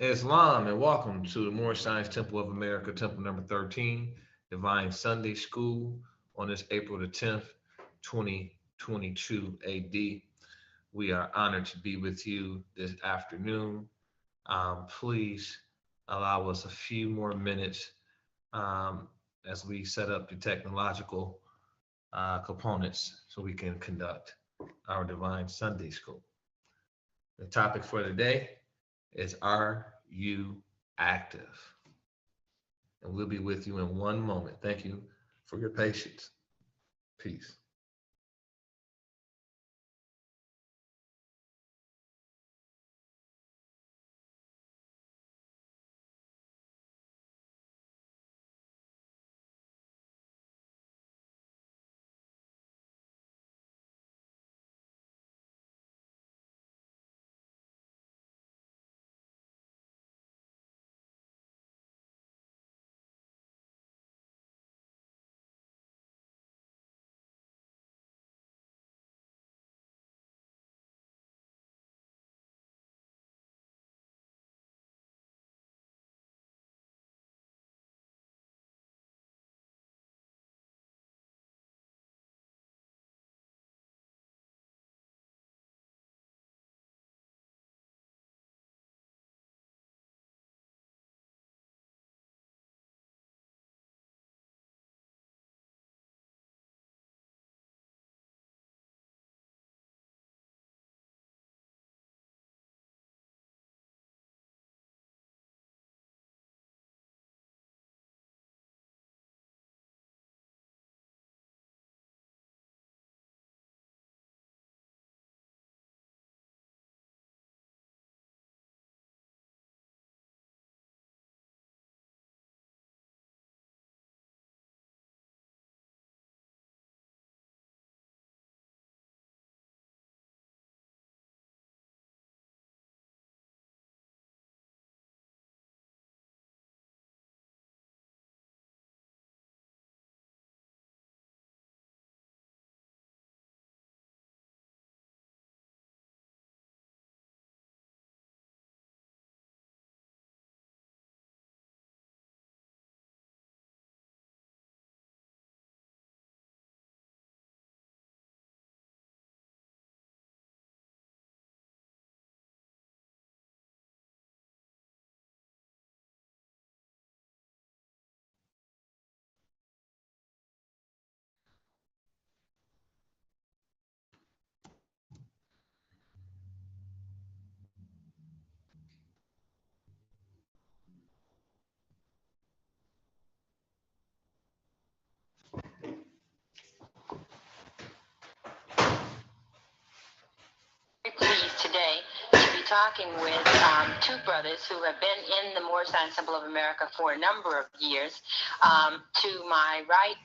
Islam, and welcome to the Moorish Science Temple of America, Temple number 13, Divine Sunday School on this April the 10th, 2022 AD. We are honored to be with you this afternoon. Please allow us a few more minutes as we set up the technological components so we can conduct our Divine Sunday School. The topic for today is Are You Active? And we'll be with you in one moment. Thank you for your patience. Peace. Very pleased today to be talking with two brothers who have been in the Moorish Science Temple of America for a number of years. To my right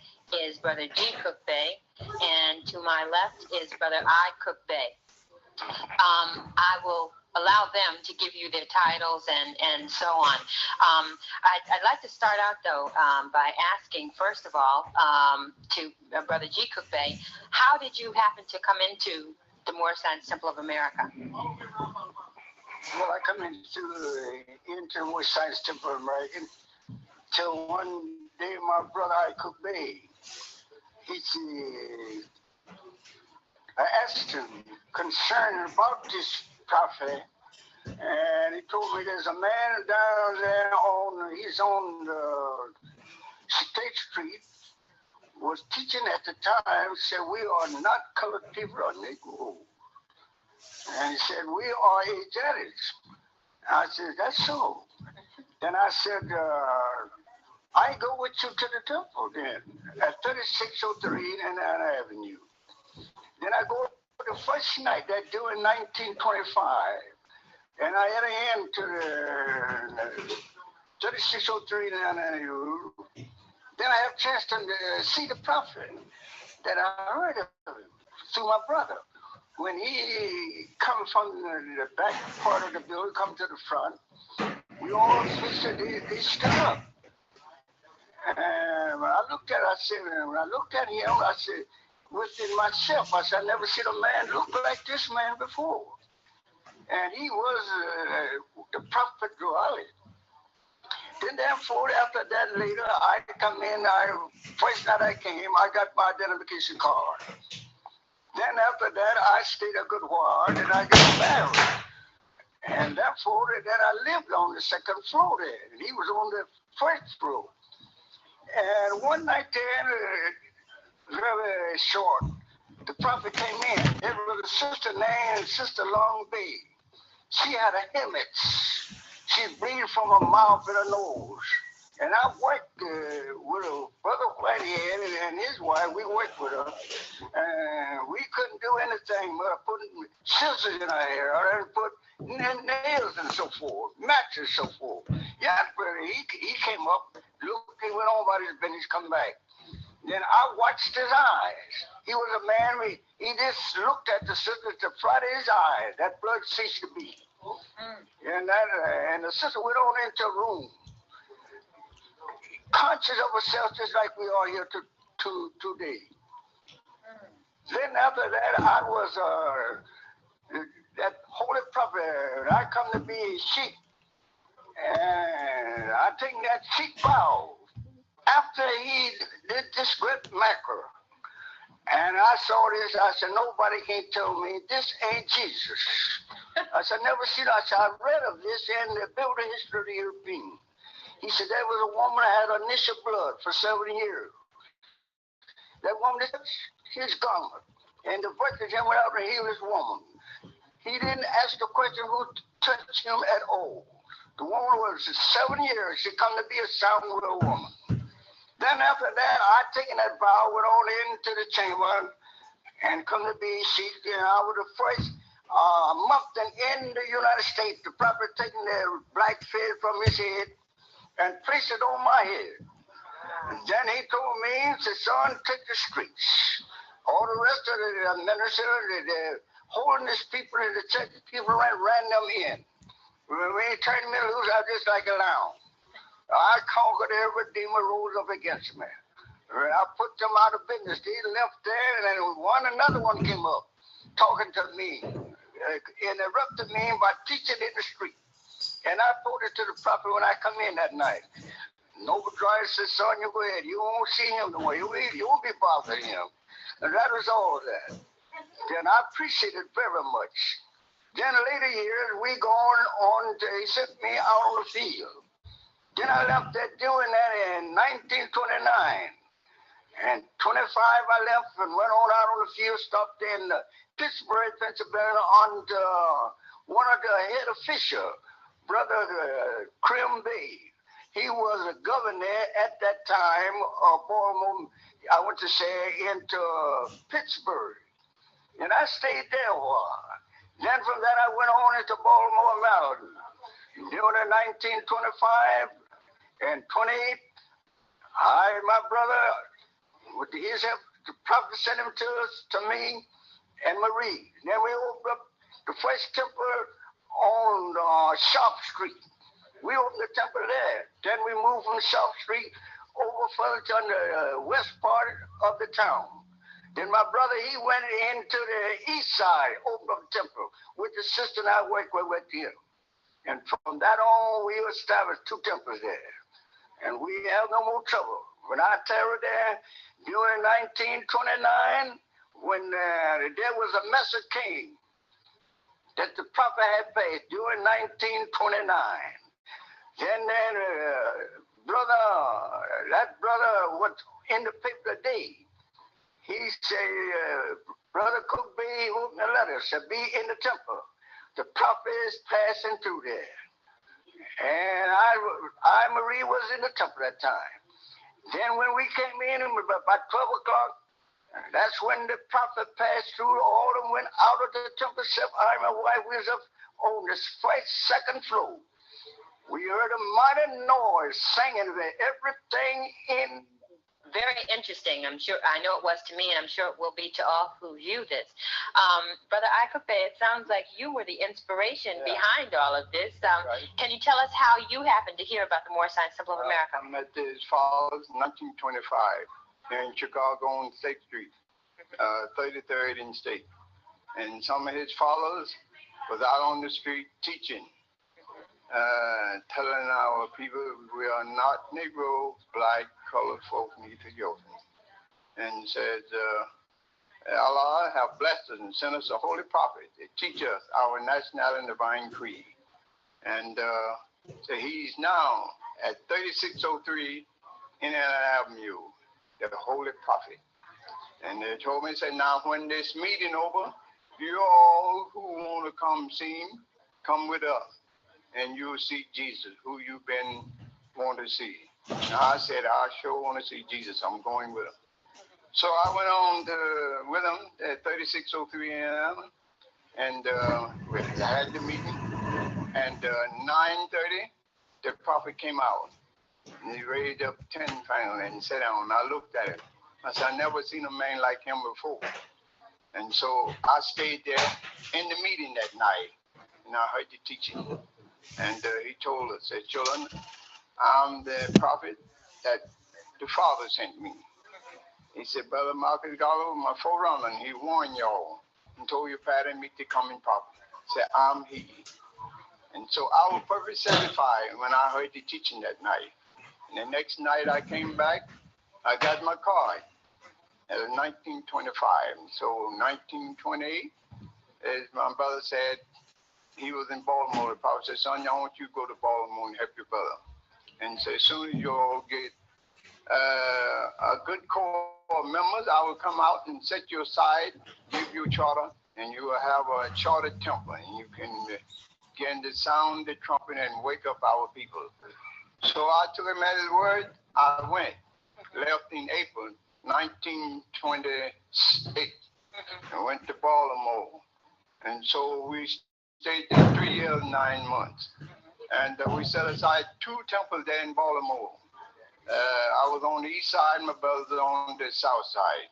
is Brother G. Cook Bey, and to my left is Brother I. Cook Bey. I will allow them to give you their titles and so on. I'd like to start out, though, by asking, first of all, to Brother G. Cook Bey, how did you happen to come into the Moorish Science Temple of America? Well, I come into the Moorish Science Temple of America till one day my brother I. Cook Bey, I asked him concerned about this prophet, and he told me there's a man down there he's on State Street, was teaching at the time, said we are not colored people or Negro. And he said, we are Asiatics. I said, that's so. Then I said, I go with you to the temple then, at 3603 Indiana Avenue. Then I go the first night, that due in 1925, and I enter into the 3603 Indiana Avenue. Then I have a chance to see the prophet that I heard of him through my brother. When he come from the back part of the building, come to the front, we all said they stood up. And when I looked at him, I said, within myself, I said, I never seen a man look like this man before. and he was the prophet Joel. Then therefore, after that later, I come in, first night I came, I got my identification card. Then after that, I stayed a good while, and I got married. And therefore, then I lived on the second floor there, and he was on the first floor. And one night then, very short, the prophet came in. There was a sister named Sister Long Bay. She had a hemorrhage. She bleeding from her mouth and her nose. And I worked with her brother Whitehead and his wife. We worked with her. And we couldn't do anything but putting scissors in her hair and put nails and so forth, matches and so forth. Yeah, but he came up, looked, he went on about his business, come back. Then I watched his eyes. He was a man, he just looked at the sister to flood his eyes. That blood ceased to beat. And the sister went on into a room, conscious of herself just like we are here today. Then after that, I was that holy prophet. I come to be a sheep, and I take that sheep vow. After he did this great miracle, and I saw this, I said, nobody can tell me this ain't Jesus. I said, never seen it. I said, I read of this in the building history of the European. He said, there was a woman that had initial blood for 7 years. That woman touched his garment, and the virgin went out and healed this woman. He didn't ask the question who touched him at all. The woman was 7 years. She come to be a sound real woman. Then after that, I taken that vow, went on into the chamber, and come to be sheep. And I was the first month in the United States, the prophet taking the black feather from his head and placed it on my head. And then he told me, he said, son, take the streets. All the rest of the ministers, the holiness people in the church, people ran them in. When he turned me loose, I was just like a lamb. I conquered every demon rose up against me. I put them out of business. They left there, and then another one came up, talking to me, interrupted me by teaching in the street. And I told it to the prophet when I come in that night. Noble Driver said, son, you go ahead. You won't see him no more. You won't be bothering him. And that was all that. Then I appreciate it very much. Then later years, we gone on, he sent me out on the field. Then I left that doing that in 1929. And 25 I left and went on out on the field, stopped in Pittsburgh, Pennsylvania, on one of the head official, Brother Crim Bay. He was a governor at that time of Baltimore, I went to say, into Pittsburgh. And I stayed there a while. Then from that I went on into Baltimore, Maryland. During 1925 and 28, my brother, with his help, the prophet sent him to me and Marie. Then we opened up the first temple on Sharp Street. We opened the temple there. Then we moved from Sharp Street over further to the west part of the town. Then my brother, he went into the east side, opened up the temple with the sister and I worked with him. And from that on, we established 2 temples there. And we have no more trouble. When I tarried there during 1929, when there was a message came that the prophet had passed during 1929. Then that brother was in the paper today. He said, Brother Cook B opened a letter, said, be in the temple. The prophet is passing through there. And Marie was in the temple that time. Then when we came in about 12 o'clock, that's when the prophet passed through. All of them went out of the temple, except I and my wife was up on the second floor. We heard a mighty noise singing there, everything in. Very interesting. I'm sure, I know it was to me, and I'm sure it will be to all who view this. Brother Ikupe, it sounds like you were the inspiration behind all of this. Right. Can you tell us how you happened to hear about the Moore Science Temple of America? I met as follows, 1925, here in Chicago on 6th Street, 33rd and State. And some of his followers, was out on the street teaching, telling our people we are not Negro, black, colored folk, neither yours. And said, Allah have blessed us and sent us a holy prophet to teach us our national and divine creed. And so he's now at 3603 Indiana Avenue, the holy prophet. And they told me, said, now when this meeting over, you all who want to come see him, come with us. And you'll see Jesus, who you've been wanting to see. Now I said, I sure want to see Jesus. I'm going with him. So I went on with him at 3603 Indiana, and we had the meeting. And 9:30, the prophet came out. And he raised up 10 finally and sat down. And I looked at him. I said, I never seen a man like him before. And so I stayed there in the meeting that night. And I heard the teaching. And he told us, said, children, I'm the prophet that the Father sent me. He said, Brother Marcus Gallo, my forerunner, and he warned y'all and told your pattern meet the coming prophet. He said, I'm he. And so I was perfectly satisfied when I heard the teaching that night. And the next night I came back, I got my card at 1925. So 1928, as my brother said, he was in Baltimore. The prophet said, son, I want you to go to Baltimore and help your brother. And so as soon as you all get a good core of members, I will come out and set you aside, give you a charter, and you will have a charter temple, and you can begin to sound the trumpet and wake up our people. So I took him at his word. I went, left in April 1928, and went to Baltimore. And so we stayed there 3 years, 9 months. And we set aside 2 temples there in Baltimore. I was on the east side, my brother was on the south side.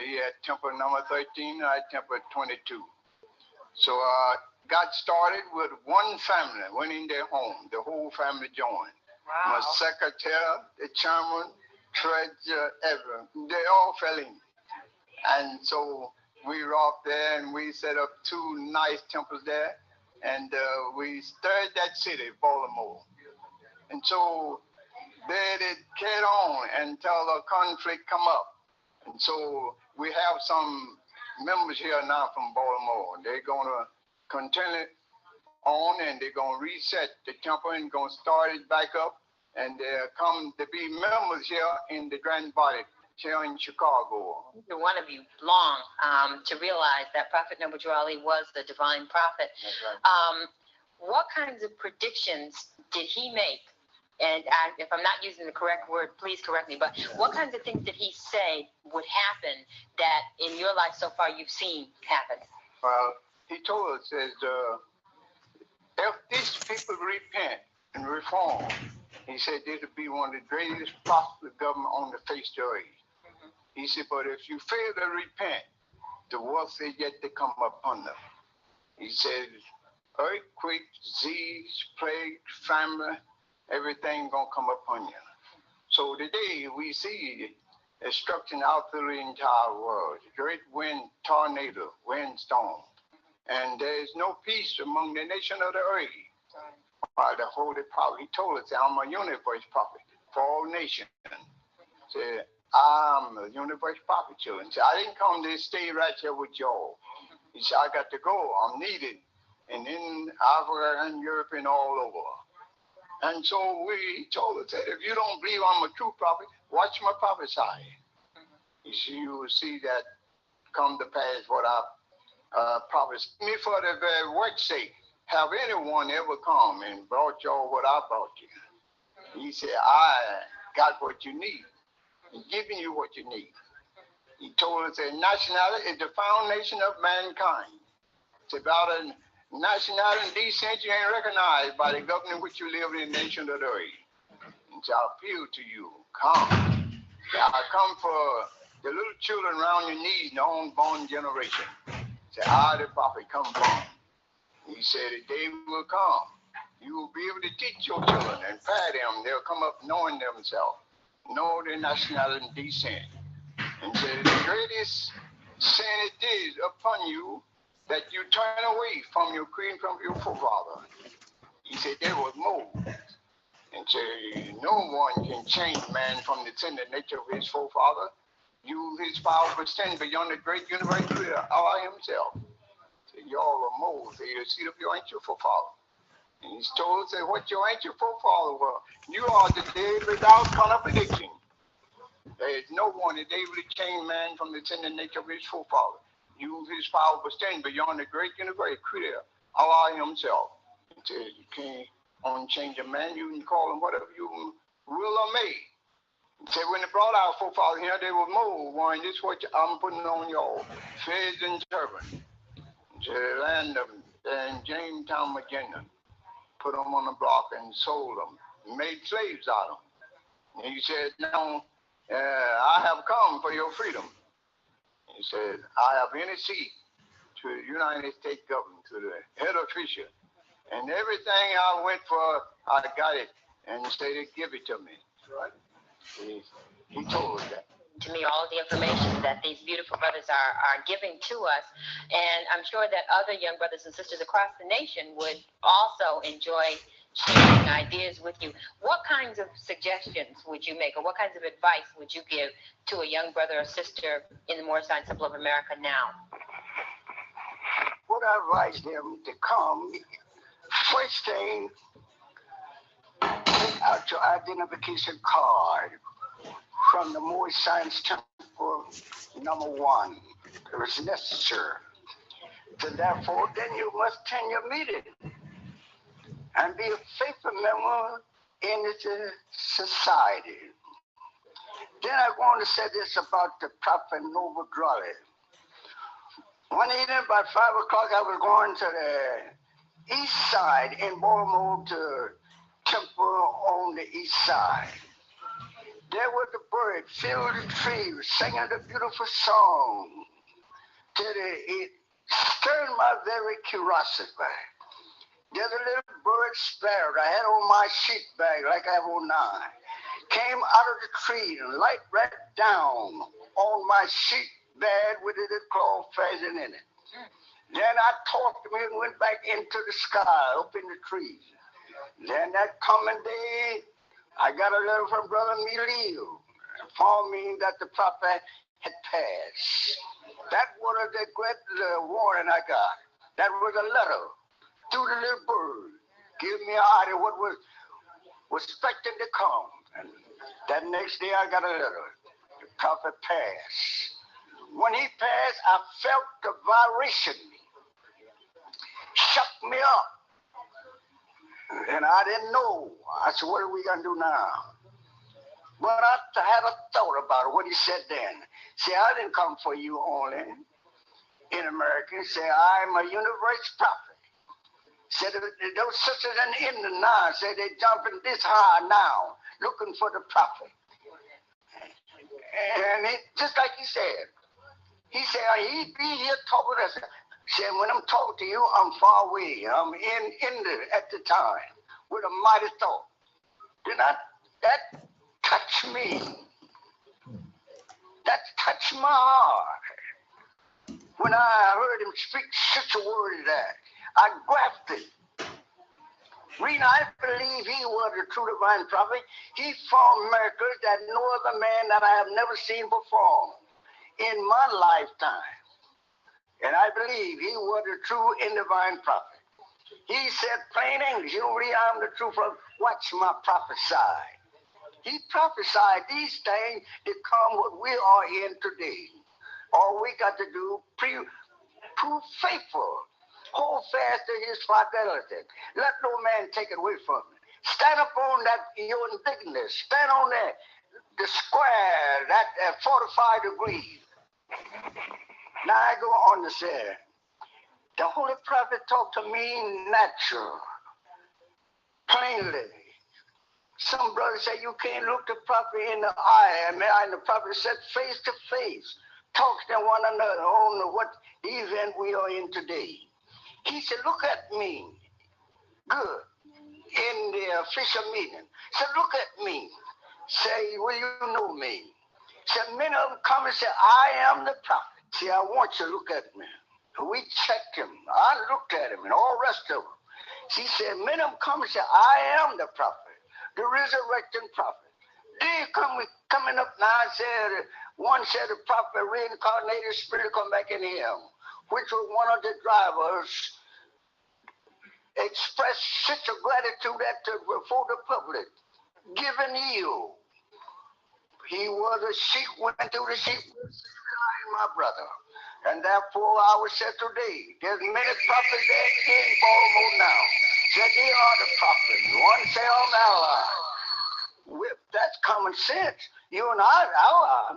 He had temple number 13, I had temple 22. So I got started with one family, went in their home, the whole family joined. Wow. My secretary, the chairman, treasurer, everyone, they all fell in. And so we were off there and we set up 2 nice temples there. And we stirred that city, Baltimore. And so they did carry on until the conflict come up. And so we have some members here now from Baltimore. They're going to continue on and they're going to reset the temple and going to start it back up. And they'll come to be members here in the Grand Body here in Chicago. One of you long to realize that Prophet Noble Ali was the divine prophet. That's right. What kinds of predictions did he make? And if I'm not using the correct word, please correct me. But what kinds of things did he say would happen that in your life so far you've seen happen? Well, he told us that if these people repent and reform, he said this would be one of the greatest prosperous government on the face of the earth. He said, but if you fail to repent, the wealth is yet to come upon them. He said, earthquake, disease, plague, famine, everything gonna come upon you. So today we see destruction out through the entire world. Great wind, tornado, windstorm. And there is no peace among the nation of the earth. By the Holy Prophet, he told us, I'm a universe prophet for all nations. Said, I'm a universe prophet, children. Said, I didn't come to stay right here with y'all. He said, I got to go. I'm needed. And in Africa and Europe and all over. And so he told us that if you don't believe I'm a true prophet, watch my prophesy. You will see that come to pass what I promised me for the very work's sake. Have anyone ever come and brought y'all what I brought you? He said, I got what you need. I'm giving you what you need. He told us that nationality is the foundation of mankind. It's about a nationality and decency ain't recognized by the government in which you live in the nation of the earth. And so I appeal to you, come. I come for the little children around your knees, the unborn generation. Say, I, the prophet, come from. He said, the day will come. You will be able to teach your children and prepare them. They'll come up knowing themselves, know their nationality and descent. And said, the greatest sin it is upon you that you turn away from your creed, from your forefather. He said there was Moses. And said, no one can change man from the tender nature of his forefather. Use his power to stand beyond the great universe creator, Allah himself. Said, y'all are Moses, the seed of your ancient forefather. And he's told us what your ancient forefather were. You are today without contradiction. There is no one that able to change man from the tender nature of his forefather. Use his power to stand beyond the great universe creator, Allah himself. And said, you can't on change a man, you can call him whatever you will or may. Say when they brought our forefathers here, they were mold, one, this is what I'm putting on y'all, fez and turban. To the land of in Jamestown, Virginia, put them on the block and sold them, made slaves out of them. And he said, now, I have come for your freedom. And he said, I have any seat to the United States government, to the head official. And everything I went for, I got it. And said, give it to me. Right? He told us that. To me, all the information that these beautiful brothers are giving to us. And I'm sure that other young brothers and sisters across the nation would also enjoy sharing ideas with you. What kinds of suggestions would you make, or what kinds of advice would you give to a young brother or sister in the Moorish Temple of America now? Would I advise them to come? First thing, take out your identification card from the Moorish Science Temple #1. It is necessary. So therefore, then you must attend your meeting and be a faithful member in the society. Then I want to say this about the Prophet Noble Drawley. One evening about 5 o'clock, I was going to the east side in Baltimore to temple on the east side. There was a bird filled the trees, singing a beautiful song. It stirred my very curiosity. There's a little bird sparrow I had on my sheet bag, like I have on now, came out of the tree and light right down on my sheet bag with a little claw fastened in it. Then I talked to him and went back into the sky, up in the trees. Then that coming day, I got a letter from Brother Milio informed me that the prophet had passed. That was the great warning I got. That was a letter through the little bird. Give me an idea what was expected to come. And that next day I got a letter. The prophet passed. When he passed, I felt the vibration. Shook me up. And I didn't know. I said, what are we going to do now? But I had a thought about it, what he said then. See, I didn't come for you only in America. He said, I'm a universe prophet. Said, those sisters in India now, said they're jumping this high now, looking for the prophet. And just like he said, he'd be here talking to us. Said, when I'm talking to you, I'm far away. I'm in India at the time with a mighty thought. Did not that touch me? That touched my heart. When I heard him speak such a word as that, I grasped it. Reason I believe he was the true divine prophet. He performed miracles that no other man that I have never seen perform in my lifetime. And I believe he was the true and divine prophet. He said plain English, you read, I'm the true prophet. Watch my prophesy. He prophesied these things to come what we are in today. All we got to do, prove faithful. Hold fast to his fidelity. Let no man take it away from you. Stand up on that, your indignance. Stand on the square, that 45 degrees. Now I go on to say, the Holy Prophet talked to me natural, plainly. Some brothers say you can't look the prophet in the eye, and the prophet said face to face, talk to one another on what event we are in today. He said, look at me, good, in the official meeting. Said, look at me. Say, will you know me? Said, many of them come and say, I am the prophet. See, I want you to look at me. We checked him. I looked at him and all the rest of them. He said, many of them come and say, I am the prophet, the resurrecting prophet. They coming up now and said, one said the prophet reincarnated spirit come back in him, which was one of the drivers expressed such a gratitude before the public, giving you. He was a sheep, went through the sheep, my brother. And therefore, I would say today, there's many prophets that in Baltimore now. Said they are the prophets. One say on Allah. That's common sense. You and I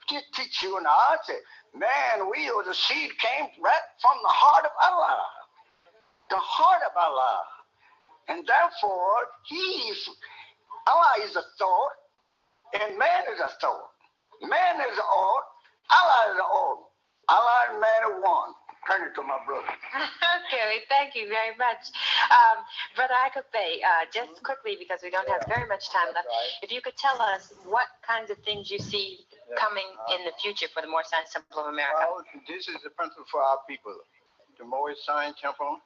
just teach you and I say, man, the seed came right from the heart of Allah. The heart of Allah. And therefore, Allah is a thought, and man is a thought. Man is an all, Allah is an all. Allah and man are one. Turn it to my brother. Okay, thank you very much. Brother Akabe, just quickly, because we don't have very much time left, if you could tell us what kinds of things you see coming in the future for the Moorish Science Temple of America. Well, this is the principle for our people. The Moorish Science Temple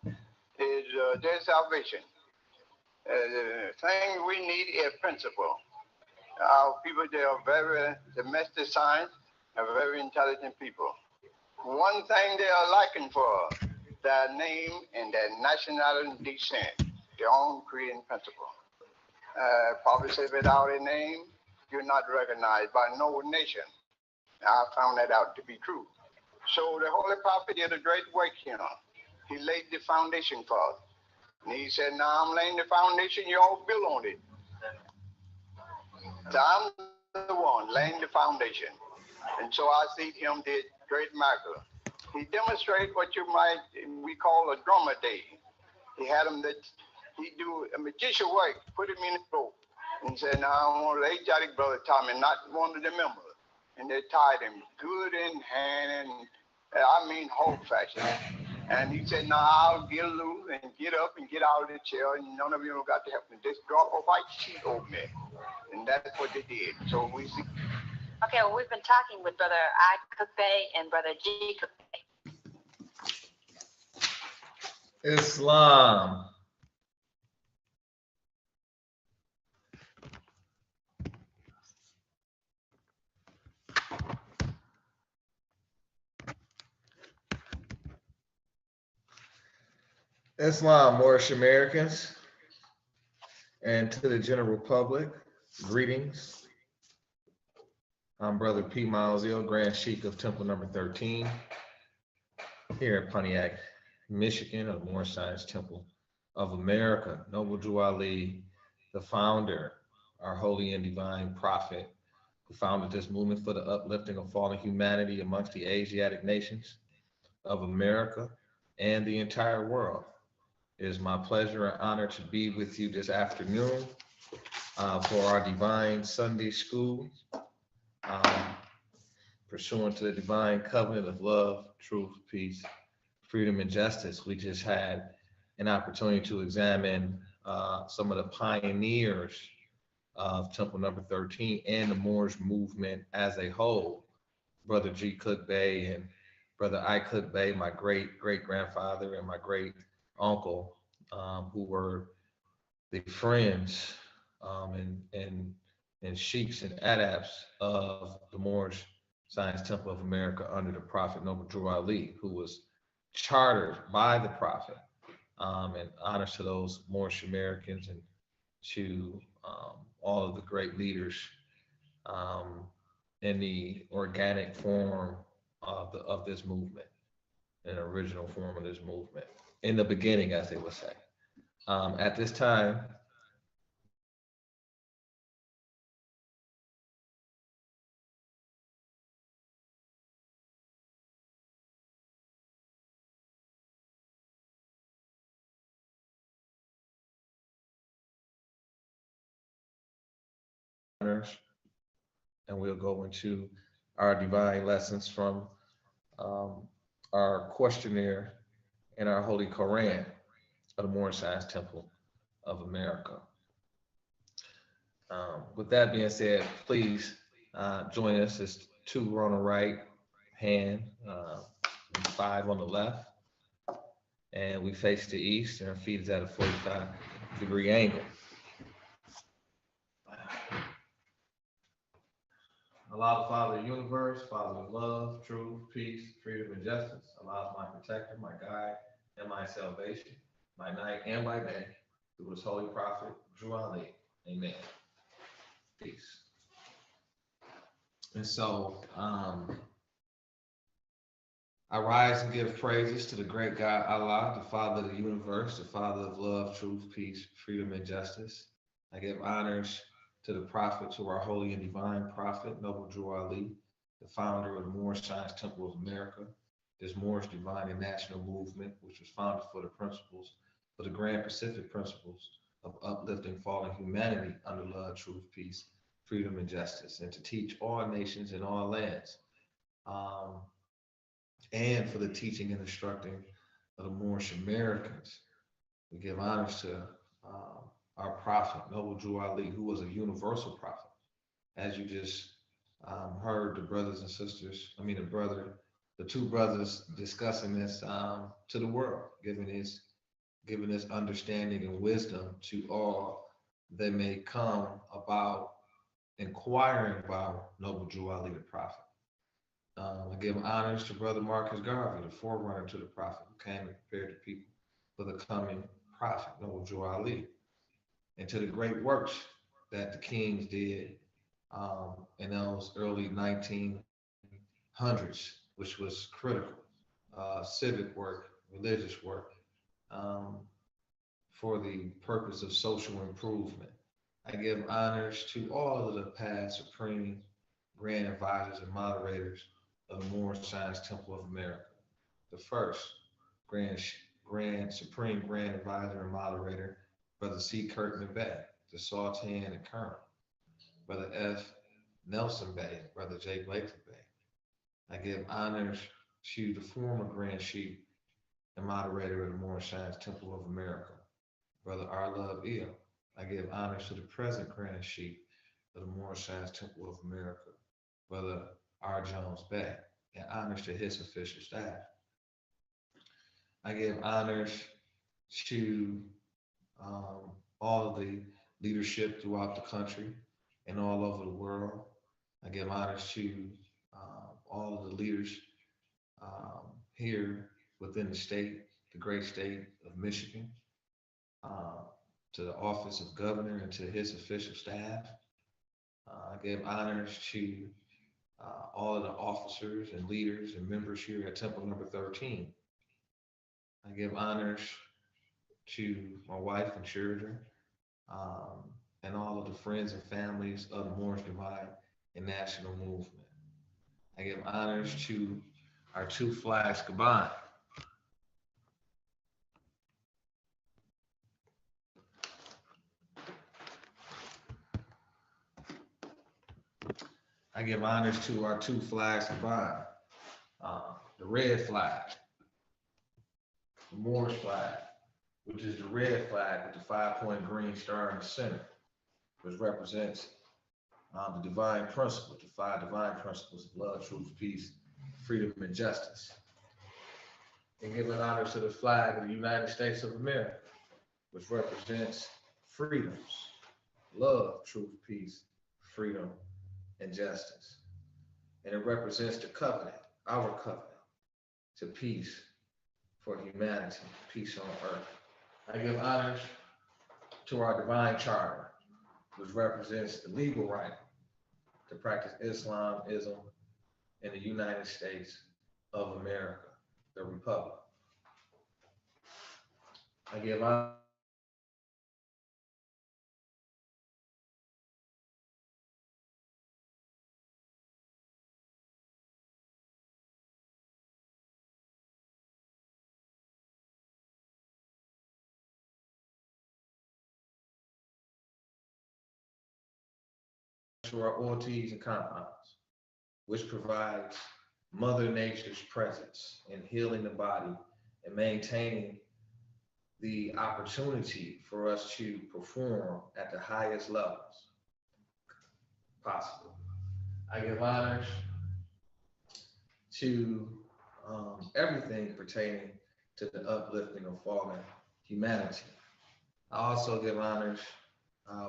is their salvation. The thing we need is principle. Our people, they are very domestic science, are very intelligent people. One thing they are liking for, their name and their nationality and descent, their own creating principle. Probably say without a name, you're not recognized by no nation. I found that out to be true. So the Holy Prophet did a great work here. He laid the foundation for us. And he said, now I'm laying the foundation, you all build on it. So I'm the one laying the foundation. And so I see him did great miracle. He demonstrated what we call a drummer day. He had him he do a magician work, put him in the rope, and said, now I want to exotic brother Tommy, not one of the members. And they tied him good in hand, and I mean whole fashion. And he said, now I'll get loose and get up and get out of the chair, and none of you got to help me. Just drop a white sheet over me. And that's what they did. So we see. Okay, well, we've been talking with Brother I. Cookbay and Brother G. Cookbay. Islam. Islam, Moorish Americans, and to the general public, greetings. I'm Brother P. Miles Ill, Grand Sheik of Temple number 13, here at Pontiac, Michigan, of Moorish Science Temple of America. Noble Drew Ali, the founder, our holy and divine prophet, who founded this movement for the uplifting of fallen humanity amongst the Asiatic nations of America and the entire world. It is my pleasure and honor to be with you this afternoon for our Divine Sunday School, pursuant to the divine covenant of love, truth, peace, freedom, and justice. We just had an opportunity to examine some of the pioneers of Temple number 13 and the Moorish movement as a whole. Brother G. Cookbay and Brother I. Cookbay, my great-great-grandfather and my great uncle, who were the friends and sheiks and adepts of the Moorish Science Temple of America under the Prophet Noble Drew Ali, who was chartered by the Prophet. And honors to those Moorish Americans and to all of the great leaders in the organic form of this movement, an original form of this movement, in the beginning, as they would say. At this time, and we'll go into our divine lessons from our questionnaire in our Holy Quran of the Moorish Science Temple of America. With that being said, please join us. It's two on the right hand, and 5 on the left. And we face the east, and our feet is at a 45-degree angle. Allah, the Father of the universe, Father of love, truth, peace, freedom, and justice. Allah is my protector, my guide, and my salvation, by night and by day, through his holy prophet, Drew Ali. Amen. Peace. And so, I rise and give praises to the great God, Allah, the Father of the universe, the Father of love, truth, peace, freedom, and justice. I give honors to the prophet, to our holy and divine prophet, Noble Drew Ali, the founder of the Moorish Science Temple of America, this Moorish Divine and National Movement, which was founded for the Grand Pacific principles of uplifting fallen humanity under love, truth, peace, freedom, and justice, and to teach all nations in all lands. And for the teaching and instructing of the Moorish Americans. We give honors to our prophet, Noble Drew Ali, who was a universal prophet. As you just heard the brothers and sisters, the two brothers discussing this to the world, giving this understanding and wisdom to all that may come about inquiring about Noble Drew Ali, the prophet. I give honors to Brother Marcus Garvey, the forerunner to the prophet, who came and prepared the people for the coming prophet, Noble Drew Ali, and to the great works that the kings did in those early 1900s, which was critical, civic work, religious work, for the purpose of social improvement. I give honors to all of the past supreme grand advisors and moderators of the Moorish Science Temple of America. The first Supreme Grand Advisor and Moderator, Brother C. Kirk McVeigh, the Sultan and Colonel, Brother F. Nelson Bay, Brother J. Blakely Bay. I give honors to the former Grand Chief and Moderator of the Moorish Science Temple of America, Brother R. Love Eel. I give honors to the present Grand Chief of the Moorish Science Temple of America, Brother R. Jones Bay, and honors to his official staff. I give honors to all of the leadership throughout the country and all over the world. I give honors to all of the leaders here within the state, the great state of Michigan, to the office of governor and to his official staff. I give honors to all of the officers and leaders and members here at Temple number 13. I give honors to my wife and children, and all of the friends and families of the Moorish Divine and National Movement. I give honors to our two flags combined. I give honors to our two flags combined. The red flag, the Moorish flag, which is the red flag with the 5-point green star in the center, which represents the divine principles, the 5 divine principles of love, truth, peace, freedom, and justice. And giving honors to the flag of the United States of America, which represents freedoms, love, truth, peace, freedom, and justice. And it represents the covenant, our covenant, to peace for humanity, peace on earth. I give honors to our divine charter, which represents the legal right to practice Islamism in the United States of America, the Republic. I give honors to our ortiz and compounds, which provides Mother Nature's presence in healing the body and maintaining the opportunity for us to perform at the highest levels possible. I give honors to everything pertaining to the uplifting of fallen humanity. I also give honors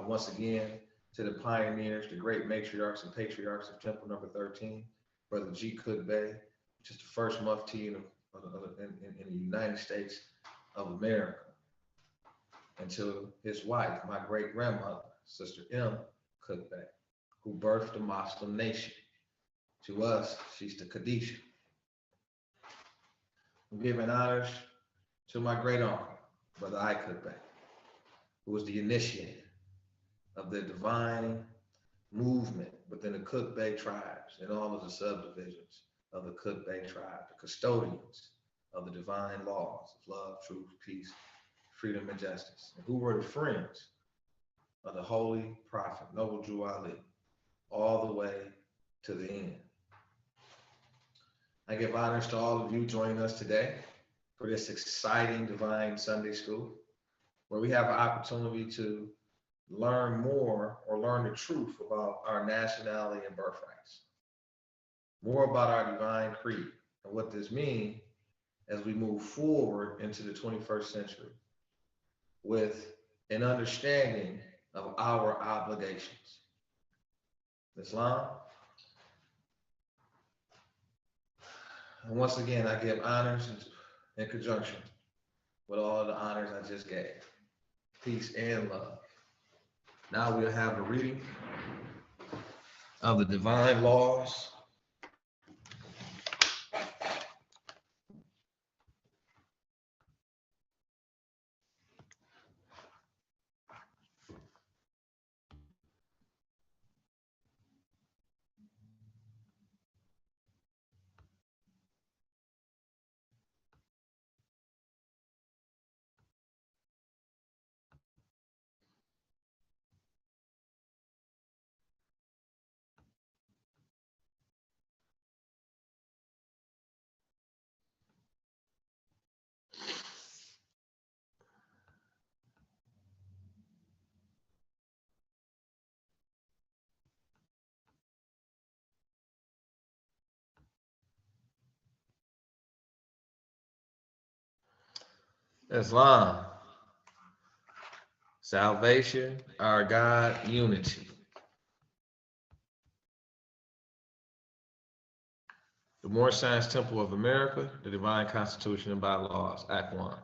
once again to the pioneers, the great matriarchs and patriarchs of Temple number 13, Brother G. Cook Bay, which is the first mufti in the United States of America, and to his wife, my great grandmother, Sister M. Cook Bay, who birthed the Muslim nation. To us, she's the Khadijah. I'm giving honors to my great uncle, Brother I. Cook Bay, who was the initiator of the divine movement within the Cook Bay tribes and all of the subdivisions of the Cook Bay tribe, the custodians of the divine laws of love, truth, peace, freedom, and justice, and who were the friends of the holy prophet, Noble Drew Ali, all the way to the end. I give honors to all of you joining us today for this exciting Divine Sunday School, where we have an opportunity to learn more or learn the truth about our nationality and birthrights, more about our divine creed and what this means as we move forward into the 21st century with an understanding of our obligations. Islam. And once again, I give honors in conjunction with all of the honors I just gave. Peace and love. Now we'll have a reading of the divine laws Islam, salvation, our God, unity. The Moorish Science Temple of America, the Divine Constitution and Bylaws, Act 1.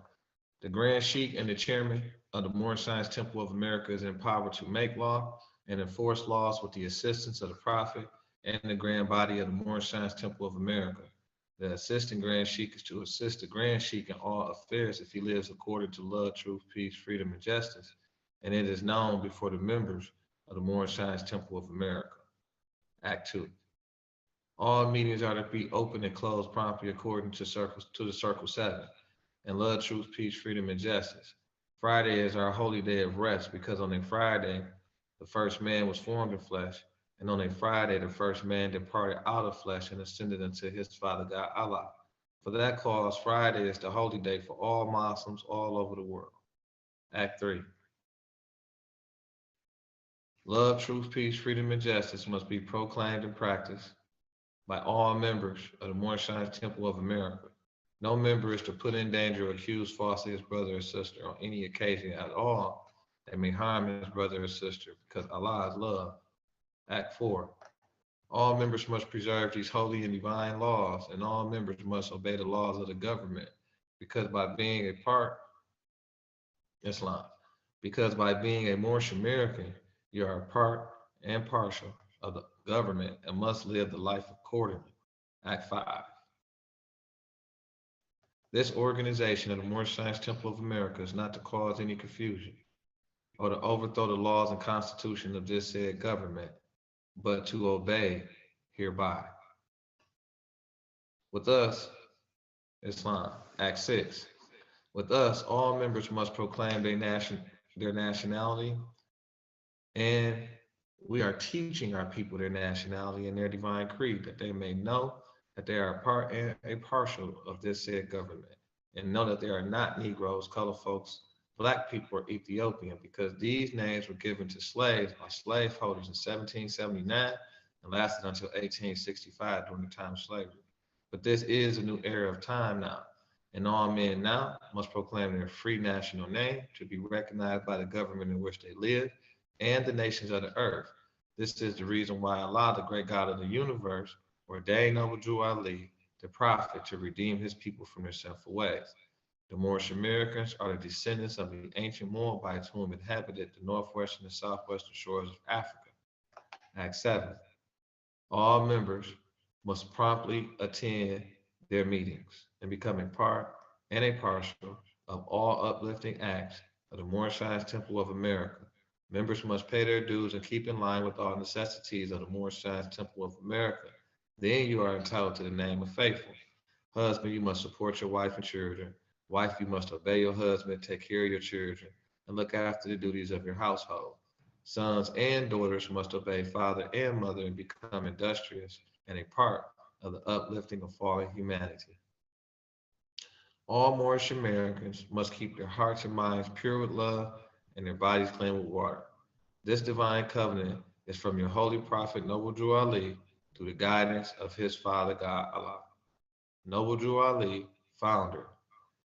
The Grand Sheikh and the Chairman of the Moorish Science Temple of America is empowered to make law and enforce laws with the assistance of the Prophet and the Grand Body of the Moorish Science Temple of America. The assistant Grand Sheikh is to assist the Grand Sheikh in all affairs if he lives according to love, truth, peace, freedom, and justice, and it is known before the members of the Moorish Science Temple of America. Act 2. All meetings are to be open and closed promptly according to the Circle 7, and love, truth, peace, freedom, and justice. Friday is our holy day of rest because on a Friday, the first man was formed in flesh, and on a Friday, the first man departed out of flesh and ascended unto his Father God, Allah. For that cause, Friday is the holy day for all Muslims all over the world. Act 3. Love, truth, peace, freedom, and justice must be proclaimed and practiced by all members of the Moorish Science Temple of America. No member is to put in danger or accuse falsely his brother or sister on any occasion at all that may harm his brother or sister, because Allah is love. Act 4. All members must preserve these holy and divine laws, and all members must obey the laws of the government, because by being a part Islam, because by being a Moorish American, you are a part and partial of the government and must live the life accordingly. Act 5. This organization of the Moorish Science Temple of America is not to cause any confusion or to overthrow the laws and constitution of this said government, but to obey hereby. With us, Islam. Act 6. With us, all members must proclaim their nationality, and we are teaching our people their nationality and their divine creed, that they may know that they are a part and a partial of this said government, and know that they are not Negroes, colored folks, Black people, or Ethiopian, because these names were given to slaves by slaveholders in 1779 and lasted until 1865 during the time of slavery. But this is a new era of time now, and all men now must proclaim their free national name to be recognized by the government in which they live and the nations of the earth. This is the reason why Allah, the great God of the universe, ordained Noble Drew Ali, the prophet, to redeem his people from their sinful ways. The Moorish Americans are the descendants of the ancient Moabites whom inhabited the northwestern and southwestern shores of Africa. Act 7. All members must promptly attend their meetings and become a part and a partial of all uplifting acts of the Moorish Science Temple of America. Members must pay their dues and keep in line with all necessities of the Moorish Science Temple of America. Then you are entitled to the name of faithful. Husband, you must support your wife and children. Wife, you must obey your husband, take care of your children, and look after the duties of your household. Sons and daughters must obey father and mother and become industrious and a part of the uplifting of fallen humanity. All Moorish Americans must keep their hearts and minds pure with love and their bodies clean with water. This divine covenant is from your holy prophet Noble Drew Ali through the guidance of his father God Allah. Noble Drew Ali, founder,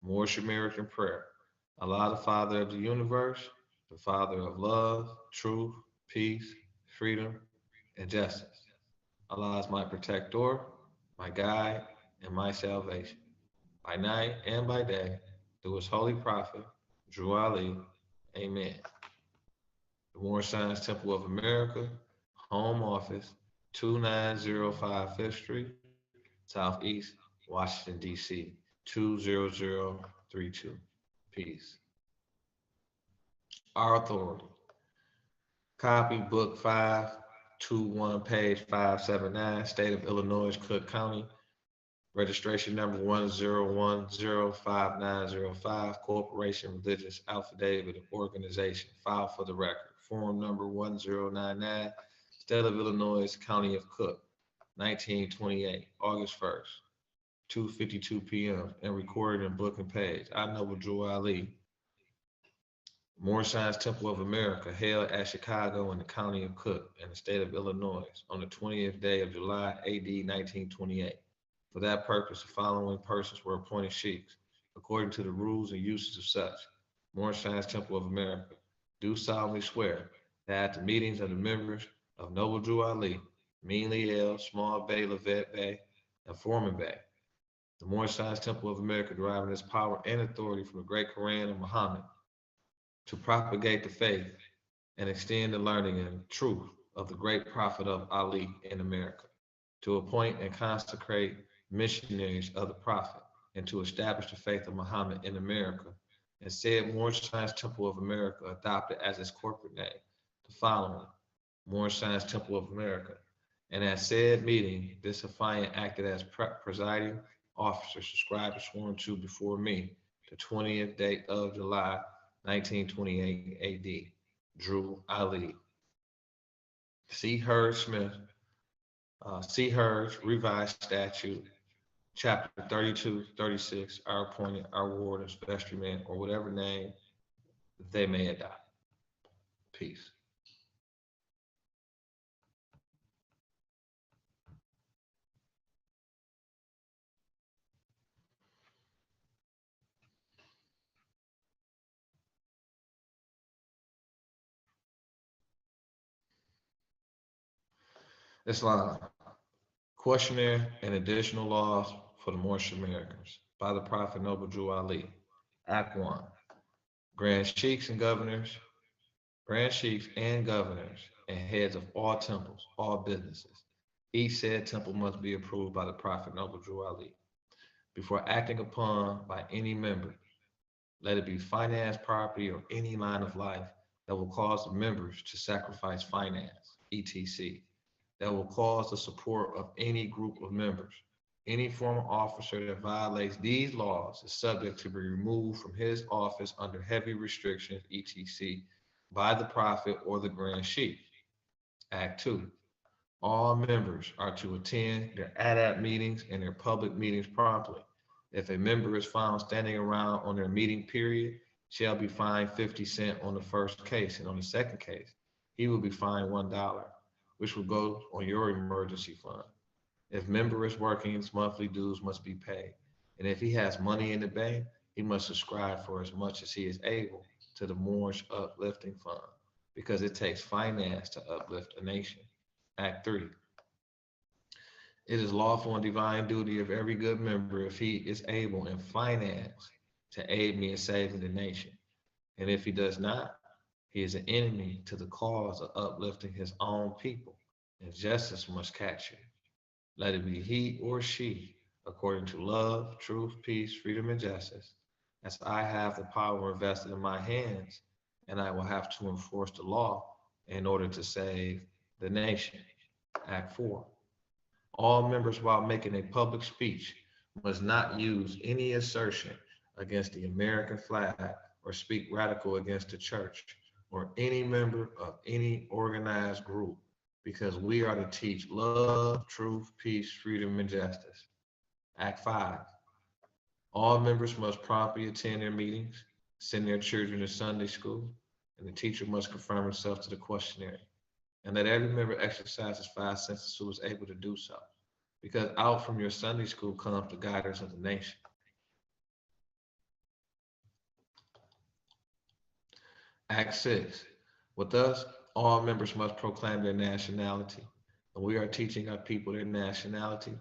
Moorish American prayer. Allah, the Father of the universe, the Father of love, truth, peace, freedom, and justice. Allah is my protector, my guide, and my salvation. By night and by day, through his holy prophet, Drew Ali. Amen. The Moorish Science Temple of America, Home Office, 2905 Fifth Street, Southeast, Washington, D.C., 20032. Peace. Our authority. Copy Book 521, page 579, State of Illinois, Cook County. Registration number 10105905, Corporation Religious Affidavit of Organization, filed for the record. Form number 1099, State of Illinois, County of Cook, 1928, August 1st, 2:52 p.m., and recorded in book and page. I, Noble Drew Ali, Moorish Science Temple of America, held at Chicago in the County of Cook in the state of Illinois on the 20th day of July, AD 1928. For that purpose, the following persons were appointed sheikhs, according to the rules and uses of such. Moorish Science Temple of America do solemnly swear that at the meetings of the members of Noble Drew Ali, Meanly El, Small Bay, Levette Bay, and Foreman Bay, the Moorish Science Temple of America deriving its power and authority from the great Quran of Muhammad to propagate the faith and extend the learning and truth of the great prophet of Ali in America, to appoint and consecrate missionaries of the prophet, and to establish the faith of Muhammad in America, and said Moorish Science Temple of America adopted as its corporate name the following: Moorish Science Temple of America. And at said meeting, this affiant acted as presiding officer, subscribed and sworn to before me, the 20th date of July, 1928 AD. Drew Ali. C. Hurd Smith, C. Hurd Revised Statute, Chapter 32, 36, are appointed, our wardens, vestrymen, or whatever name they may adopt. Peace. Islam. Questionnaire and additional laws for the Moorish Americans by the Prophet Noble Drew Ali. Act 1. Grand Sheikhs and governors, Grand Sheikhs and governors, and heads of all temples, all businesses. Each said temple must be approved by the Prophet Noble Drew Ali before acting upon by any member. Let it be finance, property, or any line of life that will cause the members to sacrifice finance, etc., that will cause the support of any group of members. Any former officer that violates these laws is subject to be removed from his office under heavy restrictions, etc., by the Prophet or the Grand Sheikh. Act 2. All members are to attend their ADAP meetings and their public meetings promptly. If a member is found standing around on their meeting period, shall be fined 50 cents on the first case, and on the second case, he will be fined $1, which will go on your emergency fund. If member is working, his monthly dues must be paid. And if he has money in the bank, he must subscribe for as much as he is able to the Moorish Uplifting Fund, because it takes finance to uplift a nation. Act 3. It is lawful and divine duty of every good member, if he is able in finance, to aid me in saving the nation. And if he does not, he is an enemy to the cause of uplifting his own people, and justice must catch him. Let it be he or she, according to love, truth, peace, freedom, and justice, as I have the power invested in my hands, and I will have to enforce the law in order to save the nation. Act 4. All members, while making a public speech, must not use any assertion against the American flag or speak radical against the church or any member of any organized group, because we are to teach love, truth, peace, freedom, and justice. Act 5. All members must promptly attend their meetings, send their children to Sunday school, and the teacher must conform himself to the questionnaire. And let every member exercise his 5 senses who is able to do so, because out from your Sunday school comes the guidance of the nation. Act 6. With us, all members must proclaim their nationality, and we are teaching our people their nationality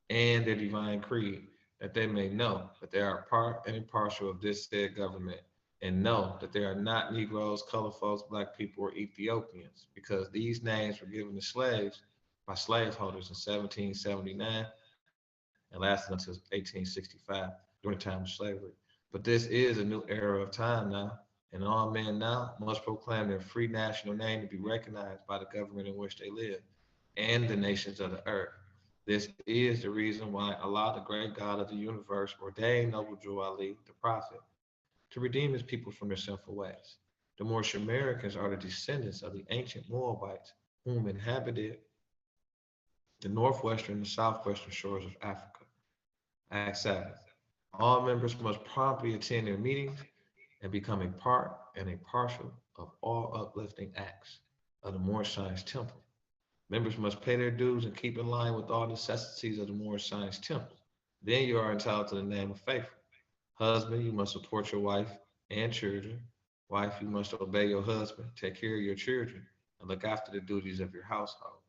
and their divine creed, that they may know that they are part and impartial of this said government, and know that they are not Negroes, colored folks, black people, or Ethiopians, because these names were given to slaves by slaveholders in 1779 and lasted until 1865 during the time of slavery. But this is a new era of time now, and all men now must proclaim their free national name to be recognized by the government in which they live and the nations of the earth. This is the reason why Allah, the great God of the universe, ordained Noble Drew Ali, the prophet, to redeem his people from their sinful ways. The Moorish Americans are the descendants of the ancient Moabites, whom inhabited the northwestern and southwestern shores of Africa. Act 7. All members must promptly attend their meetings and become a part and a partial of all uplifting acts of the Moorish Science Temple. Members must pay their dues and keep in line with all necessities of the Moorish Science Temple. Then you are entitled to the name of faithful. Husband, you must support your wife and children. Wife, you must obey your husband, take care of your children, and look after the duties of your household.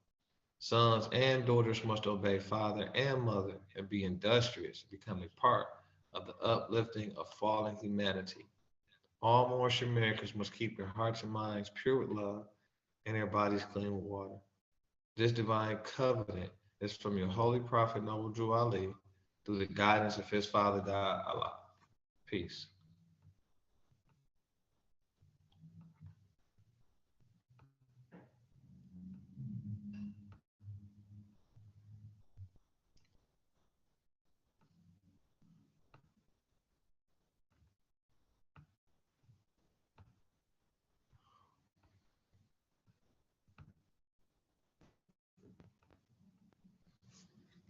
Sons and daughters must obey father and mother and be industrious, become a part of the uplifting of fallen humanity. All Moorish Americans must keep their hearts and minds pure with love and their bodies clean with water. This divine covenant is from your holy prophet Noble Drew Ali through the guidance of his Father God Allah. Peace.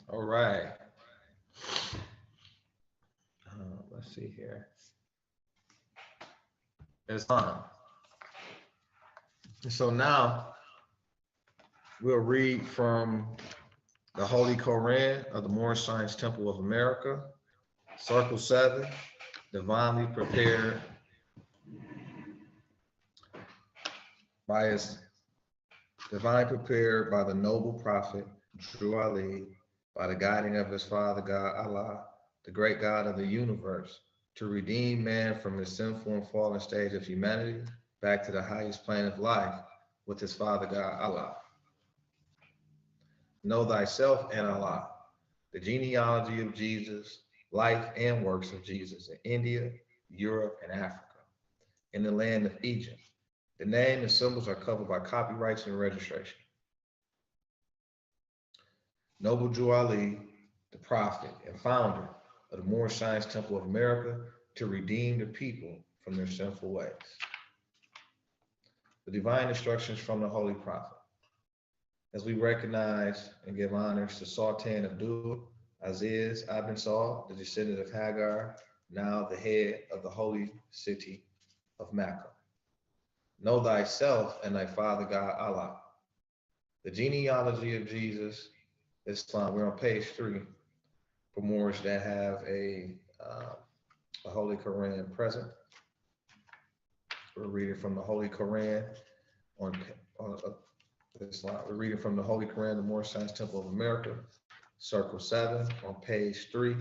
All right. Let's see here. It's time. So now we'll read from the Holy Koran of the Moorish Science Temple of America, Circle 7, divinely prepared by the noble prophet Drew Ali, by the guiding of his Father God Allah, the great God of the universe, to redeem man from his sinful and fallen stage of humanity back to the highest plane of life with his Father God Allah. Know thyself and Allah, the genealogy of Jesus, life and works of Jesus in India, Europe, and Africa, in the land of Egypt. The name and symbols are covered by copyrights and registration. Noble Drew Ali, the prophet and founder of the Moorish Science Temple of America, to redeem the people from their sinful ways. The divine instructions from the Holy Prophet. As we recognize and give honors to Sultan Abdul Aziz ibn Saud, the descendant of Hagar, now the head of the holy city of Mecca. Know thyself and thy Father God Allah, the genealogy of Jesus, Islam. We're on page 3 for Moors that have a Holy Quran present. We're reading from the Holy Quran on Islam. We're reading from the Holy Quran, the Moorish Science Temple of America, Circle 7 on page 3,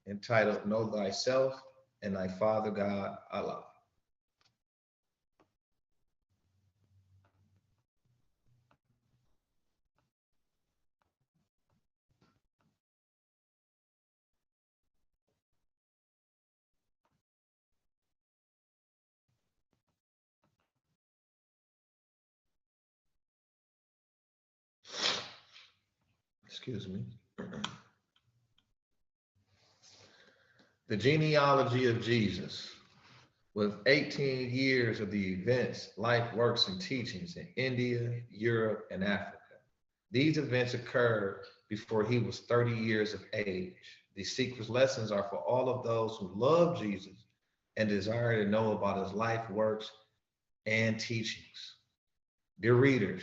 entitled Know Thyself and Thy Father God, Allah. Excuse me. The genealogy of Jesus, with 18 years of the events, life, works, and teachings in India, Europe, and Africa. These events occurred before he was 30 years of age. These secret lessons are for all of those who love Jesus and desire to know about his life, works, and teachings. Dear readers,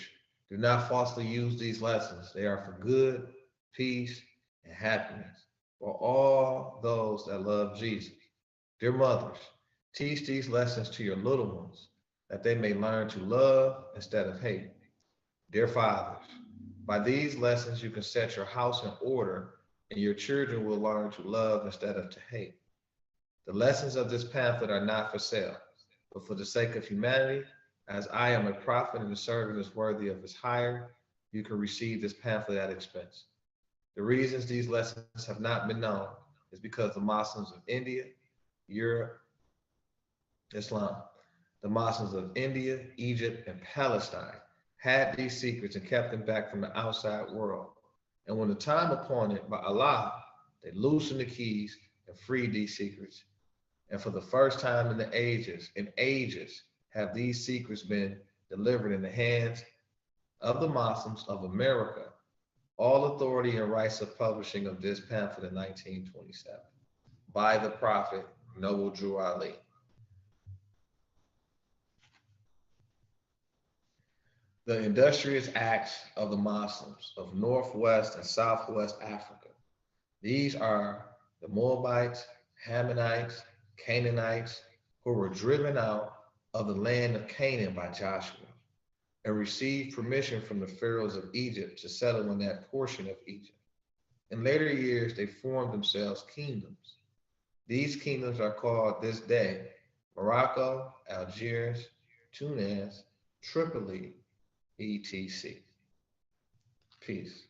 do not falsely use these lessons. They are for good, peace, and happiness for all those that love Jesus. Dear mothers, teach these lessons to your little ones that they may learn to love instead of hate. Dear fathers, by these lessons you can set your house in order and your children will learn to love instead of to hate. The lessons of this pamphlet are not for sale, but for the sake of humanity, as I am a prophet and a servant is worthy of his hire, you can receive this pamphlet at expense. The reasons these lessons have not been known is because the Muslims of India, Europe, Islam, the Muslims of India, Egypt, and Palestine had these secrets and kept them back from the outside world. And when the time appointed by Allah, they loosened the keys and freed these secrets. And for the first time in ages, have these secrets been delivered in the hands of the Muslims of America, all authority and rights of publishing of this pamphlet in 1927 by the Prophet Noble Drew Ali. The industrious acts of the Muslims of Northwest and Southwest Africa. These are the Moabites, Hammonites, Canaanites, who were driven out of the land of Canaan by Joshua and received permission from the pharaohs of Egypt to settle in that portion of Egypt. In later years, they formed themselves kingdoms. These kingdoms are called this day Morocco, Algiers, Tunis, Tripoli, etc. Peace.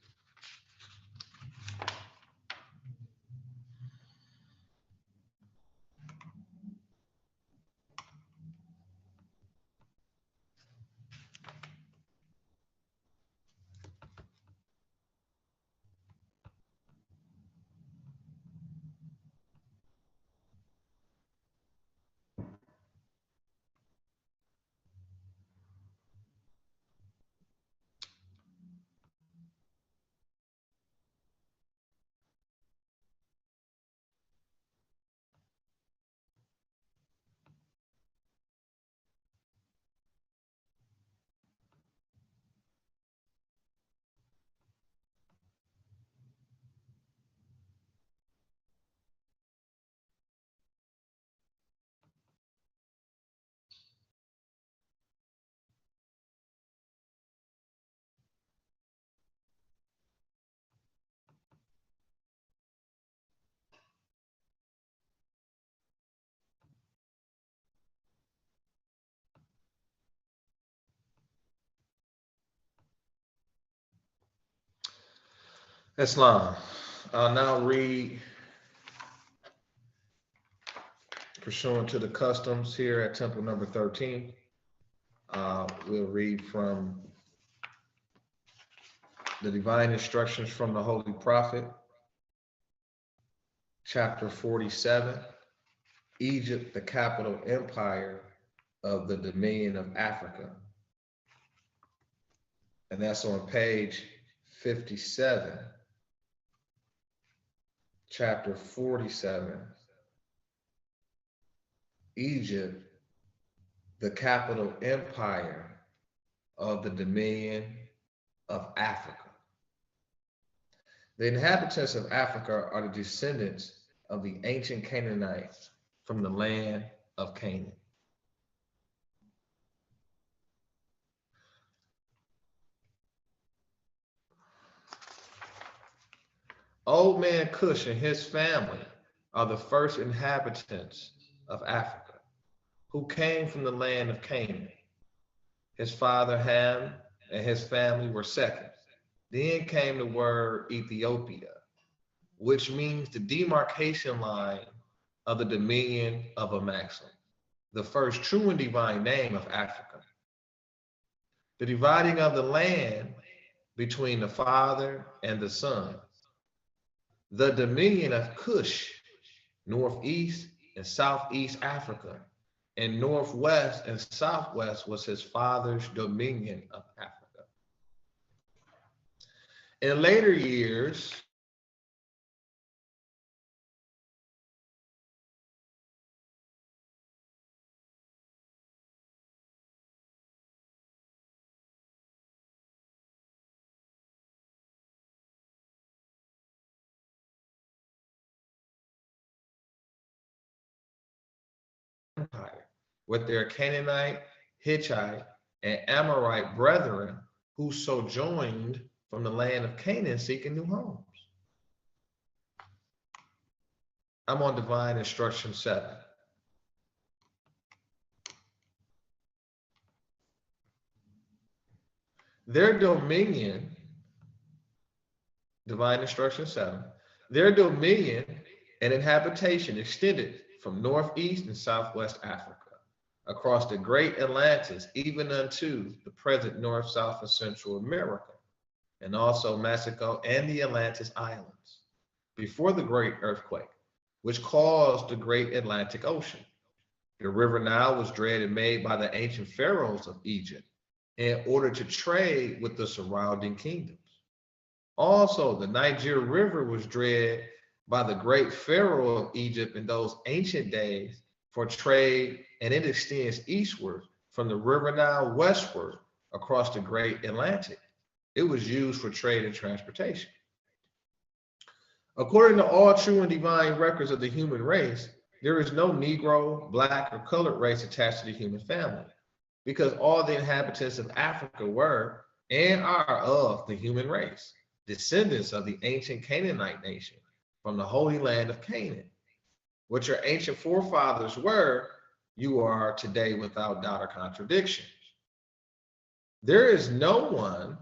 Islam. I'll now read, pursuant to the customs here at Temple number 13. We'll read from the divine instructions from the Holy Prophet, chapter 47, Egypt, the capital empire of the Dominion of Africa. And that's on page 57, chapter 47, Egypt, the capital empire of the Dominion of Africa. The inhabitants of Africa are the descendants of the ancient Canaanites from the land of Canaan. Old man Cush and his family are the first inhabitants of Africa who came from the land of Canaan. His father Ham and his family were second. Then came the word Ethiopia, which means the demarcation line of the dominion of a maxim, the first true and divine name of Africa. The dividing of the land between the Father and the Son. The dominion of Cush, northeast and southeast Africa, and northwest and southwest was his father's dominion of Africa. In later years, empire with their Canaanite, Hittite, and Amorite brethren who sojourned from the land of Canaan seeking new homes. I'm on divine instruction 7. Their dominion, divine instruction 7, their dominion and inhabitation extended from northeast and southwest Africa, across the great Atlantis, even unto the present North, South, and Central America, and also Mexico and the Atlantis Islands, before the great earthquake, which caused the great Atlantic Ocean. The river Nile was dredged and made by the ancient pharaohs of Egypt in order to trade with the surrounding kingdoms. Also, the Niger River was dredged by the great pharaoh of Egypt in those ancient days for trade, and it extends eastward from the river Nile westward across the great Atlantic. It was used for trade and transportation. According to all true and divine records of the human race, there is no Negro, Black, or colored race attached to the human family, because all the inhabitants of Africa were and are of the human race, descendants of the ancient Canaanite nation from the holy land of Canaan. What your ancient forefathers were, you are today without doubt or contradiction. There is no one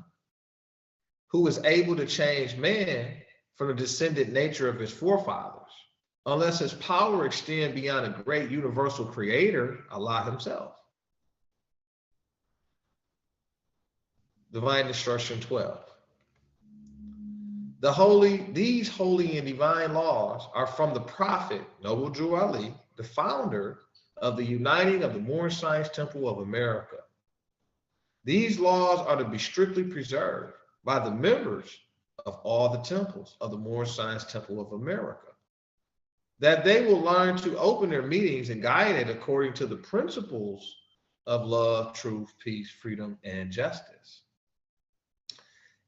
who is able to change man from the descendant nature of his forefathers, unless his power extend beyond a great universal creator, Allah himself. Divine instruction 12. These holy and divine laws are from the prophet, Noble Drew Ali, the founder of the Uniting of the Moorish Science Temple of America. These laws are to be strictly preserved by the members of all the temples of the Moorish Science Temple of America, that they will learn to open their meetings and guide it according to the principles of love, truth, peace, freedom, and justice.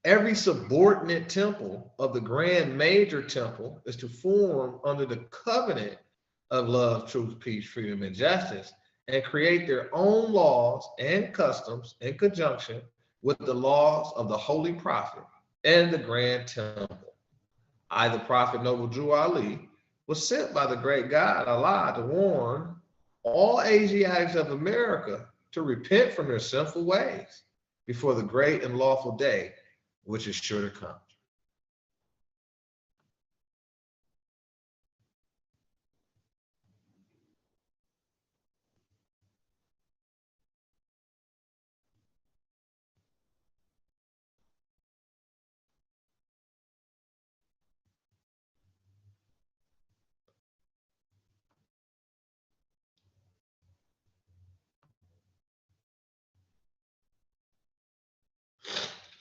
Every subordinate temple of the grand major temple is to form under the covenant of love, truth, peace, freedom, and justice, and create their own laws and customs in conjunction with the laws of the Holy Prophet and the Grand Temple. I, the Prophet Noble Drew Ali, was sent by the great God, Allah, to warn all Asiatics of America to repent from their sinful ways before the great and lawful day, which is sure to come.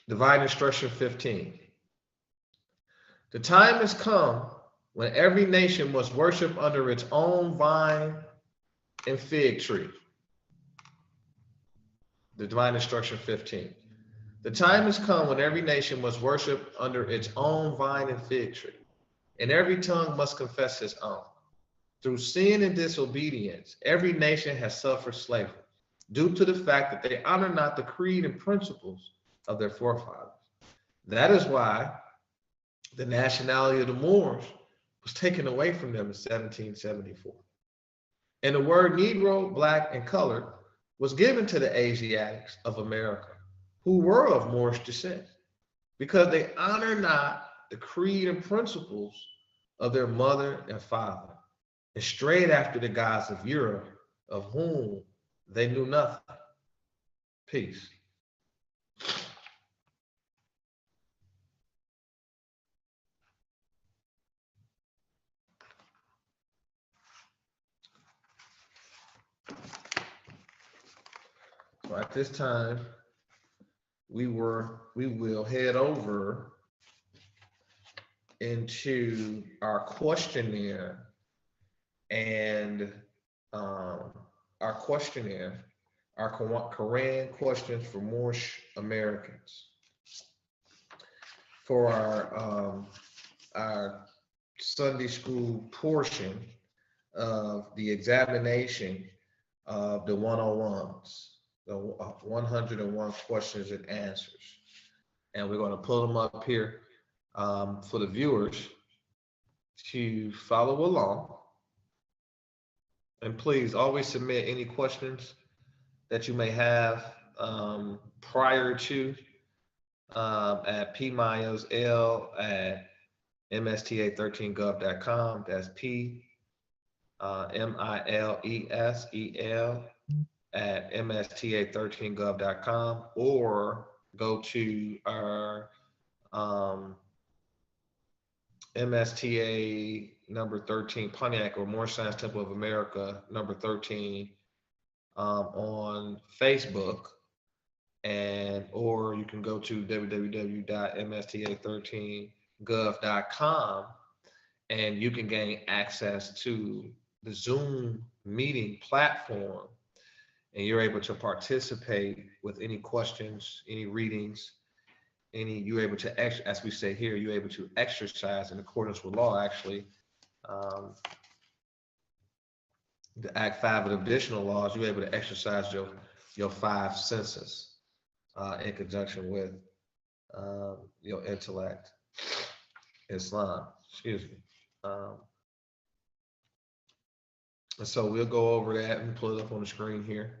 Divine instruction 15. The time has come when every nation must worship under its own vine and fig tree. The divine instruction 15. The time has come when every nation must worship under its own vine and fig tree, and every tongue must confess its own. Through sin and disobedience, every nation has suffered slavery due to the fact that they honor not the creed and principles of their forefathers. That is why the nationality of the Moors was taken away from them in 1774. And the word Negro, Black, and colored was given to the Asiatics of America who were of Moorish descent because they honor not the creed and principles of their mother and father and strayed after the gods of Europe, of whom they knew nothing. Peace. So at this time, we will head over into our questionnaire and our Quran questions for Moorish Americans. For our Sunday school portion of the examination of the 101s, the 101 questions and answers. And we're going to pull them up here for the viewers to follow along. And please always submit any questions that you may have prior to at pmilesl@msta13gov.com. That's PMILESEL at msta13gov.com, or go to our MSTA number 13 Pontiac or Moorish Science Temple of America number 13 on Facebook, and or you can go to www.msta13gov.com and you can gain access to the Zoom meeting platform, and you're able to participate with any questions, any readings, you're able to, as we say here, you're able to exercise in accordance with law, actually. The Act 5 of additional laws, you're able to exercise your 5 senses in conjunction with your intellect, Islam, excuse me. And so we'll go over that and pull it up on the screen here.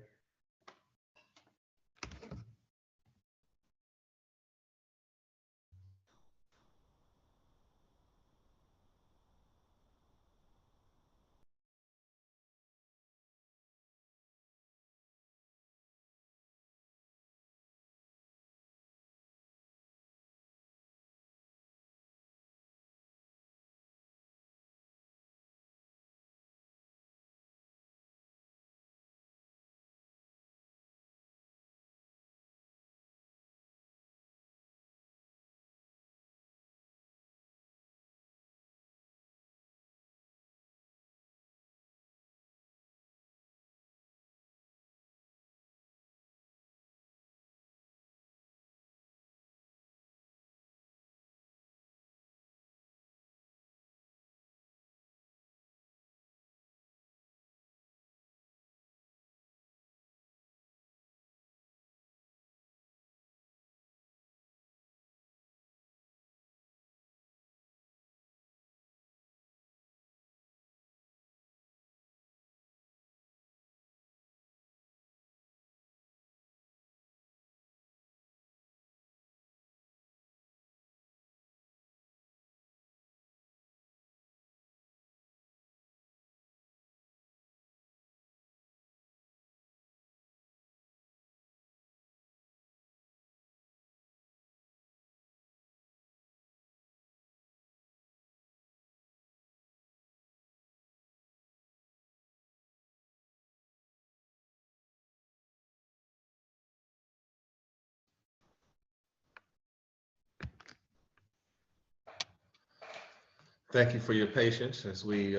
Thank you for your patience as we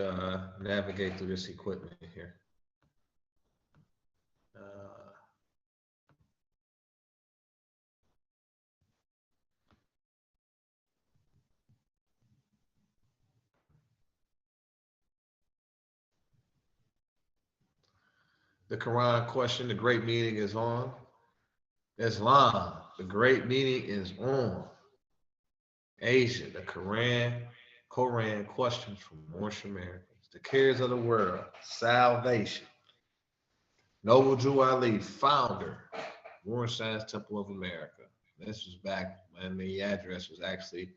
navigate through this equipment here. The Quran question, the great meeting is on. Islam, the great meeting is on. Asia, the Quran questions from Moorish Americans. The cares of the world, salvation. Noble Drew Ali, founder, Moorish Science Temple of America. This was back when the address was actually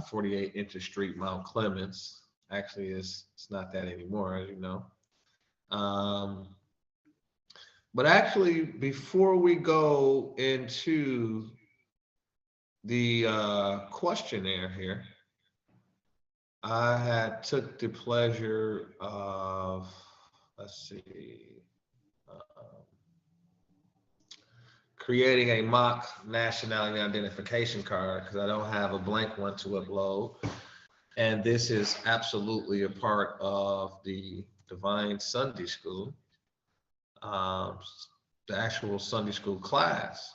48 Inter Street, Mount Clemens. Actually, it's not that anymore, as you know. But actually, before we go into the questionnaire here, I had took the pleasure of, let's see, creating a mock nationality identification card because I don't have a blank one to upload. And this is absolutely a part of the Divine Sunday School, the actual Sunday school class,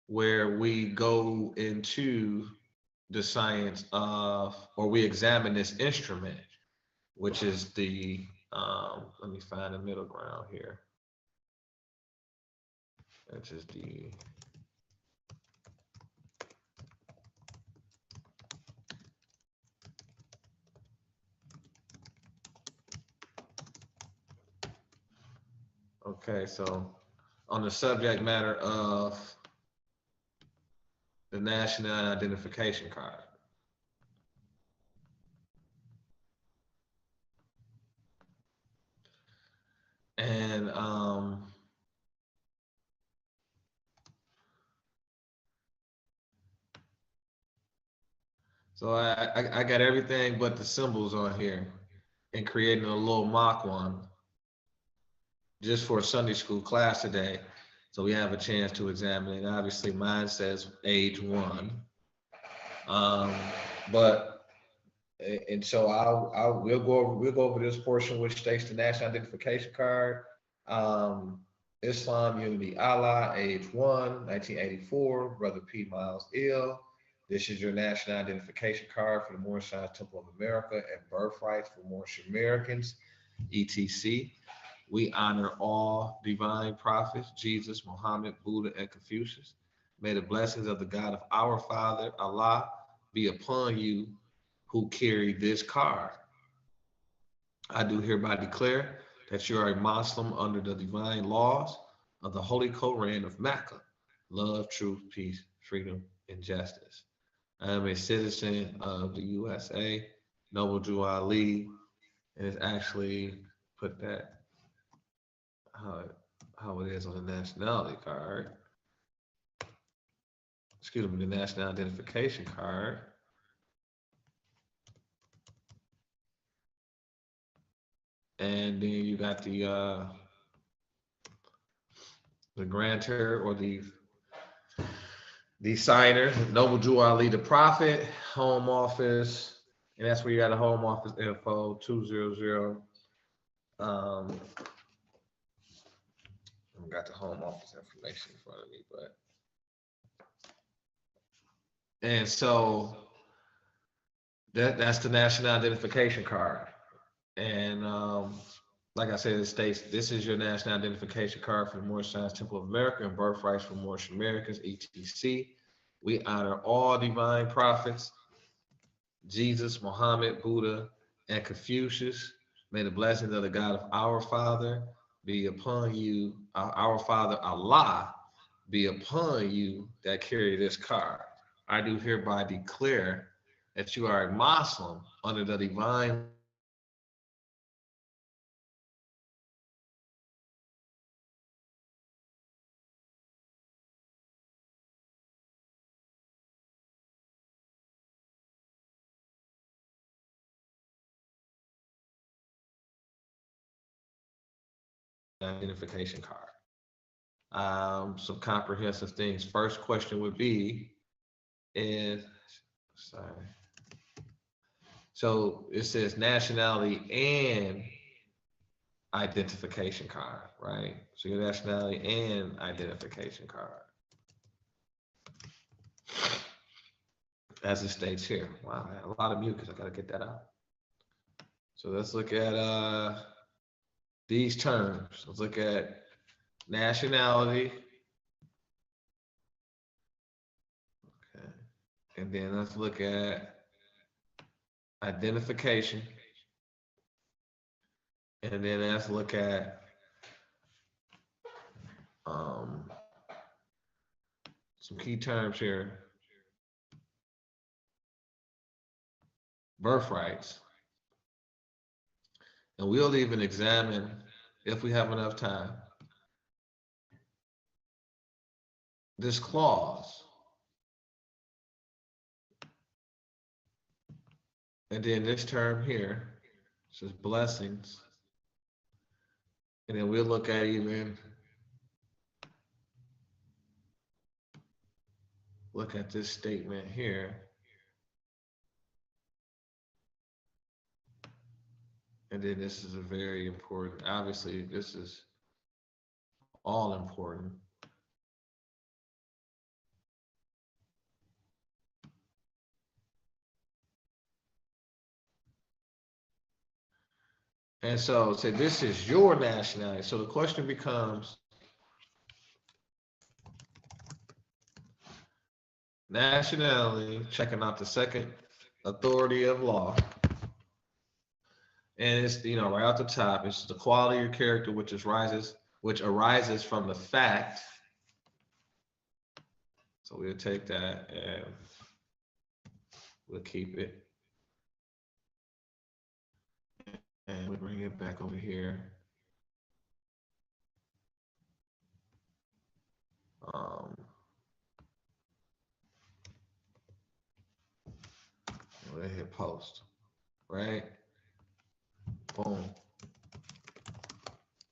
where we go into the science of, or we examine this instrument, which is the, let me find the middle ground here. Which is the, okay, so on the subject matter of the national identification card. And so I got everything but the symbols on here and creating a little mock one just for a Sunday school class today. So we have a chance to examine it. Obviously mine says age 1. But and so we'll go over this portion which states the national identification card. Islam, Unity, Allah, age 1, 1984, Brother P. Miles Ill. This is your national identification card for the Moorish Science Temple of America and birthrights for Moorish Americans, etc. We honor all divine prophets, Jesus, Muhammad, Buddha, and Confucius. May the blessings of the God of our Father, Allah, be upon you who carry this card. I do hereby declare that you are a Muslim under the divine laws of the Holy Koran of Mecca. Love, truth, peace, freedom, and justice. I am a citizen of the USA, Noble Drew Ali, and it's actually put that how it is on the nationality card. Excuse me, the national identification card. And then you got the grantor or the signer, Noble Drew Ali, the prophet, home office, and that's where you got a home office info 200. I got the home office information in front of me, but and so that's the national identification card. And like I said, it states this is your national identification card for the Moorish Science Temple of America and birthrights for Moorish Americans, etc. We honor all divine prophets, Jesus, Muhammad, Buddha, and Confucius. May the blessings of the God of our Father be upon you, our Father Allah be upon you that carry this card. I do hereby declare that you are a Muslim under the divine identification card. Some comprehensive things. First question would be sorry. So it says nationality and identification card, right? So your nationality and identification card. As it states here. Wow, I have a lot of mucus. I gotta get that out. So let's look at these terms. Let's look at nationality. Okay. And then let's look at identification. And then let's look at some key terms here. Birthrights. And we'll even examine, if we have enough time, this clause. And then this term here says blessings. And then we'll look at even, look at this statement here. And then this is a very important, obviously this is all important. And so say this is your nationality. So the question becomes, nationality, checking out the second authority of law. And it's, you know, right out the top, it's the quality or character which arises from the fact. So we'll take that and we'll keep it. And we bring it back over here. We'll hit post, right? Boom.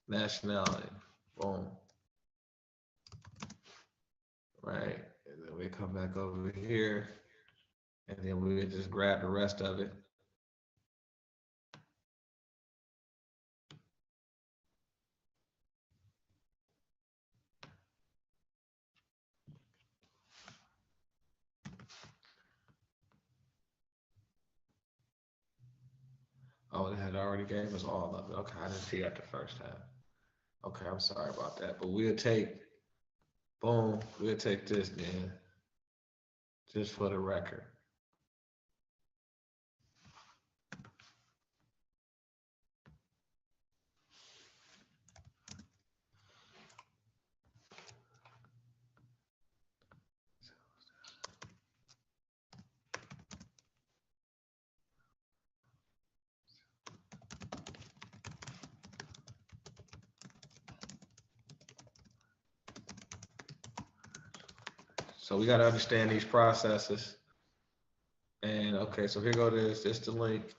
Nationality, boom. Right, and then we come back over here, and then we just grab the rest of it. Oh, it had already gave us all of it. Okay, I didn't see that the first time. Okay, I'm sorry about that. But we'll take, boom, we'll take this then, just for the record. So we got to understand these processes. And okay, so here go this. This the link.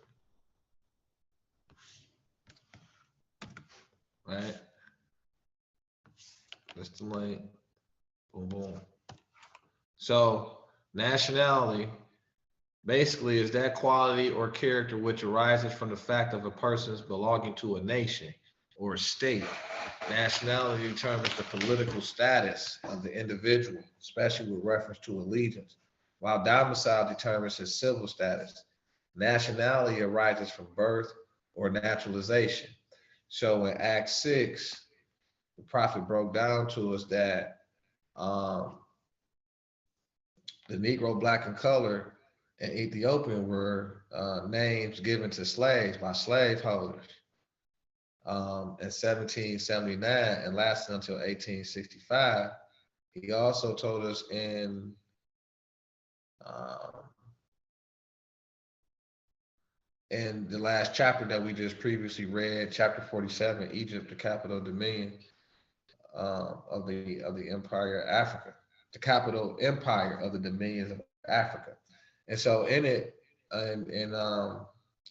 Right? That's the link. Boom, boom. So nationality basically is that quality or character which arises from the fact of a person's belonging to a nation or a state. Nationality determines the political status of the individual, especially with reference to allegiance, while domicile determines his civil status. Nationality arises from birth or naturalization. So in Acts 6, the prophet broke down to us that the Negro, black, and color in Ethiopia were names given to slaves by slaveholders in 1779 and lasted until 1865. He also told us in the last chapter that we just previously read, chapter 47, Egypt, the capital dominion of the empire of Africa, the capital empire of the dominions of Africa. And so in it, and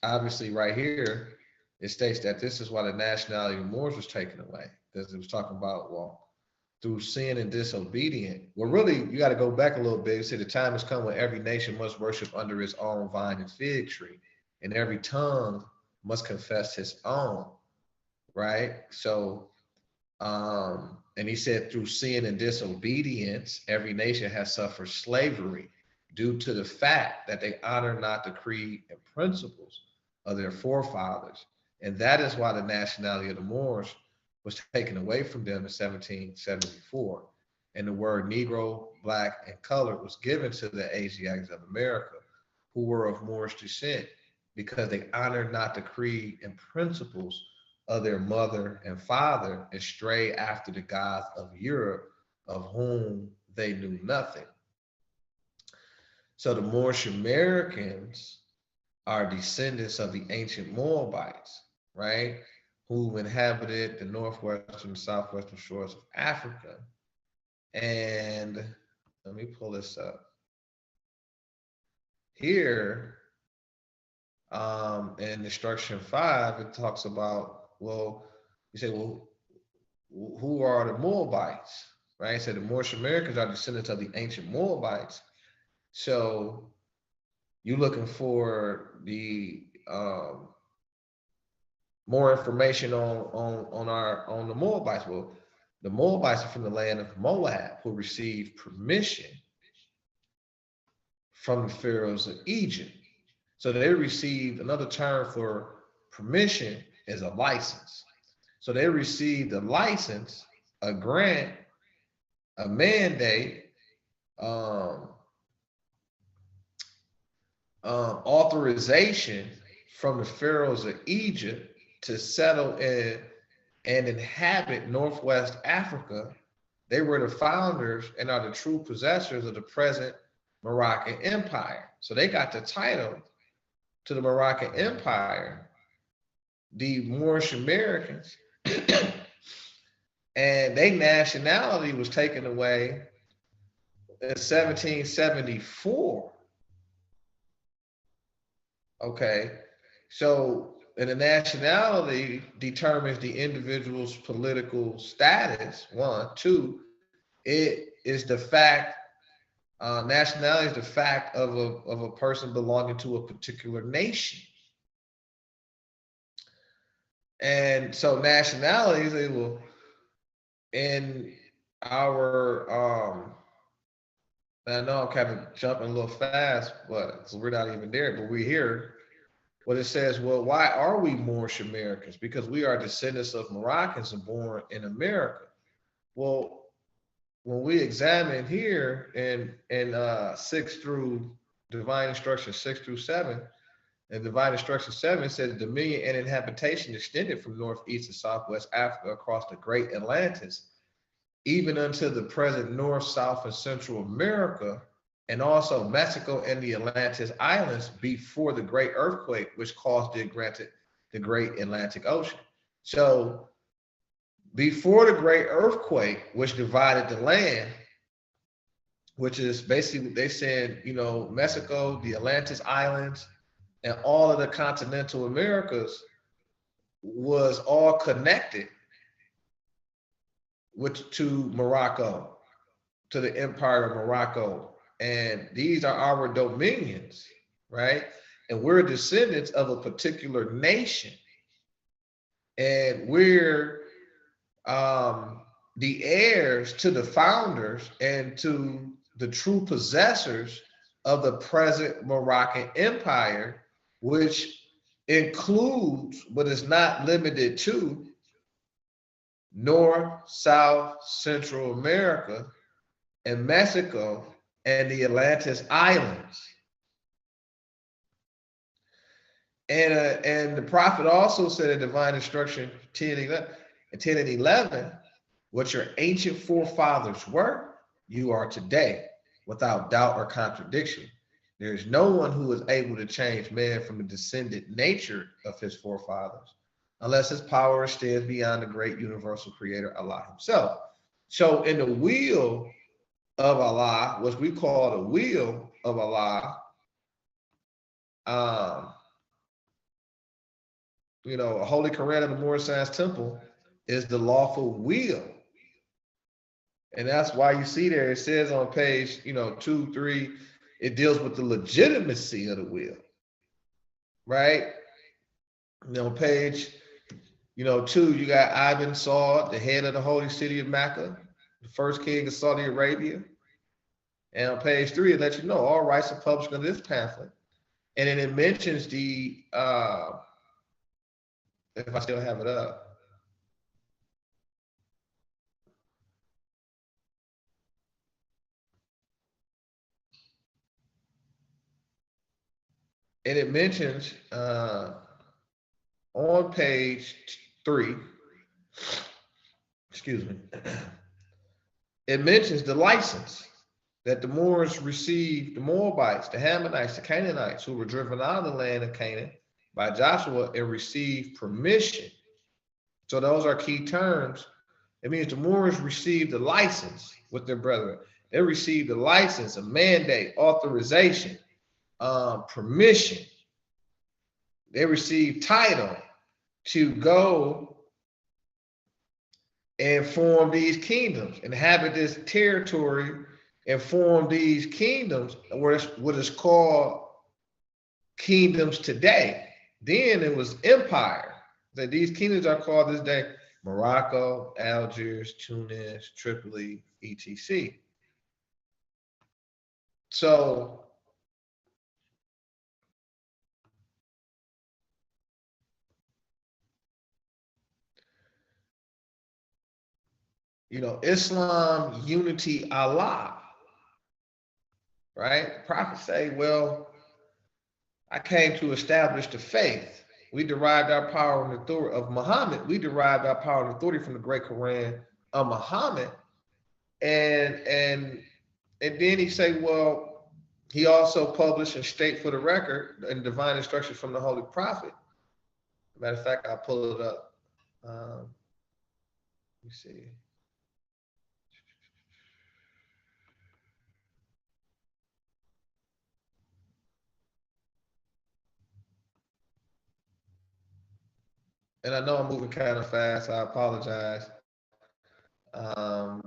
obviously right here, it states that this is why the nationality of Moors was taken away, because it was talking about, well, through sin and disobedience. Well, really, you got to go back a little bit. It said the time has come when every nation must worship under its own vine and fig tree, and every tongue must confess his own, right? So, and he said through sin and disobedience, every nation has suffered slavery due to the fact that they honor not the creed and principles of their forefathers And that is why the nationality of the Moors was taken away from them in 1774. And the word Negro, Black, and colored was given to the Asiatics of America who were of Moorish descent because they honored not the creed and principles of their mother and father and strayed after the gods of Europe, of whom they knew nothing. So the Moorish Americans are descendants of the ancient Moabites, right? Who inhabited the northwestern, southwestern shores of Africa. And let me pull this up. Here, in instruction 5, it talks about, well, you say, well, who are the Moabites, right? So the Moorish Americans are descendants of the ancient Moabites. So you're looking for the more information on the Moabites. Well, the Moabites are from the land of Moab, who received permission from the pharaohs of Egypt. So they received, another term for permission is a license. So they received a license, a grant, a mandate, authorization from the pharaohs of Egypt to settle in and inhabit Northwest Africa. They were the founders and are the true possessors of the present Moroccan Empire. So they got the title to the Moroccan Empire, the Moorish Americans, and their nationality was taken away in 1774. Okay, so and the nationality determines the individual's political status. 1, 2, it is the fact. Nationality is the fact of a person belonging to a particular nation. And so nationalities, they will, in our, I know I'm kind of jumping a little fast, but we're not even there, but we're here. What it says, well, why are we Moorish Americans? Because we are descendants of Moroccans and born in America. Well, when we examine here in 6 through divine instruction 6 through 7, and divine instruction 7 says dominion and inhabitation extended from northeast to southwest Africa across the great Atlantis, even unto the present North, South, and Central America, and also Mexico and the Atlantis Islands before the great earthquake, which caused the great Atlantic Ocean. So before the great earthquake, which divided the land, which is basically, they said, Mexico, the Atlantis Islands, and all of the continental Americas was all connected to Morocco, to the Empire of Morocco. And these are our dominions, right? And we're descendants of a particular nation. And we're the heirs to the founders and to the true possessors of the present Moroccan Empire, which includes, but is not limited to, North, South, Central America, and Mexico, and the Atlantis Islands. And the prophet also said in divine instruction 10 and 11, what your ancient forefathers were, you are today, without doubt or contradiction. There is no one who is able to change man from the descendant nature of his forefathers, unless his power extends beyond the great universal creator, Allah himself. So in the wheel of Allah, what we call the wheel of Allah, a Holy Quran of the Moorish Science Temple is the lawful wheel. And that's why you see there, it says on page, 2, 3, it deals with the legitimacy of the wheel, right? Page, 2, you got Ibn Saud, the head of the holy city of Mecca, the first king of Saudi Arabia. And on page 3, it lets you know all rights are published in this pamphlet. And then it mentions the if I still have it up. And it mentions on page 3, excuse me, it mentions the license that the Moors received, the Moabites, the Hammonites, the Canaanites, who were driven out of the land of Canaan by Joshua, and received permission. So those are key terms. It means the Moors received the license with their brethren. They received the license, a mandate, authorization, permission. They received title to go and form these kingdoms, inhabit this territory, and form these kingdoms, what is called kingdoms today. Then it was empire. That these kingdoms are called this day Morocco, Algiers, Tunis, Tripoli, etc. So Islam, unity, Allah, right? Prophets say, well, I came to establish the faith. We derived our power and authority of Muhammad. We derived our power and authority from the great Quran of Muhammad. And then he say, well, he also published and state for the record and divine instructions from the Holy Prophet. Matter of fact, I'll pull it up. Let me see. And I know I'm moving kind of fast. I apologize. But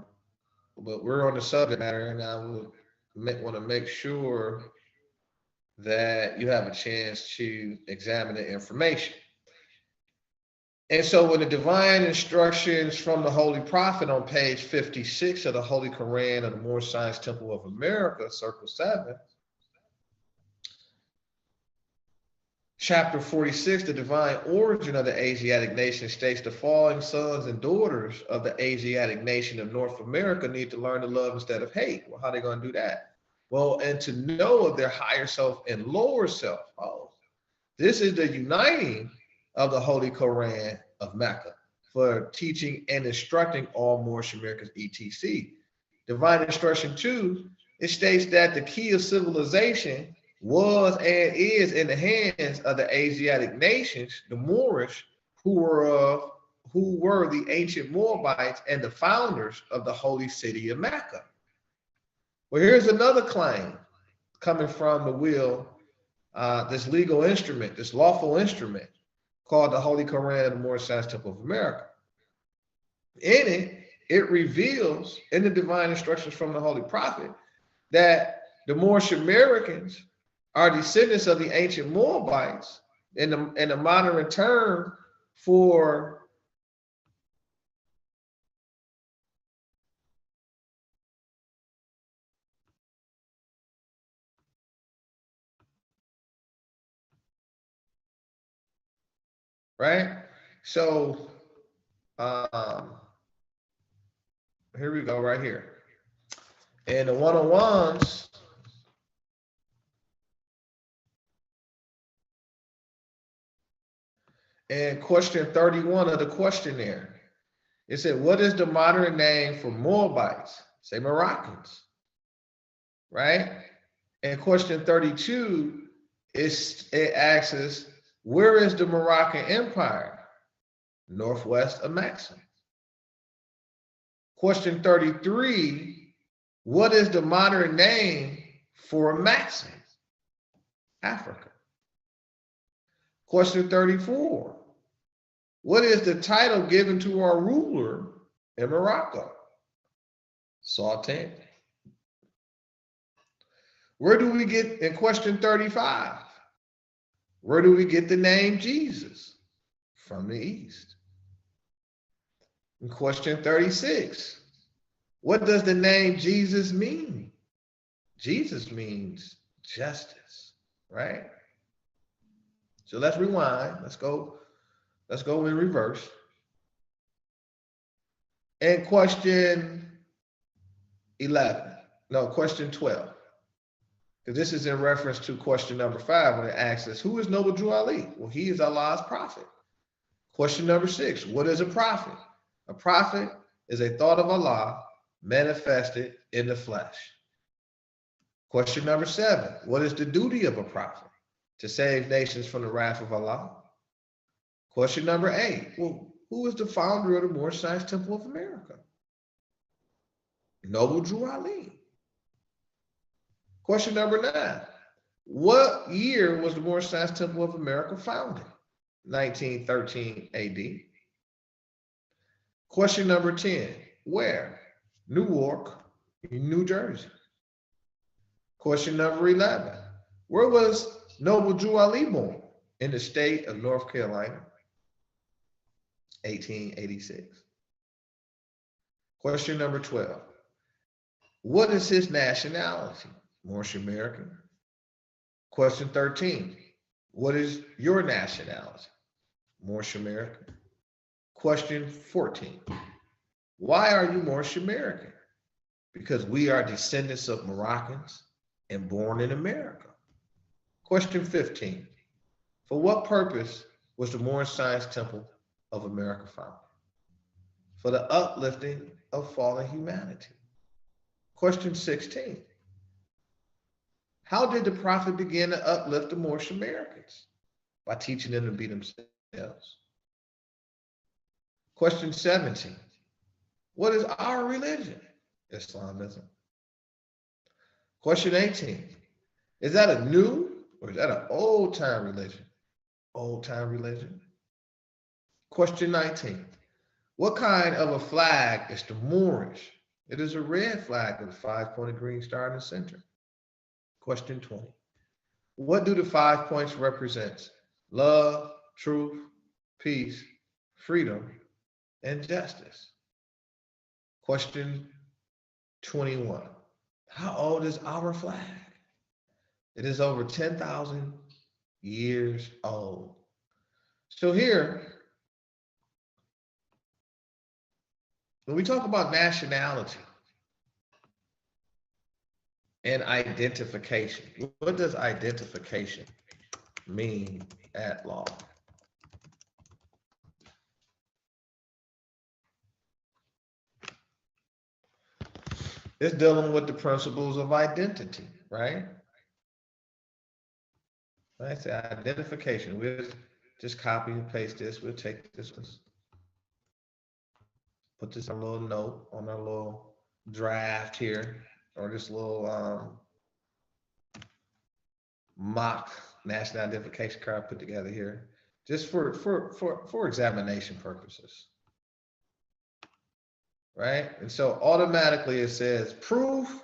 we're on the subject matter, and I would want to make sure that you have a chance to examine the information. And so when the divine instructions from the Holy Prophet on page 56 of the Holy Quran of the Moorish Science Temple of America, Circle 7, Chapter 46, the divine origin of the Asiatic nation, states the falling sons and daughters of the Asiatic nation of North America need to learn to love instead of hate. Well, how are they going to do that? Well, and to know of their higher self and lower self. Oh, this is the uniting of the Holy Quran of Mecca for teaching and instructing all Moorish Americans, etc. Divine instruction 2, it states that the key of civilization was and is in the hands of the Asiatic nations, the Moorish, who were the ancient Moabites and the founders of the holy city of Mecca. Well, here's another claim coming from the will, this legal instrument, this lawful instrument called the Holy Quran of the Moorish Science Temple of America. In it, it reveals in the divine instructions from the Holy Prophet that the Moorish Americans are descendants of the ancient Moabites, and the modern term for right. So here we go, right here. And the one-on-ones, and question 31 of the questionnaire, it said, what is the modern name for Moabites? Say Moroccans, right? And question 32, it asks us, where is the Moroccan Empire? Northwest of Maxim. Question 33, what is the modern name for Maxim? Africa. Question 34, what is the title given to our ruler in Morocco? Sultan. Where do we get, in question 35, where do we get the name Jesus? From the East. In question 36, what does the name Jesus mean? Jesus means justice, right? So let's rewind. Let's go Let's go in reverse. And question 11. No, question 12. Because this is in reference to question number 5 when it asks us, who is Noble Drew Ali? Well, he is Allah's prophet. Question number 6, what is a prophet? A prophet is a thought of Allah manifested in the flesh. Question number 7, what is the duty of a prophet? To save nations from the wrath of Allah. Question number 8, well, who is the founder of the Moorish Science Temple of America? Noble Drew Ali. Question number 9, what year was the Moorish Science Temple of America founded? 1913 AD. Question number 10, where? Newark, New Jersey. Question number 11, where was Noble Drew Ali born? In the state of North Carolina, 1886. Question number 12, what is his nationality? Moorish American. Question 13, what is your nationality? Moorish American. Question 14, why are you Moorish American? Because we are descendants of Moroccans and born in America. Question 15, for what purpose was the Moorish Science Temple of America founded? For the uplifting of fallen humanity. Question 16, how did the prophet begin to uplift the Moorish Americans? By teaching them to be themselves. Question 17, what is our religion? Islamism. Question 18, is that a new or is that an old time religion? Old time religion. Question 19, what kind of a flag is the Moorish? It is a red flag with a 5-pointed green star in the center. Question 20, what do the 5 points represent? Love, truth, peace, freedom, and justice. Question 21, how old is our flag? It is over 10,000 years old. So here, when we talk about nationality and identification, what does identification mean at law? It's dealing with the principles of identity, right? I say identification. We'll just copy and paste this. We'll take this one, put this on a little note on our little draft here, or this little mock national identification card put together here, just for examination purposes. Right? And so automatically it says proof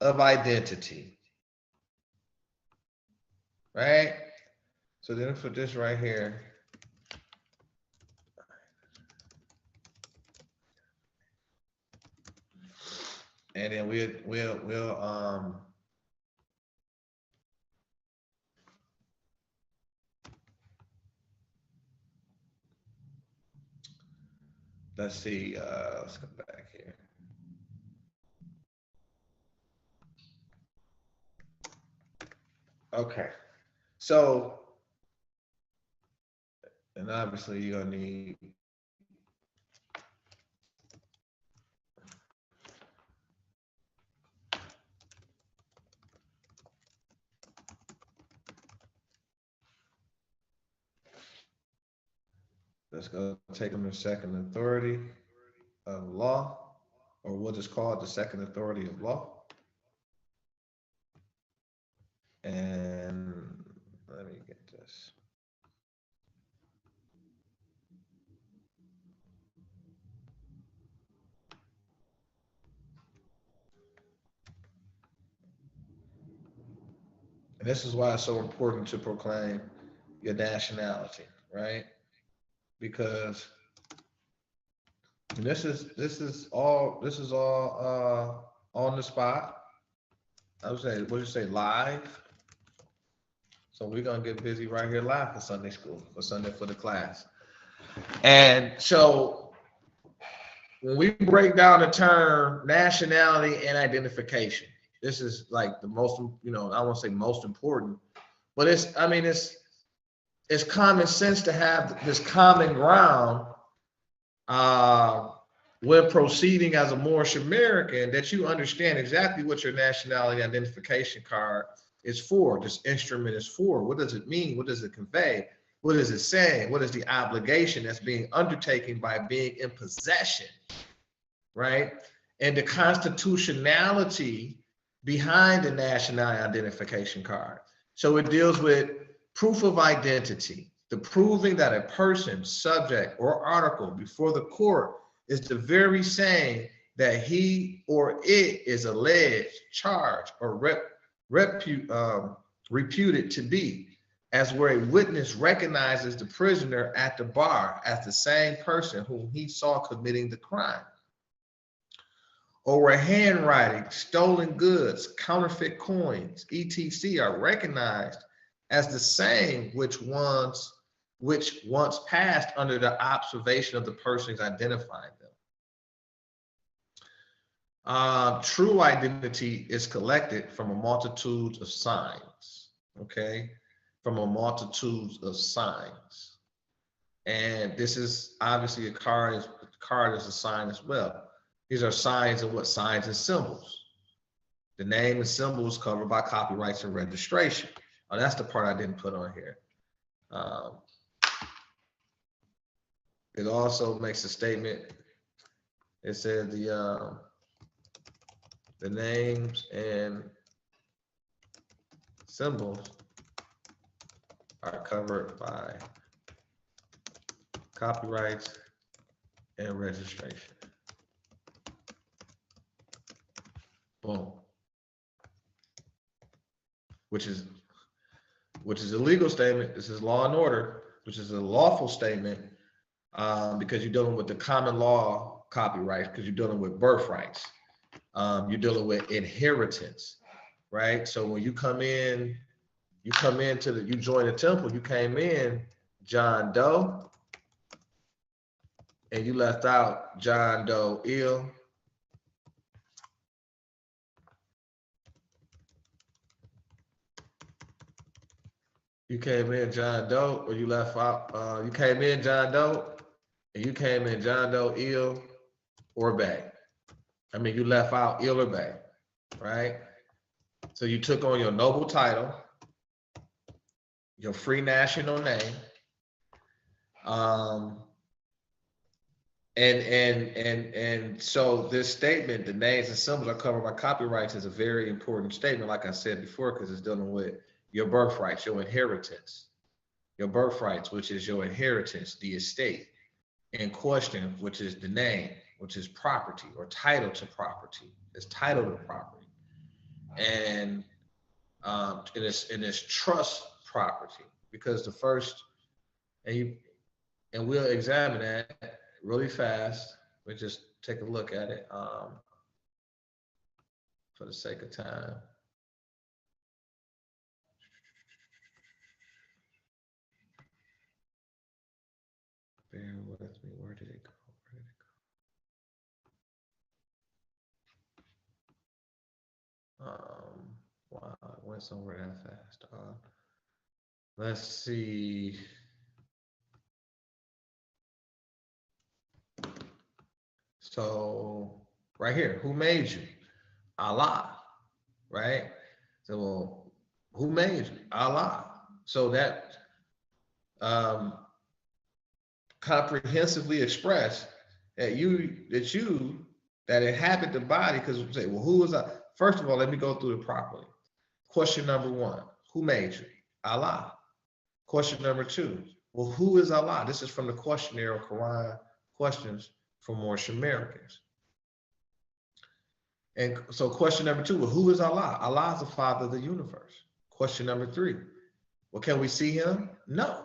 of identity. Right? So then put this right here. And then we'll let's see, let's go back here. Okay, so, and obviously you're gonna need let's go take them to second authority of law, or we'll just call it the second authority of law. And let me get this. And this is why it's so important to proclaim your nationality, right? Because this is all on the spot. I would say, what do you say, live? So we're gonna get busy right here live for Sunday school, for Sunday for the class. And so when we break down the term nationality and identification, this is like the most, you know, I won't say most important, but it's, I mean, it's common sense to have this common ground when proceeding as a Moorish American, that you understand exactly what your nationality identification card is for. This instrument is for. What does it mean? What does it convey? What is it saying? What is the obligation that's being undertaken by being in possession, right? And the constitutionality behind the nationality identification card. So it deals with proof of identity, the proving that a person, subject, or article before the court is the very same that he or it is alleged, charged, or reputed to be, as where a witness recognizes the prisoner at the bar as the same person whom he saw committing the crime. Or where handwriting, stolen goods, counterfeit coins, etc. are recognized as the same which once passed under the observation of the persons identifying them. True identity is collected from a multitude of signs, okay? From a multitude of signs. And this is obviously a card is a sign as well. These are signs, and what signs and symbols. The name and symbols covered by copyrights and registration. Oh, that's the part I didn't put on here. It also makes a statement. It said the names and symbols are covered by copyrights and registration. Boom. Which is a legal statement. This is law and order, which is a lawful statement, because you're dealing with the common law copyrights, because you're dealing with birthrights. You're dealing with inheritance, right? So when you come in, you join the temple, you came in John Doe, and you left out John Doe ill. You came in John Doe, or you left out, you came in John Doe, and you came in John Doe ill or bay. I mean, you left out ill or bay, right? So you took on your noble title, your free national name, and so this statement, the names and symbols are covered by copyrights, is a very important statement, like I said before, because it's dealing with your birthrights, your inheritance, your birthrights, which is your inheritance, the estate in question, which is the name, which is property or title to property, is title to property, and it's trust property, because the first, and we'll examine that really fast. We'll just take a look at it for the sake of time. Bear with me. Where did it go? Wow, it went somewhere that fast. Let's see. So right here, who made you? Allah, right? So, well, who made you? Allah. So that comprehensively expressed that that inhabit the body, because we say, well, who is I? First of all, let me go through it properly. Question number one, who made you? Allah. Question number two, well, who is Allah? This is from the questionnaire of Quran questions for Moorish Americans. And so question number two, well, who is Allah? Allah is the father of the universe. Question number three, well, can we see him? No.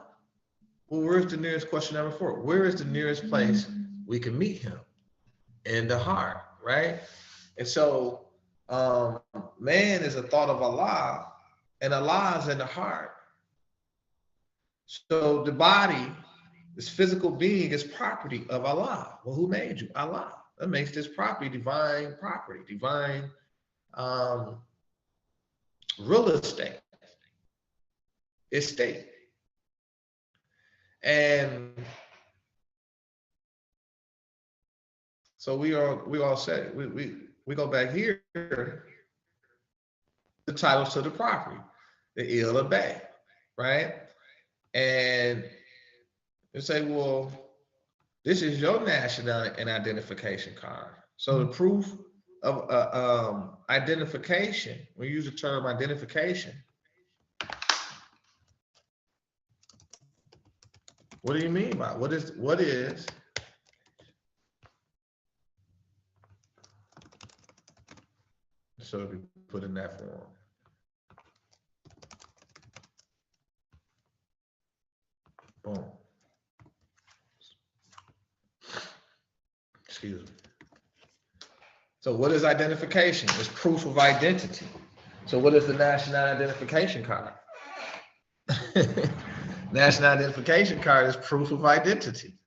Well, where's the nearest, question number four? Where is the nearest place we can meet him? In the heart, right? And so man is a thought of Allah, and Allah is in the heart. So the body This physical being is property of Allah. Well, who made you? Allah. That makes this property, divine real estate. And so we all said we go back here, the titles to the property, the El-Bashaw, right? And they say, well, this is your national and identification card. So the proof of identification, we use the term identification. What do you mean by what is so we put in that form. Boom. Excuse me. So what is identification? It's proof of identity. So what is the national identification card? National identification card is proof of identity.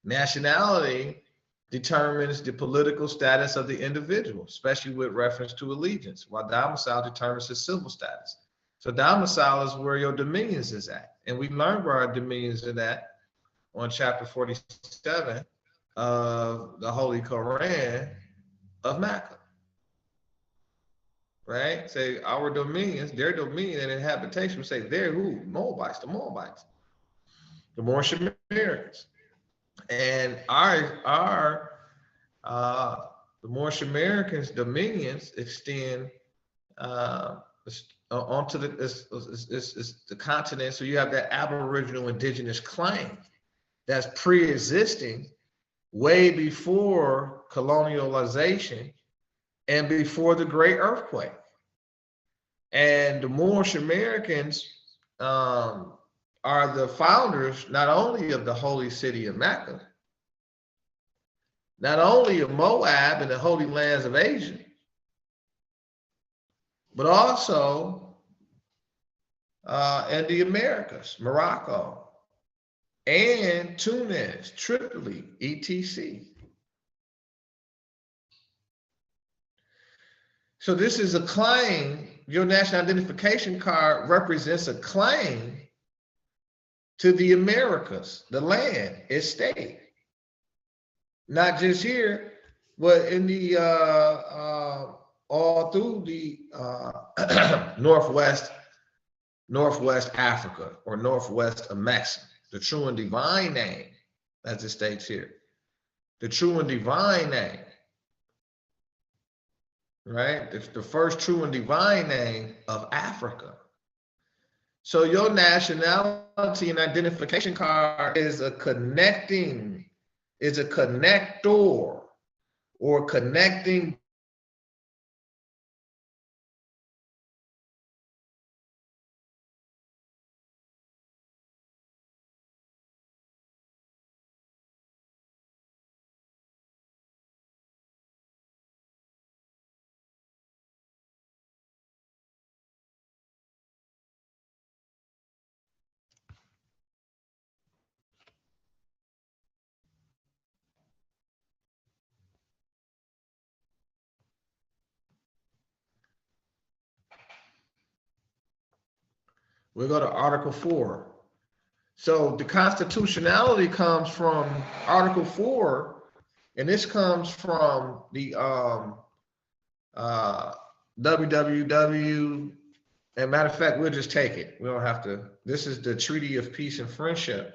Nationality determines the political status of the individual, especially with reference to allegiance, while domicile determines his civil status. So domicile is where your dominions is at. And we learned where our dominions are at on chapter 47 of the Holy Quran of Mecca. Right? Say our dominions, their dominion and habitation, we say they're who? Moabites, the Moabites. The Moorish Americans. And the Moorish Americans' dominions extend onto the continent. So you have that Aboriginal indigenous claim that's pre-existing way before colonialization and before the Great Earthquake. And the Moorish Americans are the founders not only of the holy city of Mecca, not only of Moab and the holy lands of Asia, but also in the Americas, Morocco, and Tunis, Tripoli, etc. So this is a claim. Your national identification card represents a claim to the Americas, the land, its state. Not just here, but in the all through the Northwest Africa or Northwest of Mexico. The true and divine name, as it states here. The true and divine name. Right? It's the first true and divine name of Africa. So your nationality and identification card is a connector or connecting We'll go to Article 4. So the constitutionality comes from Article 4, and this comes from the WWW. And matter of fact, we'll just take it. We don't have to. This is the Treaty of Peace and Friendship.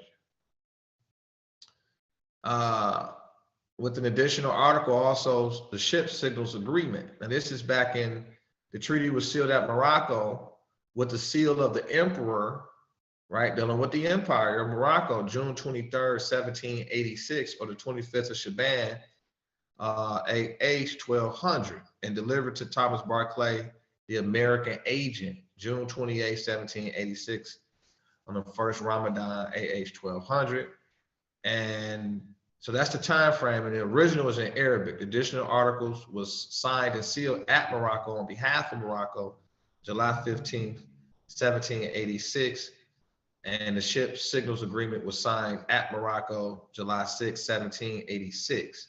With an additional article, also the Ship Signals Agreement. Now, this is back in, the treaty was sealed at Morocco with the seal of the emperor, right, dealing with the empire of Morocco, June 23rd, 1786, or the 25th of Shaban, AH 1200, and delivered to Thomas Barclay, the American agent, June 28, 1786, on the first Ramadan, AH 1200. And so that's the time frame, and the original was in Arabic. The additional articles was signed and sealed at Morocco on behalf of Morocco, July 15th, 1786. And the ship signals agreement was signed at Morocco, July 6, 1786.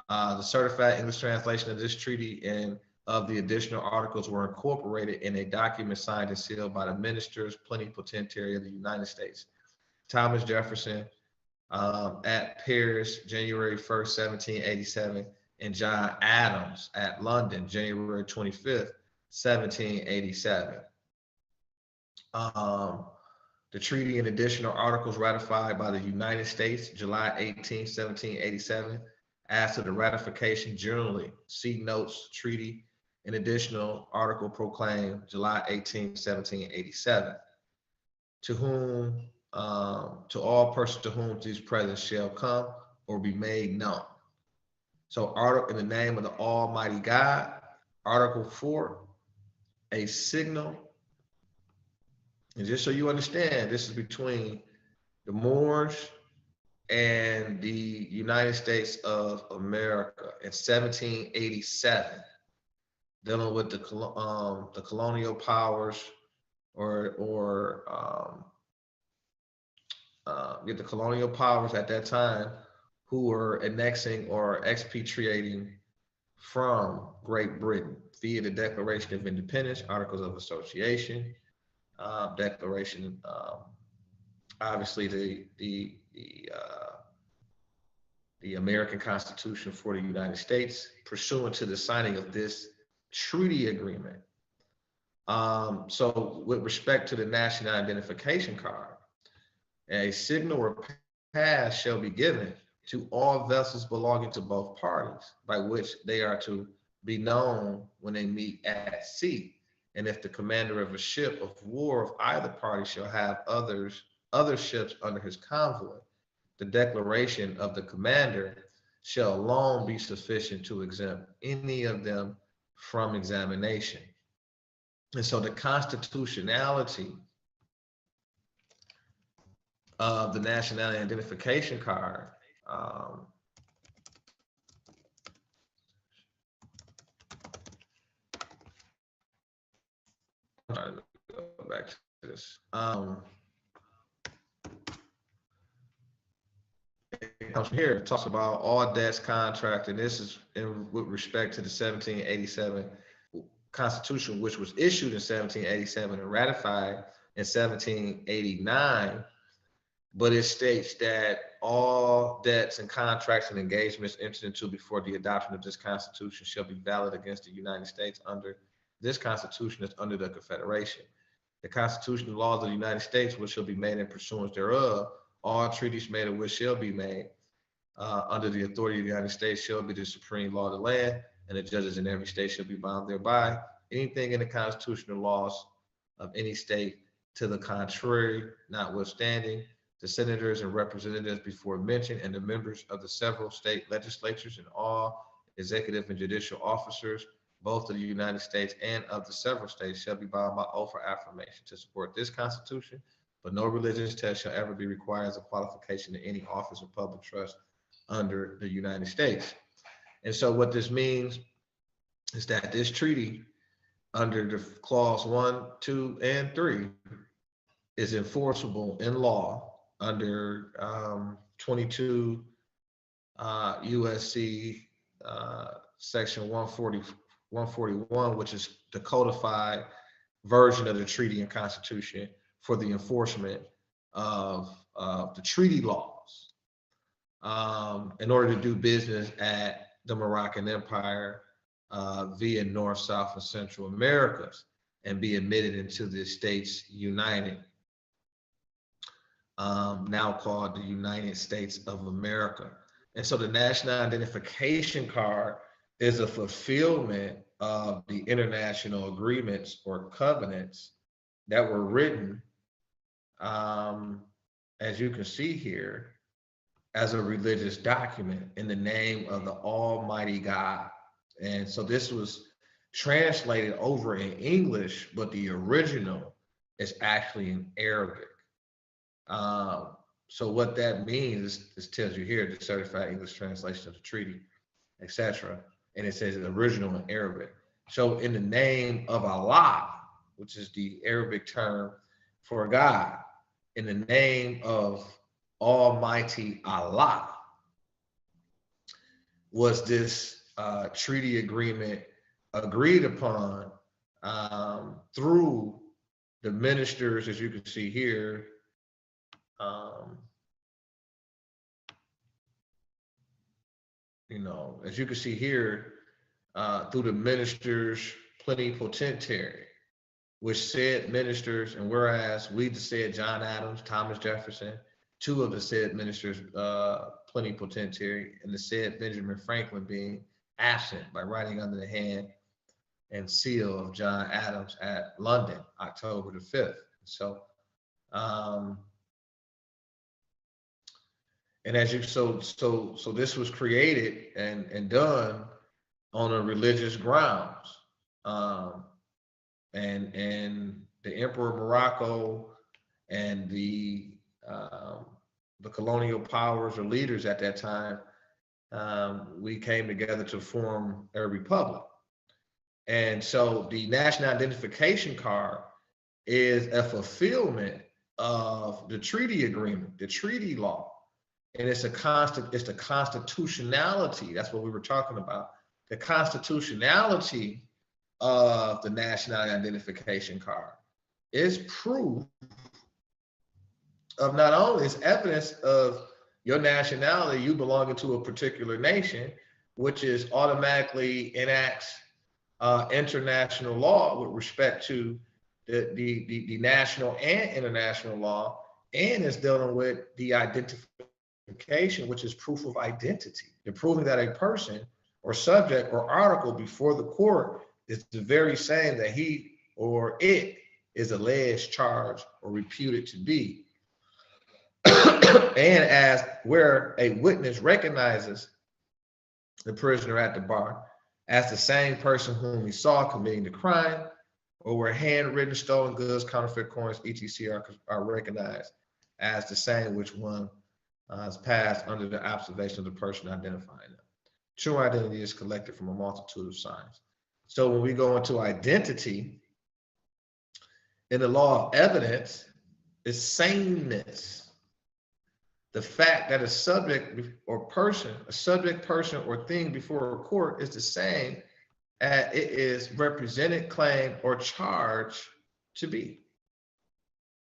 The certified English translation of this treaty and of the additional articles were incorporated in a document signed and sealed by the ministers plenipotentiary of the United States, Thomas Jefferson, at Paris, January 1st, 1787, and John Adams at London, January 25th, 1787. The treaty and additional articles ratified by the United States, July 18, 1787. As to the ratification generally, see notes, treaty, and additional article proclaimed July 18, 1787. To whom, to all persons to whom these presents shall come or be made known. So, article in the name of the Almighty God, Article 4, a signal. And just so you understand, this is between the Moors and the United States of America in 1787, dealing with the colonial powers, the colonial powers at that time who were annexing or expatriating from Great Britain via the Declaration of Independence, Articles of Association, Declaration, obviously the American Constitution for the United States, pursuant to the signing of this treaty agreement. So with respect to the national identification card, a signal or pass shall be given to all vessels belonging to both parties, by which they are to be known when they meet at sea. And if the commander of a ship of war of either party shall have other ships under his convoy, the declaration of the commander shall alone be sufficient to exempt any of them from examination. And so the constitutionality of the nationality identification card go back to this. It comes from here. It talks about all debts contracted. This is with respect to the 1787 Constitution, which was issued in 1787 and ratified in 1789. But it states that all debts and contracts and engagements entered into before the adoption of this Constitution shall be valid against the United States under this Constitution as under the Confederation. The Constitution and laws of the United States, which shall be made in pursuance thereof, all treaties made of which shall be made under the authority of the United States shall be the supreme law of the land, and the judges in every state shall be bound thereby. Anything in the constitutional laws of any state to the contrary, notwithstanding, the senators and representatives before mentioned and the members of the several state legislatures and all executive and judicial officers, both of the United States and of the several states, shall be bound by oath or affirmation to support this Constitution, but no religious test shall ever be required as a qualification to any office of public trust under the United States. And so what this means is that this treaty under the clause 1, 2, and 3 is enforceable in law under 22 USC section 141, which is the codified version of the treaty and constitution for the enforcement of the treaty laws in order to do business at the Moroccan Empire via North, South, and Central Americas and be admitted into the States United, now called the United States of America. And so the national identification card is a fulfillment of the international agreements or covenants that were written, as you can see here, as a religious document in the name of the Almighty God. And so this was translated over in English, but the original is actually in Arabic. So what that means is tells you here, the certified English translation of the treaty, etc. And it says the original in Arabic. So in the name of Allah, which is the Arabic term for God, in the name of Almighty Allah was this treaty agreement agreed upon through the ministers, as you can see here. You know, as you can see here, through the ministers plenipotentiary, which said ministers, and whereas we the said John Adams, Thomas Jefferson, two of the said ministers plenipotentiary, and the said Benjamin Franklin being absent by writing under the hand and seal of John Adams at London, October the 5th. So, and as you, so this was created and done on a religious grounds. And the Emperor of Morocco and the colonial powers or leaders at that time, we came together to form a republic. And so the national identification card is a fulfillment of the treaty agreement, the treaty law. And it's the constitutionality. That's what we were talking about. The constitutionality of the national identification card is proof of not only is evidence of your nationality, you belonging to a particular nation, which is automatically enacts international law with respect to the national and international law, and is dealing with the identification, which is proof of identity. They're proving that a person or subject or article before the court is the very same that he or it is alleged, charged, or reputed to be. And as where a witness recognizes the prisoner at the bar as the same person whom he saw committing the crime, or where handwritten stolen goods, counterfeit coins, etc. are recognized as the same which one is passed under the observation of the person identifying them. True identity is collected from a multitude of signs. So when we go into identity, in the law of evidence, is sameness. The fact that a subject or person, a subject, person, or thing before a court is the same as it is represented, claimed, or charged to be.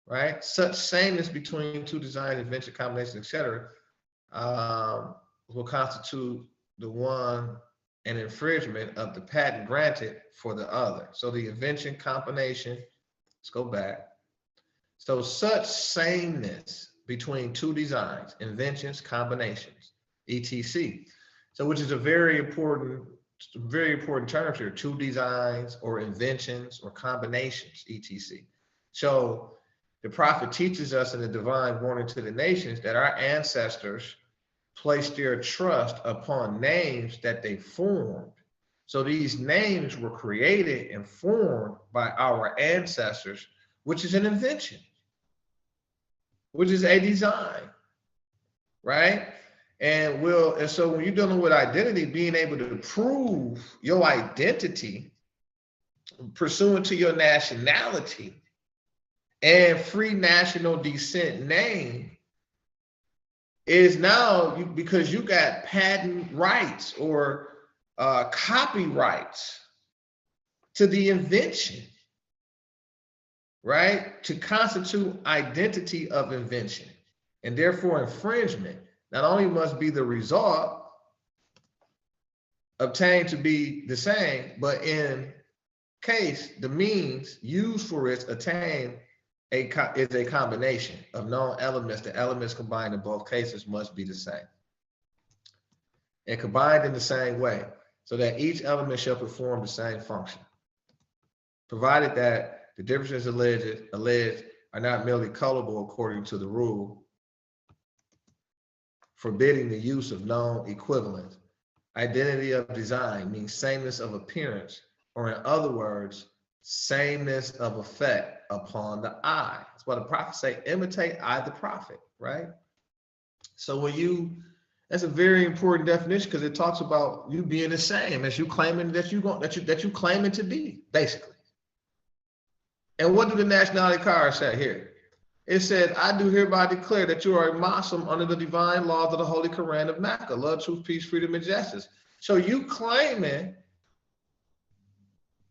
Right? Such sameness between two design, invention, combinations, etc., will constitute the one an infringement of the patent granted for the other. So the invention, combination, let's go back. So such sameness between two designs, inventions, combinations, etc. So which is a very important term here, two designs or inventions or combinations, etc. So the prophet teaches us in the divine warning to the nations that our ancestors placed their trust upon names that they formed. So these names were created and formed by our ancestors, which is an invention, which is a design, right? And so when you're dealing with identity, being able to prove your identity pursuant to your nationality and free national descent name is now, because you got patent rights or copyrights to the invention, right? To constitute identity of invention, and therefore infringement not only must be the result obtained to be the same, but in case the means used for its attain is a combination of known elements. The elements combined in both cases must be the same and combined in the same way, so that each element shall perform the same function, provided that the differences alleged are not merely colorable according to the rule forbidding the use of known equivalents. Identity of design means sameness of appearance, or in other words, sameness of effect upon the eye. That's why the prophet say, imitate I the prophet, right? So that's a very important definition, because it talks about you being the same as you claiming that you claiming to be, basically. And what do the nationality cards say here? It said, I do hereby declare that you are a Muslim under the divine laws of the Holy Quran of Mecca, love, truth, peace, freedom, and justice. So you claiming,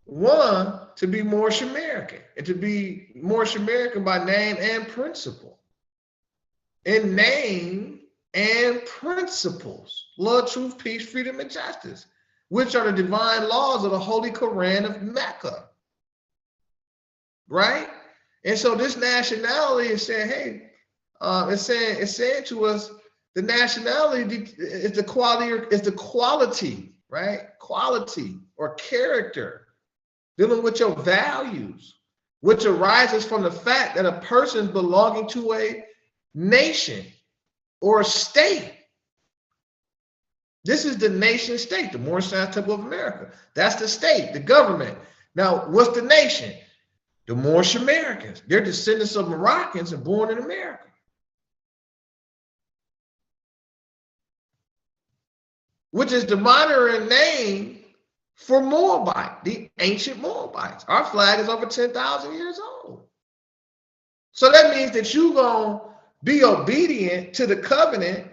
one, to be Moorish American, and to be Moorish American by name and principle. In name and principles, love, truth, peace, freedom, and justice, which are the divine laws of the Holy Quran of Mecca. Right? And so this nationality is saying, hey, it's saying to us, the nationality is the quality, right? Quality or character, dealing with your values, which arises from the fact that a person belonging to a nation or a state. This is the nation state, the Moorish Science Temple of America. That's the state, the government. Now, what's the nation? The Moorish Americans. They're descendants of Moroccans and born in America. Which is the modern name for Moabite, the ancient Moabites. Our flag is over 10,000 years old. So that means that you're going to be obedient to the covenant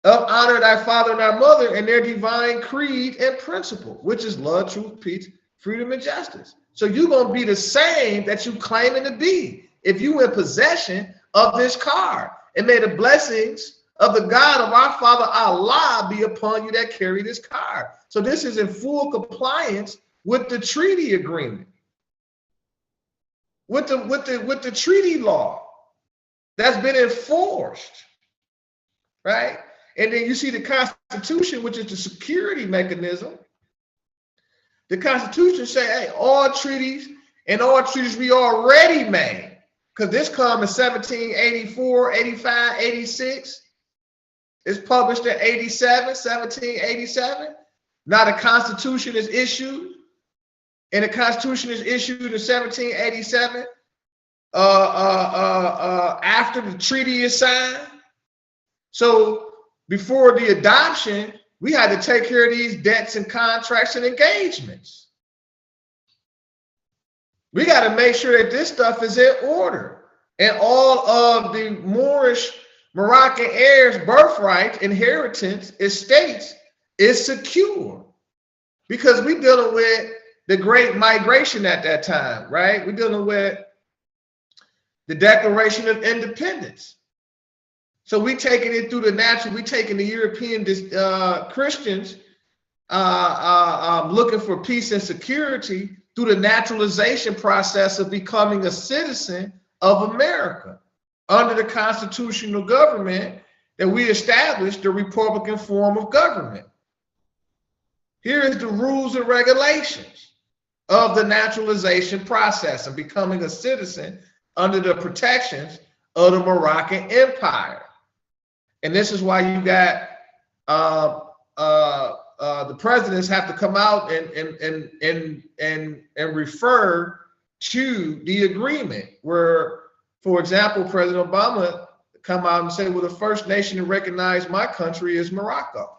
of honor thy father and thy mother and their divine creed and principle, which is love, truth, peace, freedom, and justice. So you're going to be the same that you claiming to be if you in possession of this card. And may the blessings of the God of our Father Allah be upon you that carry this card. So this is in full compliance with the treaty agreement, with the treaty law that's been enforced, right? And then you see the Constitution, which is the security mechanism. The Constitution say, hey, all treaties we already made, because this come in 1784, 85, 86. It's published in 87, 1787. Now the Constitution is issued, and the Constitution is issued in 1787 after the treaty is signed. So before the adoption, we had to take care of these debts and contracts and engagements. We got to make sure that this stuff is in order. And all of the Moorish Moroccan heirs' birthright, inheritance, estates is secure. Because we're dealing with the Great Migration at that time, right? We're dealing with the Declaration of Independence. So we taking it through the natural, we taking the European Christians looking for peace and security through the naturalization process of becoming a citizen of America under the constitutional government that we established, the Republican form of government. Here is the rules and regulations of the naturalization process and becoming a citizen under the protections of the Moroccan Empire. And this is why you got the presidents have to come out and refer to the agreement. Where, for example, President Obama come out and say, "Well, the first nation to recognize my country is Morocco,"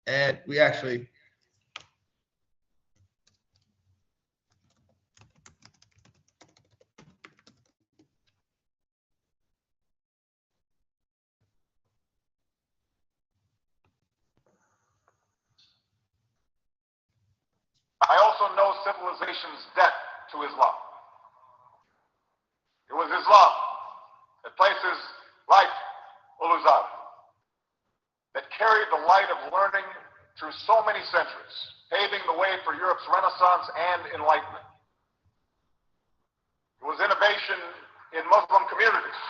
and we actually. I also know civilization's debt to Islam. It was Islam that places like Uluzar that carried the light of learning through so many centuries, paving the way for Europe's Renaissance and Enlightenment. It was innovation in Muslim communities.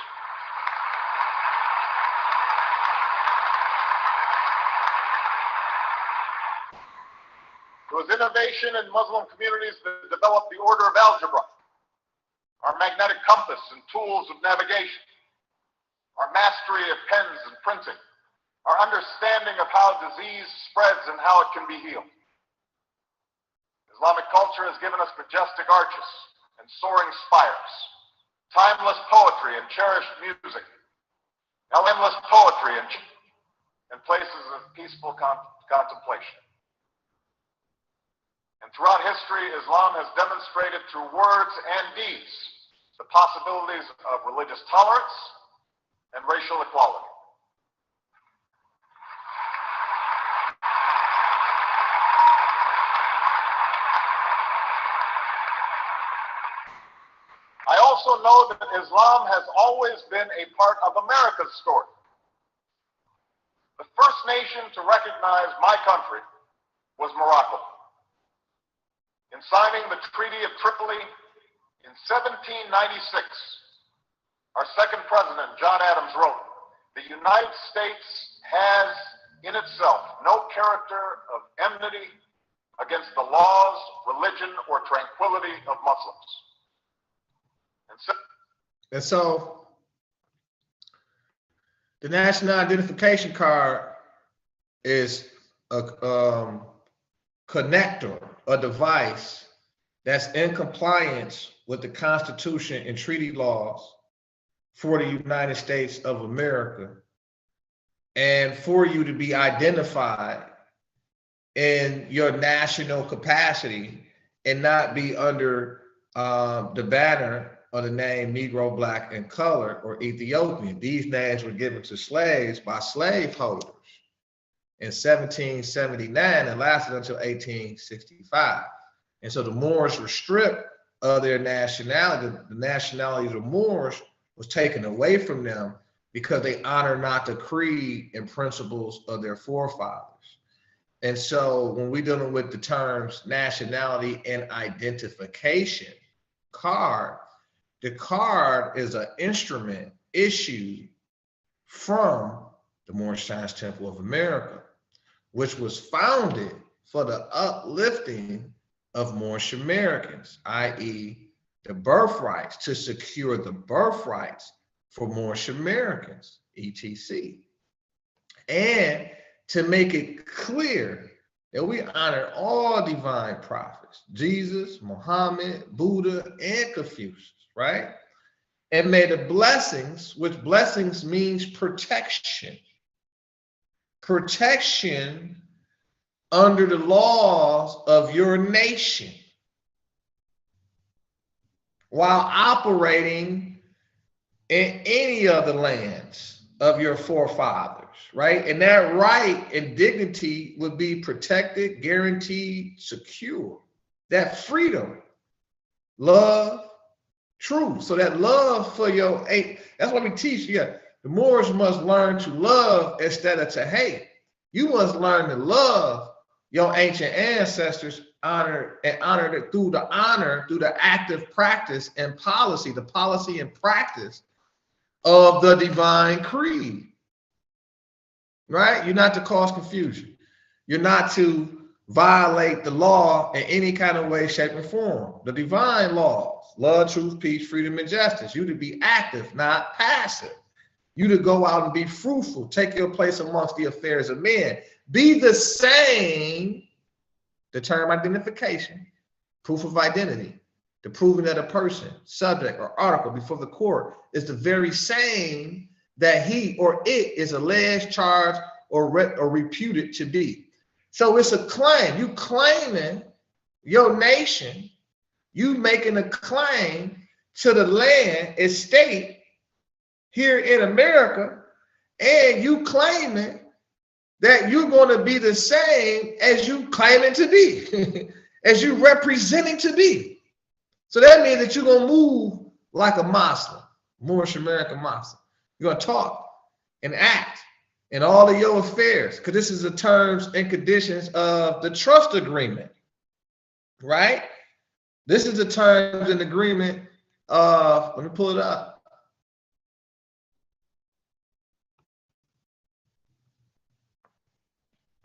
It was innovation in Muslim communities that developed the order of algebra, our magnetic compass and tools of navigation, our mastery of pens and printing, our understanding of how disease spreads and how it can be healed. Islamic culture has given us majestic arches and soaring spires, timeless poetry and cherished music, endless poetry and places of peaceful contemplation. And throughout history, Islam has demonstrated through words and deeds the possibilities of religious tolerance and racial equality. I also know that Islam has always been a part of America's story. The first nation to recognize my country was Morocco. In signing the Treaty of Tripoli in 1796, our second president, John Adams, wrote, "The United States has in itself no character of enmity against the laws, religion, or tranquility of Muslims." And so the national identification card is a connector, a device that's in compliance with the Constitution and treaty laws for the United States of America, and for you to be identified in your national capacity and not be under the banner or the name Negro, Black, and Colored, or Ethiopian. These names were given to slaves by slaveholders in 1779 and lasted until 1865. And so the Moors were stripped of their nationality. The nationality of the Moors was taken away from them because they honor not the creed and principles of their forefathers. And so when we're dealing with the terms nationality and identification card, the card is an instrument issued from the Moorish Science Temple of America, which was founded for the uplifting of Moorish Americans, i.e. the birthrights, to secure the birthrights for Moorish Americans, etc. And to make it clear that we honor all divine prophets, Jesus, Muhammad, Buddha, and Confucius, right? And may the blessings, which blessings means protection, protection under the laws of your nation while operating in any of the lands of your forefathers, right? And that right and dignity would be protected, guaranteed, secure. That freedom, love, truth. So that love for your, that's what we teach. Yeah, the Moors must learn to love instead of to hate. You must learn to love your ancient ancestors, honor it through the active practice and policy, the policy and practice of the divine creed, right? You're not to cause confusion. You're not to violate the law in any kind of way, shape, or form. The divine laws, love, truth, peace, freedom, and justice. You to be active, not passive. You to go out and be fruitful, take your place amongst the affairs of men. Be the same, the term identification, proof of identity, the proving that a person, subject, or article before the court is the very same that he or it is alleged, charged, or reputed to be. So it's a claim. You claiming your nation, you making a claim to the land, estate here in America, and you claiming that you're going to be the same as you claiming to be, as you representing to be. So that means that you're going to move like a Muslim, Moorish American Muslim. You're going to talk and act in all of your affairs, because this is the terms and conditions of the trust agreement, right? This is the terms and agreement of, let me pull it up.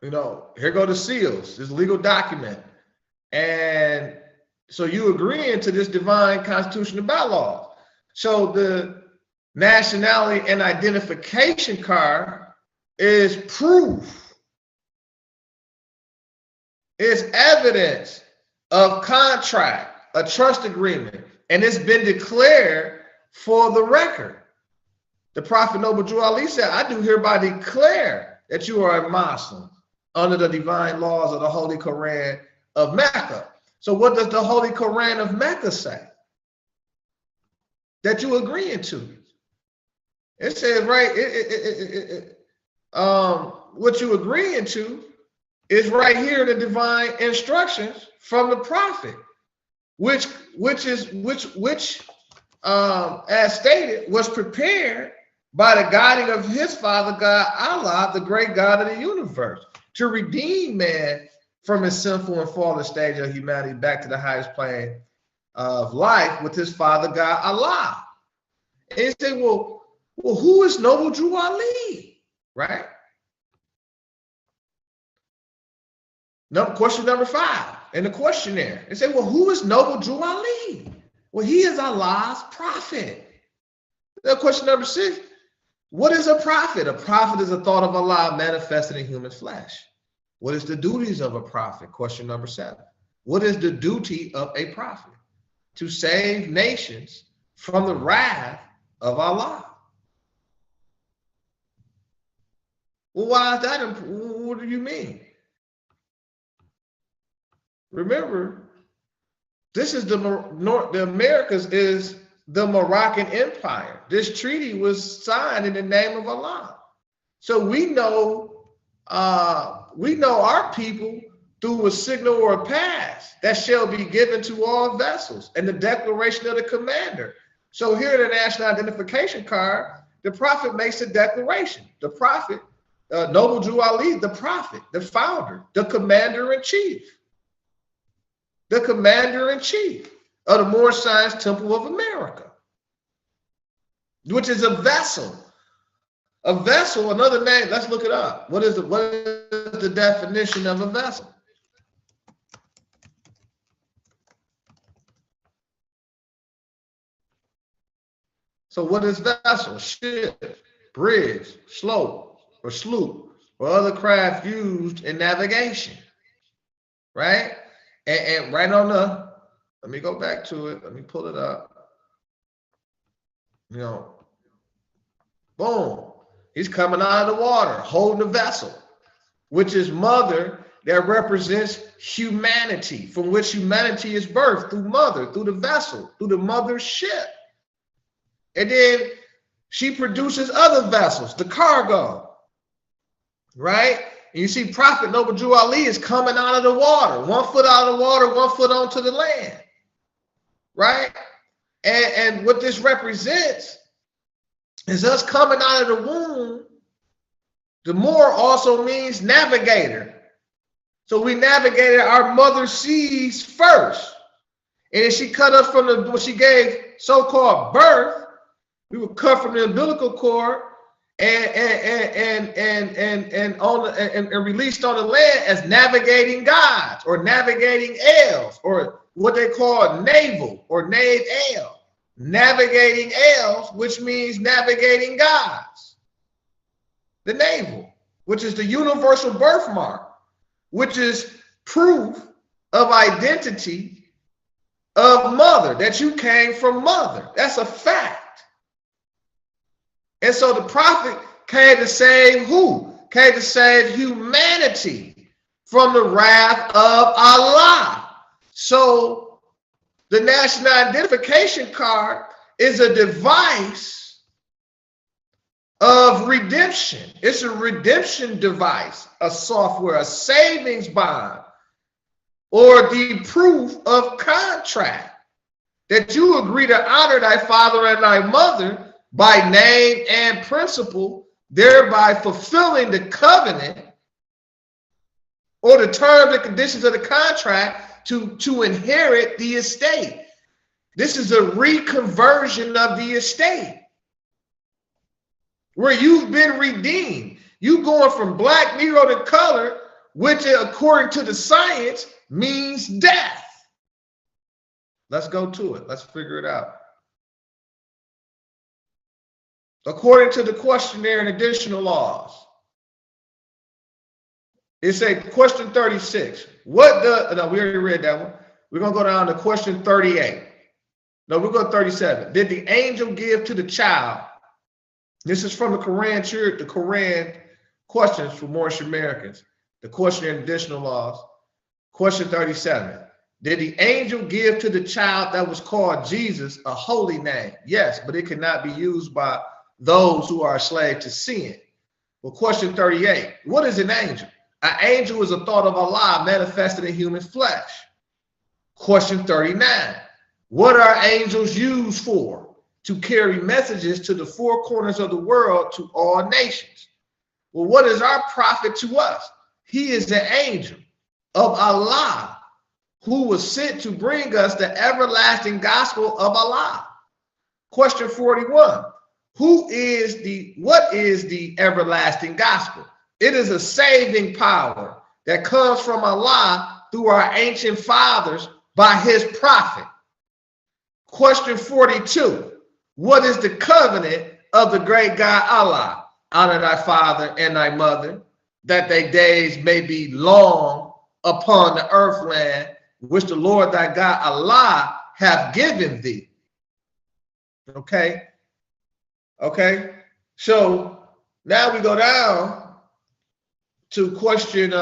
You know, here go the seals, this legal document. And so you agreeing to this divine constitutional bylaw. So the nationality and identification card is proof. It's evidence of contract, a trust agreement, and it's been declared for the record. The Prophet Noble Drew Ali said, I do hereby declare that you are a Muslim under the divine laws of the Holy Quran of Mecca. So what does the Holy Quran of Mecca say? that you agreeing to. It says right, what you agreeing to is right here in the divine instructions from the prophet, which as stated was prepared by the guiding of his father God Allah, the great God of the universe, to redeem man from his sinful and fallen stage of humanity back to the highest plane of life with his father God Allah. And you say, well, who is Noble Drew Ali? Right? Question number 5 in the questionnaire. They say, well, who is Noble Drew Ali? Well, he is Allah's prophet. Now, question number 6, what is a prophet? A prophet is a thought of Allah manifested in human flesh. What is the duties of a prophet? Question number 7. What is the duty of a prophet? To save nations from the wrath of Allah. Well, why is that? What do you mean? Remember, this is the Americas is the Moroccan Empire. This treaty was signed in the name of Allah. So we know our people through a signal or a pass that shall be given to all vessels and the declaration of the commander. So here in the national identification card, the prophet makes a declaration. The prophet, Noble Drew Ali, the prophet, the founder, the commander-in-chief. The commander-in-chief of the Moorish Science Temple of America, which is a vessel. A vessel, another name, let's look it up. What is the definition of a vessel? So what is vessel? Ship, bridge, slope, or sloop, or other craft used in navigation, right? And right on the, let me go back to it. Let me pull it up. You know, boom. He's coming out of the water, holding the vessel, which is mother that represents humanity, from which humanity is birthed through mother, through the vessel, through the mother's ship. And then she produces other vessels, the cargo, right? And you see Prophet Noble Drew Ali is coming out of the water, 1 foot out of the water, 1 foot onto the land, right? And what this represents is us coming out of the womb. The Moor also means navigator. So we navigated our mother's seas first. And then she cut us from when she gave so-called birth, we were cut from the umbilical cord and released on the land as navigating gods or navigating elves, or what they call naval or nave el. Navigating elves, which means navigating gods. The navel, which is the universal birthmark, which is proof of identity of mother, that you came from mother. That's a fact. And so the prophet came to save who? Came to save humanity from the wrath of Allah. So the national identification card is a device of redemption. It's a redemption device, a software, a savings bond, or the proof of contract that you agree to honor thy father and thy mother by name and principle, thereby fulfilling the covenant or the terms and conditions of the contract to inherit the estate. This is a reconversion of the estate where you've been redeemed. You going from black, Negro to color, which according to the science means death. Let's go to it. Let's figure it out. According to the questionnaire and additional laws, it's a question 36. What the, no, we already read that one. We're going to go down to question 38. No, we're going to 37. Did the angel give to the child? This is from the Quran questions for Moorish Americans. The questionnaire and additional laws. Question 37. Did the angel give to the child that was called Jesus a holy name? Yes, but it cannot be used by those who are a slave to sin. Well, question 38, what is an angel? An angel is a thought of Allah manifested in human flesh. Question 39, what are angels used for? To carry messages to the four corners of the world to all nations. Well, what is our prophet to us? He is the angel of Allah who was sent to bring us the everlasting gospel of Allah. Question 41, what is the everlasting gospel? It is a saving power that comes from Allah through our ancient fathers by his prophet. Question 42, what is the covenant of the great God Allah? Honor thy father and thy mother, that thy days may be long upon the earth land, which the Lord thy God Allah hath given thee. Okay. So now we go down to question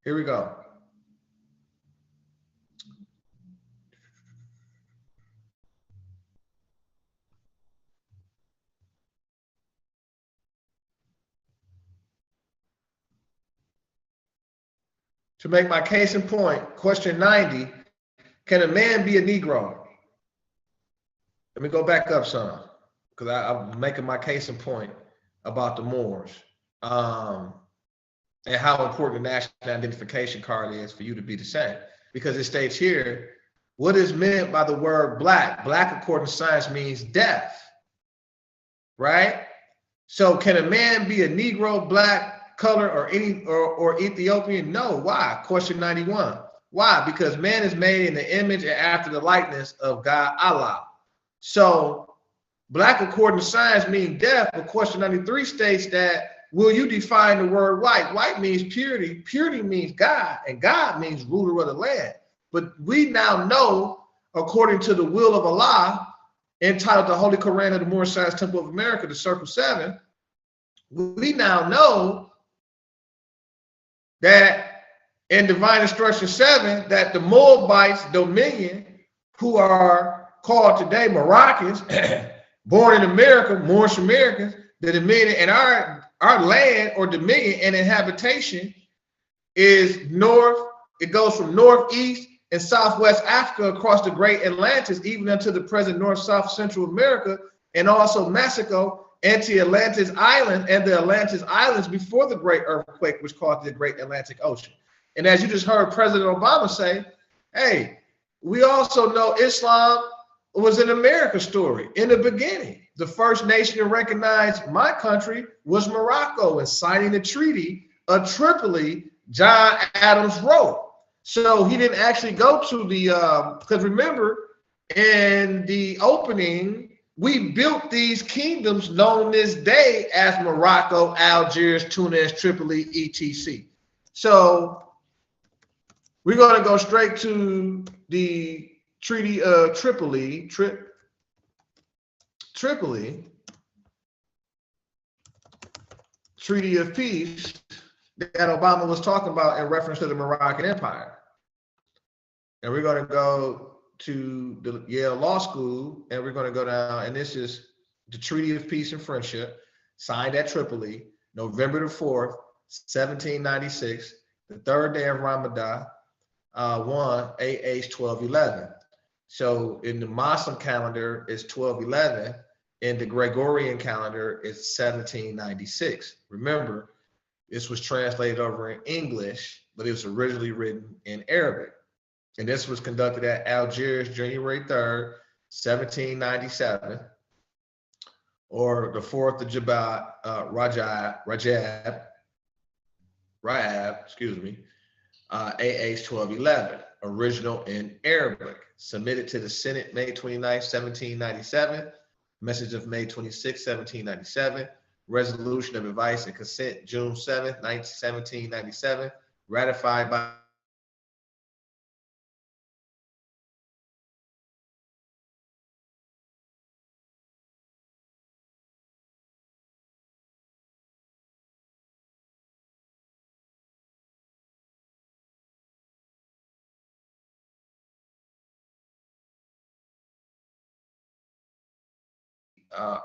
here we go. To make my case in point, question 90, can a man be a Negro? Let me go back up some, because I'm making my case in point about the Moors and how important the national identification card is for you to be the same. Because it states here, what is meant by the word black? Black, according to science, means deaf, right? So can a man be a Negro, black, color, or Ethiopian? No. Why? Question 91. Why? Because man is made in the image and after the likeness of God Allah. So black, according to science, means deaf, but question 93 states that, will you define the word white? White means purity. Purity means God, and God means ruler of the land. But we now know, according to the will of Allah, entitled the Holy Quran of the Moorish Science Temple of America, the Circle 7, we now know that in Divine Instruction 7, that the Moabites dominion, who are called today Moroccans, born in America, Moorish Americans, the dominion in our land or dominion and inhabitation is north. It goes from northeast and southwest Africa across the great Atlantis, even unto the present North, South, Central America, and also Mexico, and to Atlantis Island and the Atlantis Islands before the great earthquake, which caused the great Atlantic Ocean. And as you just heard President Obama say, hey, we also know Islam was an American story in the beginning. The first nation to recognize my country was Morocco, and signing the Treaty of Tripoli, John Adams wrote. So he didn't actually go to the, because remember, in the opening, we built these kingdoms known this day as Morocco, Algiers, Tunis, Tripoli, etc. So we're going to go straight to the Treaty of Tripoli, Treaty of Peace that Obama was talking about in reference to the Moroccan Empire. And we're going to go to the Yale Law School, and we're going to go down, and this is the Treaty of Peace and Friendship, signed at Tripoli, November the 4th, 1796, the third day of Ramadan, 1211. So in the Muslim calendar, it's 1211. In the Gregorian calendar, it's 1796. Remember, this was translated over in English, but it was originally written in Arabic. And this was conducted at Algiers, January 3rd, 1797, or the 4th of Rajab, excuse me, AH 1211, original in Arabic, submitted to the Senate May 29, 1797, message of May 26, 1797, Resolution of Advice and Consent, June 7th, 1797, ratified by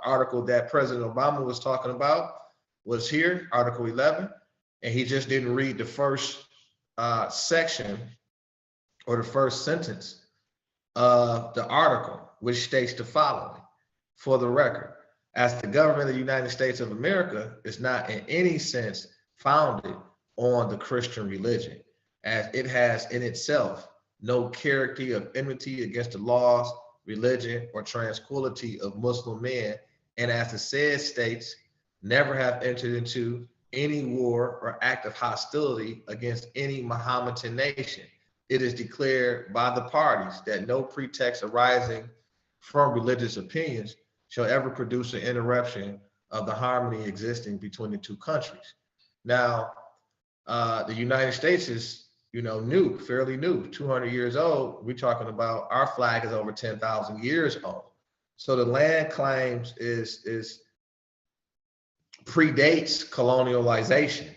article that President Obama was talking about was here, Article 11, and he just didn't read the first section or the first sentence of the article, which states the following: for the record, as the government of the United States of America is not in any sense founded on the Christian religion, as it has in itself no character of enmity against the laws, religion, or tranquility of Muslim men, and as the said states, never have entered into any war or act of hostility against any Mohammedan nation. It is declared by the parties that no pretext arising from religious opinions shall ever produce an interruption of the harmony existing between the two countries. Now, the United States is, new, fairly new, 200 years old. We're talking about our flag is over 10,000 years old. So the land claims is predates colonialization,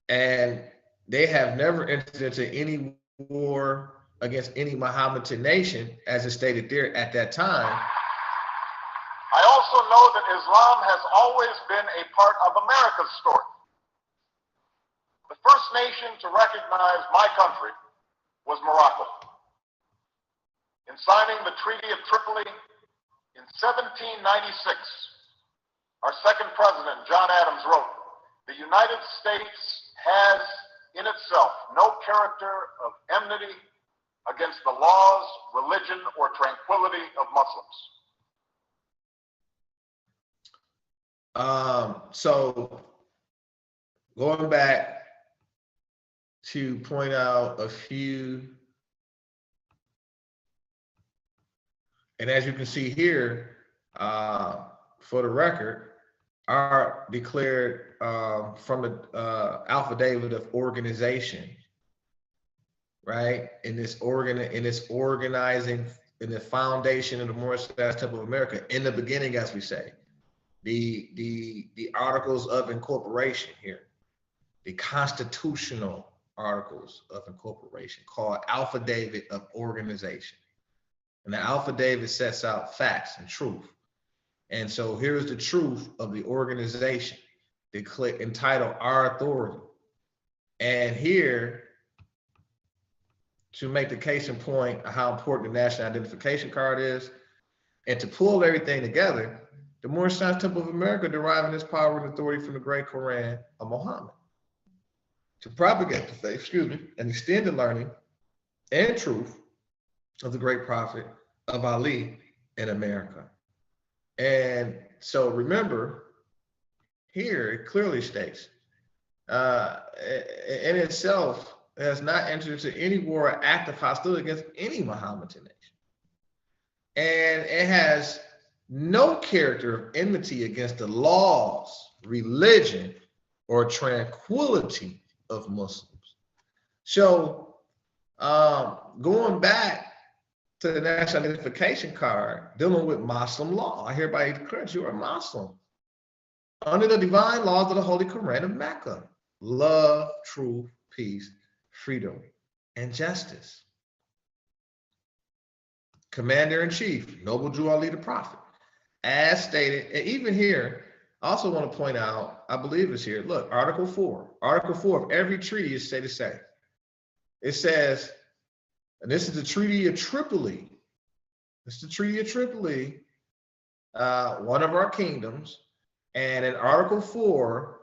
and they have never entered into any war against any Mohammedan nation, as is stated there at that time. I also know that Islam has always been a part of America's story. The first nation to recognize my country was Morocco. In signing the Treaty of Tripoli in 1796, our second president, John Adams, wrote, "The United States has in itself no character of enmity against the laws, religion, or tranquility of Muslims." So going back to point out a few, and as you can see here, for the record, are declared from the affidavit of organization, right? In this organizing, in the foundation of the Morris Temple of America, in the beginning, as we say, the articles of incorporation here, the constitutional articles of incorporation called affidavit of organization. And the affidavit sets out facts and truth. And so here's the truth of the organization, entitled Our Authority. And here, to make the case in point of how important the national identification card is, and to pull everything together, the Moorish Science Temple of America deriving its power and authority from the great Quran of Muhammad to propagate the faith, and extend the learning and truth of the great prophet of Ali in America. And so remember, here it clearly states, in itself has not entered into any war or act of hostility against any Mohammedan nation. And it has no character of enmity against the laws, religion, or tranquility of Muslims. So going back to the national identification card, dealing with Muslim law, I hereby declare you are a Muslim under the divine laws of the Holy Quran of Mecca: love, truth, peace, freedom, and justice. Commander-in-Chief, Noble Jew Ali the Prophet, as stated. And even here, I also want to point out, I believe it's here, look, Article 4. Article 4 of every treaty is stated the same. It says, and this is the Treaty of Tripoli. This is the Treaty of Tripoli, one of our kingdoms. And in Article 4,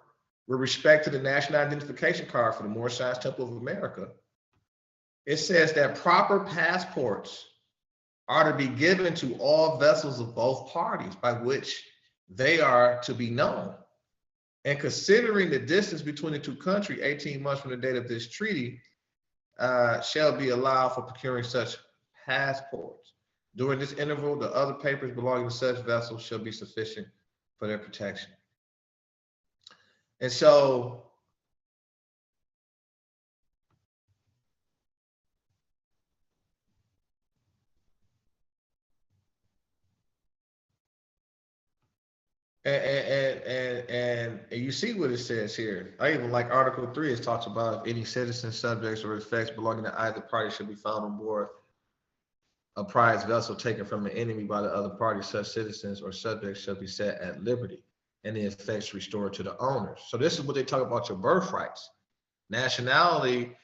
with respect to the national identification card for the Moorish Science Temple of America, it says that proper passports are to be given to all vessels of both parties by which they are to be known. And considering the distance between the two countries, 18 months from the date of this treaty, shall be allowed for procuring such passports. During this interval, the other papers belonging to such vessels shall be sufficient for their protection. And so and you see what it says here. I even like Article 3. It talks about if any citizen, subjects, or effects belonging to either party should be found on board a prize vessel taken from an enemy by the other party, such citizens or subjects shall be set at liberty and the effects restored to the owners. So this is what they talk about your birthrights. Nationality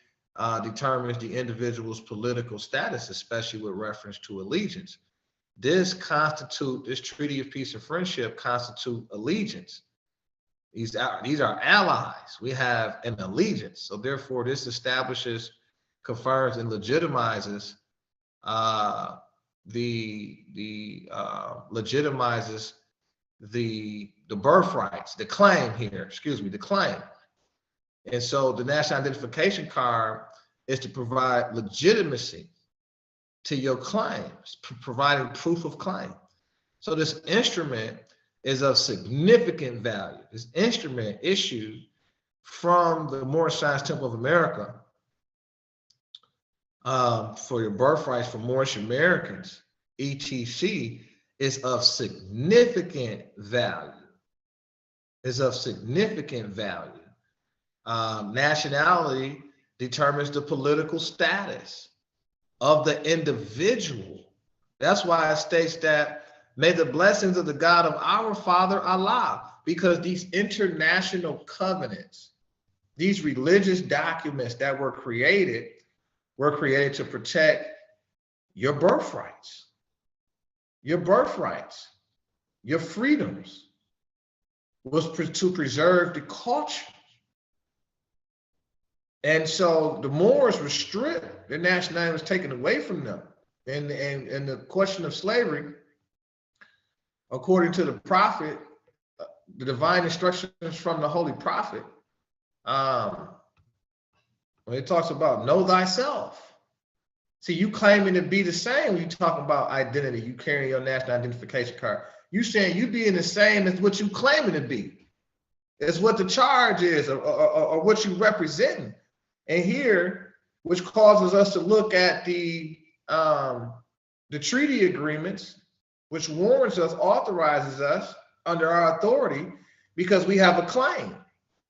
determines the individual's political status, especially with reference to allegiance. This treaty of peace and friendship constitute allegiance. These are allies. We have an allegiance. So therefore, this establishes, confirms, and legitimizes legitimizes the birthrights, the claim here, the claim. And so the national identification card is to provide legitimacy to your claims, providing proof of claim. So this instrument is of significant value. This instrument issued from the Moorish Science Temple of America for your birthrights for Moorish Americans, ETC, is of significant value. Is of significant value. Nationality determines the political status of the individual. That's why it states that may the blessings of the God of our Father Allah, because these international covenants, these religious documents that were created to protect your birthrights, your freedoms, was to preserve the culture. And so the Moors were stripped, their nationality was taken away from them. And the question of slavery, according to the prophet, the divine instructions from the Holy Prophet, when it talks about know thyself. See, you claiming to be the same when you talk about identity, you carrying your national identification card. You saying you being the same as what you claiming to be. It's what the charge is or what you represent. And here, which causes us to look at the treaty agreements, which warrants us, authorizes us under our authority, because we have a claim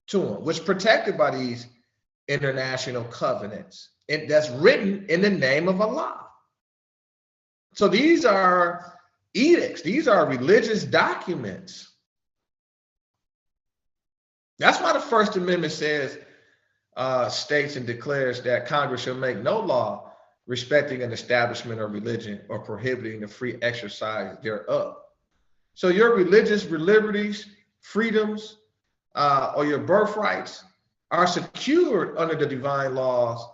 to them, which is protected by these international covenants. And that's written in the name of Allah. So these are edicts. These are religious documents. That's why the First Amendment says, states and declares that Congress shall make no law respecting an establishment or religion or prohibiting the free exercise thereof. So your religious liberties, freedoms, or your birthrights are secured under the divine laws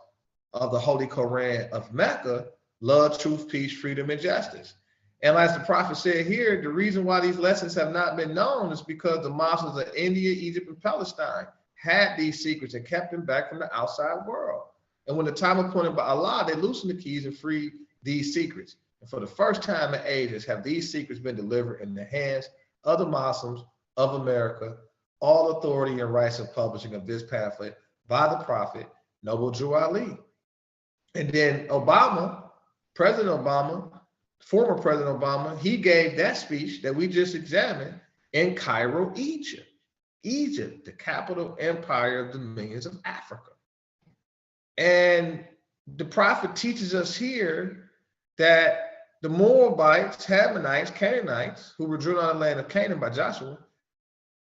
of the Holy Quran of Mecca: love, truth, peace, freedom, and justice. And as the prophet said here, the reason why these lessons have not been known is because the Muslims of India, Egypt, and Palestine had these secrets and kept them back from the outside world. And when the time appointed by Allah, they loosened the keys and freed these secrets. And for the first time in ages, have these secrets been delivered in the hands of the Muslims of America, all authority and rights of publishing of this pamphlet by the Prophet, Noble Drew Ali. And then Obama, President Obama, former President Obama, he gave that speech that we just examined in Cairo, Egypt. Egypt, the capital empire of the dominions of Africa. And the prophet teaches us here that the Moabites, Hamanites, Canaanites, who were driven out of the land of Canaan by Joshua,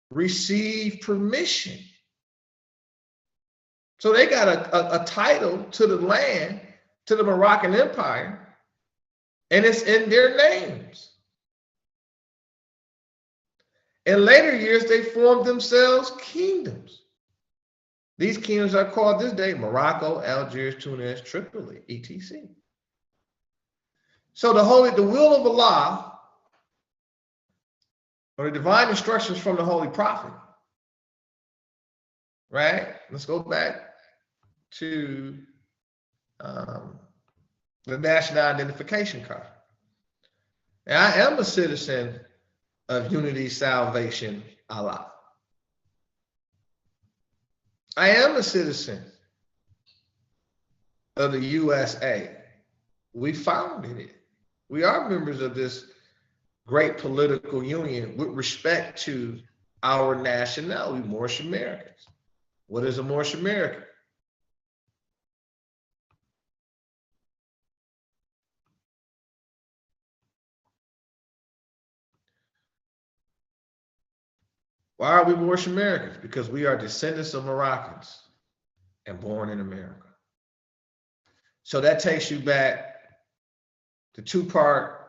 received permission. So they got a title to the land, to the Moroccan Empire, and it's in their names. In later years, they formed themselves kingdoms. These kingdoms are called this day Morocco, Algiers, Tunis, Tripoli, etc. So the will of Allah, or the divine instructions from the Holy Prophet, right? Let's go back to the national identification card. Now, I am a citizen of Unity, Salvation, Allah. I am a citizen of the USA. We founded it. We are members of this great political union with respect to our nationality, Moorish Americans. What is a Moorish American? Why are we Moorish Americans? Because we are descendants of Moroccans and born in America. So that takes you back to two-part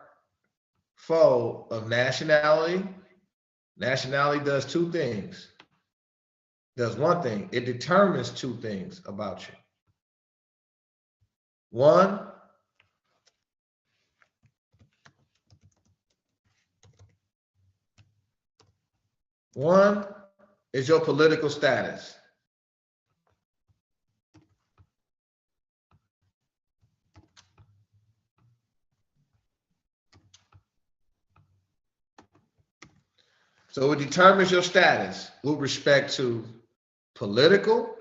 fold of nationality. Nationality does two things. Does one thing, it determines two things about you. One, is your political status. So it determines your status with respect to political,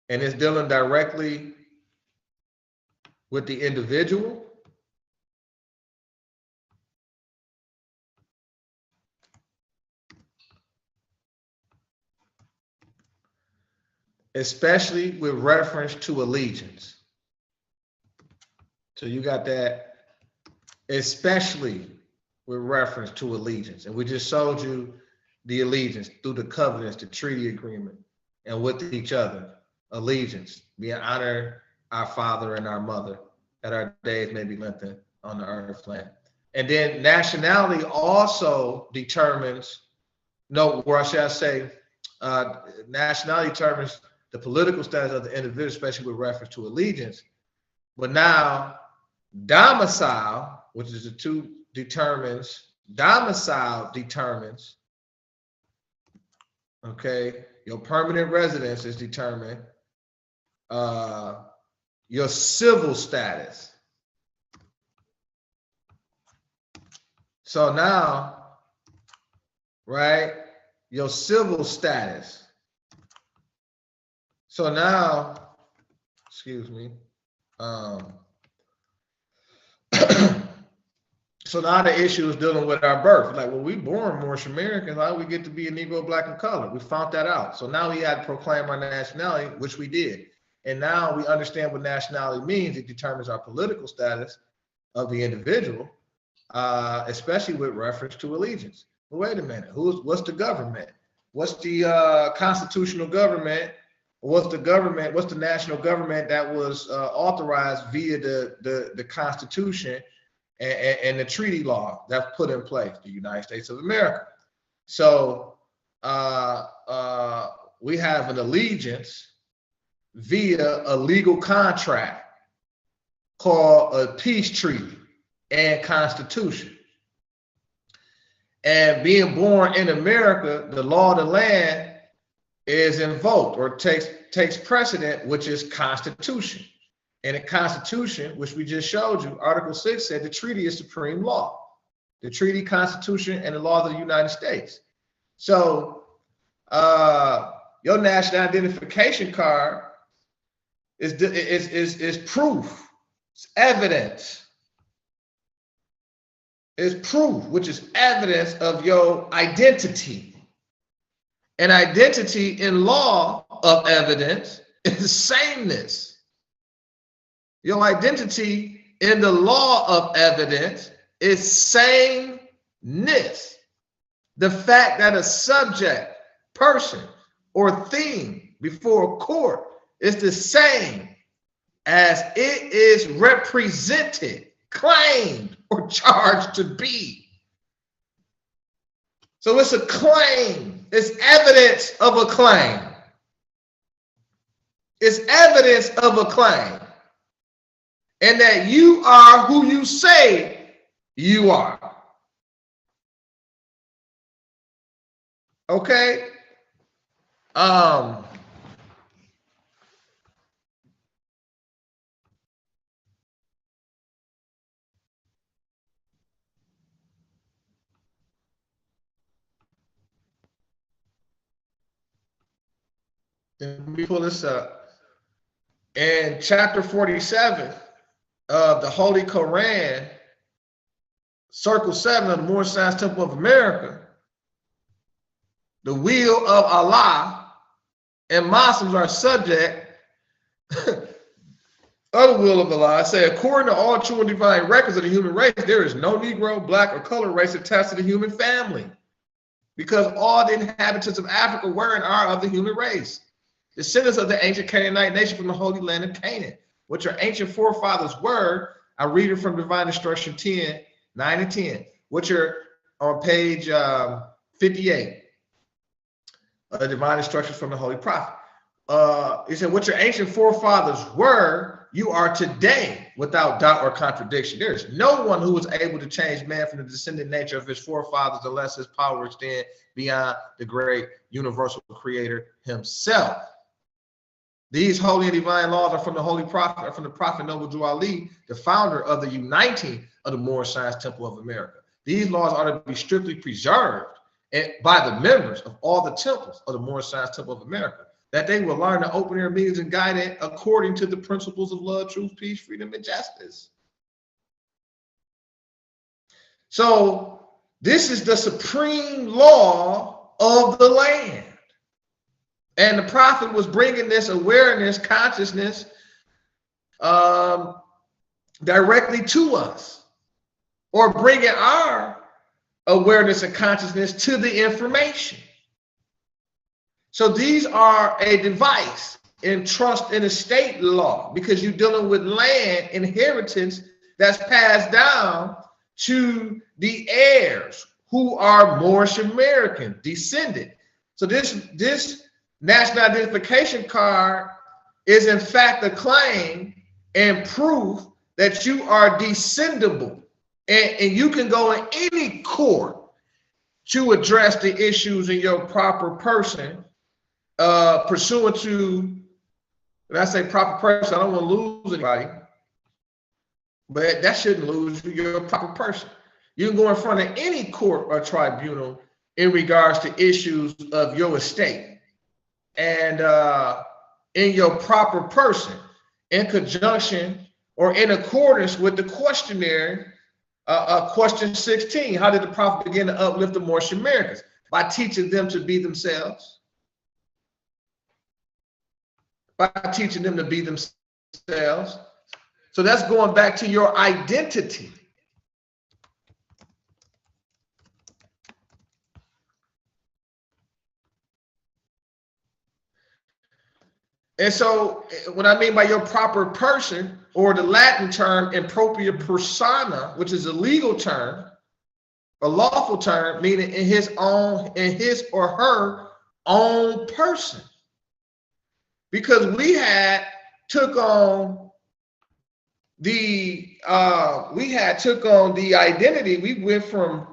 and it's dealing directly with the individual. Especially with reference to allegiance. So you got that, especially with reference to allegiance. And we just showed you the allegiance through the covenants, the treaty agreement, and with each other. Allegiance, we honor our father and our mother, that our days may be lengthened on the earth land. And then nationality also determines, nationality determines the political status of the individual, especially with reference to allegiance. But now, domicile, which is the two determines, domicile determines, okay, your permanent residence is determined, your civil status. So now, right, your civil status. So now, excuse me. So now the issue is dealing with our birth. Like, well, we born Moorish Americans, how do we get to be a Negro, Black, and color? We found that out. So now we had to proclaim our nationality, which we did. And now we understand what nationality means. It determines our political status of the individual, especially with reference to allegiance. Well, wait a minute, what's the government? What's the constitutional government? What's the government? What's the national government that was authorized via the Constitution and the treaty law that's put in place? The United States of America. So we have an allegiance via a legal contract called a peace treaty and constitution. And being born in America, the law of the land is invoked or takes precedent, which is Constitution. And the Constitution, which we just showed you, Article 6 said the treaty is supreme law. The treaty, Constitution, and the laws of the United States. So your national identification card is proof. It's evidence. It's proof, which is evidence of your identity. And identity in law of evidence is sameness. Your identity in the law of evidence is sameness. The fact that a subject, person, or thing before a court is the same as it is represented, claimed, or charged to be. So it's a claim. It's evidence of a claim. It's evidence of a claim. And that you are who you say you are. Okay? Let me pull this up. In chapter 47 of the Holy Quran, Circle 7 of the Moorish Science Temple of America, the will of Allah, and Muslims are subject of the will of Allah. I say, according to all true and divine records of the human race, there is no Negro, black, or colored race attached to the human family, because all the inhabitants of Africa were and are of the human race, descendants of the ancient Canaanite nation from the Holy Land of Canaan, which our ancient forefathers were. I read it from Divine Instruction 10, 9 and 10, which are on page 58. Divine Instructions from the Holy Prophet. He said, what your ancient forefathers were, you are today without doubt or contradiction. There is no one who was able to change man from the descendant nature of his forefathers unless his power extend beyond the great universal creator himself. These holy and divine laws are from the Holy Prophet, or from the Prophet Noble Drew Ali, the founder of the uniting of the Moorish Science Temple of America. These laws are to be strictly preserved by the members of all the temples of the Moorish Science Temple of America, that they will learn the open air meetings and guide it according to the principles of love, truth, peace, freedom, and justice. So this is the supreme law of the land. And the prophet was bringing this awareness, consciousness directly to us, or bringing our awareness and consciousness to the information. So these are a device in trust and estate law, because you're dealing with land inheritance that's passed down to the heirs who are Moorish American descendant. So this national identification card is in fact a claim and proof that you are descendable, and you can go in any court to address the issues in your proper person, pursuant to, when I say proper person, I don't want to lose anybody, but that shouldn't lose you. You're a proper person. You can go in front of any court or tribunal in regards to issues of your estate, and in your proper person, in conjunction or in accordance with the questionnaire, question 16. How did the prophet begin to uplift the Moorish Americans? By teaching them to be themselves. By teaching them to be themselves. So that's going back to your identity. And so what I mean by your proper person, or the Latin term impropria persona, which is a legal term, a lawful term, meaning in his or her own person. Because we took on the identity. We went from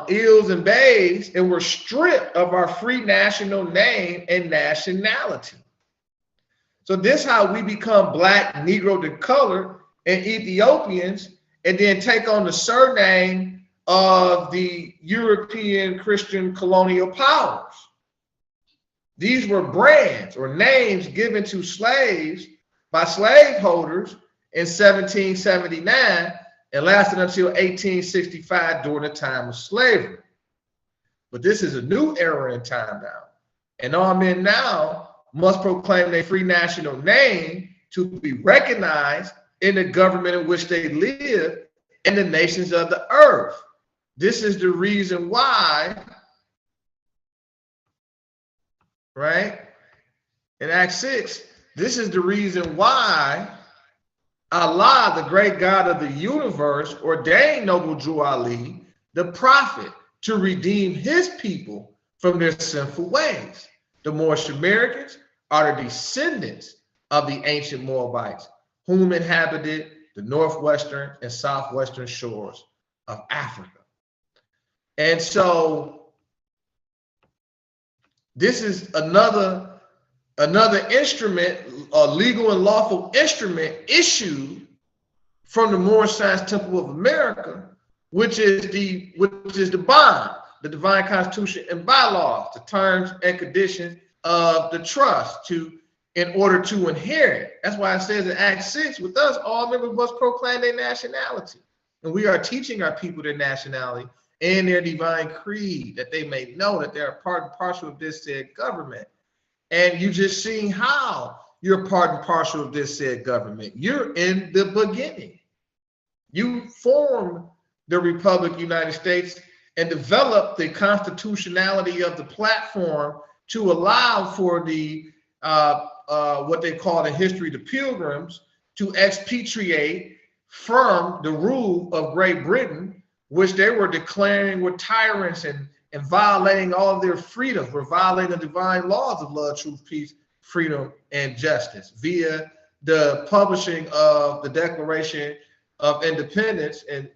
ills and bays, and were stripped of our free national name and nationality. So this is how we become Black, Negro, the color, and Ethiopians, and then take on the surname of the European Christian colonial powers. These were brands or names given to slaves by slaveholders in 1779 and lasted until 1865 during the time of slavery. But this is a new era in time now. And all men now must proclaim their free national name to be recognized in the government in which they live and the nations of the earth. This is the reason why, right? In Acts 6, this is the reason why Allah, the great God of the universe, ordained Noble Drew Ali, the prophet, to redeem his people from their sinful ways. The Moorish Americans are the descendants of the ancient Moabites, whom inhabited the northwestern and southwestern shores of Africa. And so this is another instrument, a legal and lawful instrument issued from the Moorish Science Temple of America, which is the bond, the divine constitution and bylaws, the terms and conditions of the trust in order to inherit. That's why it says in Acts 6, with us, all members must proclaim their nationality. And we are teaching our people their nationality and their divine creed, that they may know that they are part and parcel of this said government. And you just seeing how you're part and parcel of this said government. You're in the beginning. You formed the Republic of the United States and developed the constitutionality of the platform to allow for the what they call in history the Pilgrims to expatriate from the rule of Great Britain, which they were declaring were tyrants and violating all of their freedoms, were violating the divine laws of love, truth, peace, freedom, and justice via the publishing of the Declaration of Independence and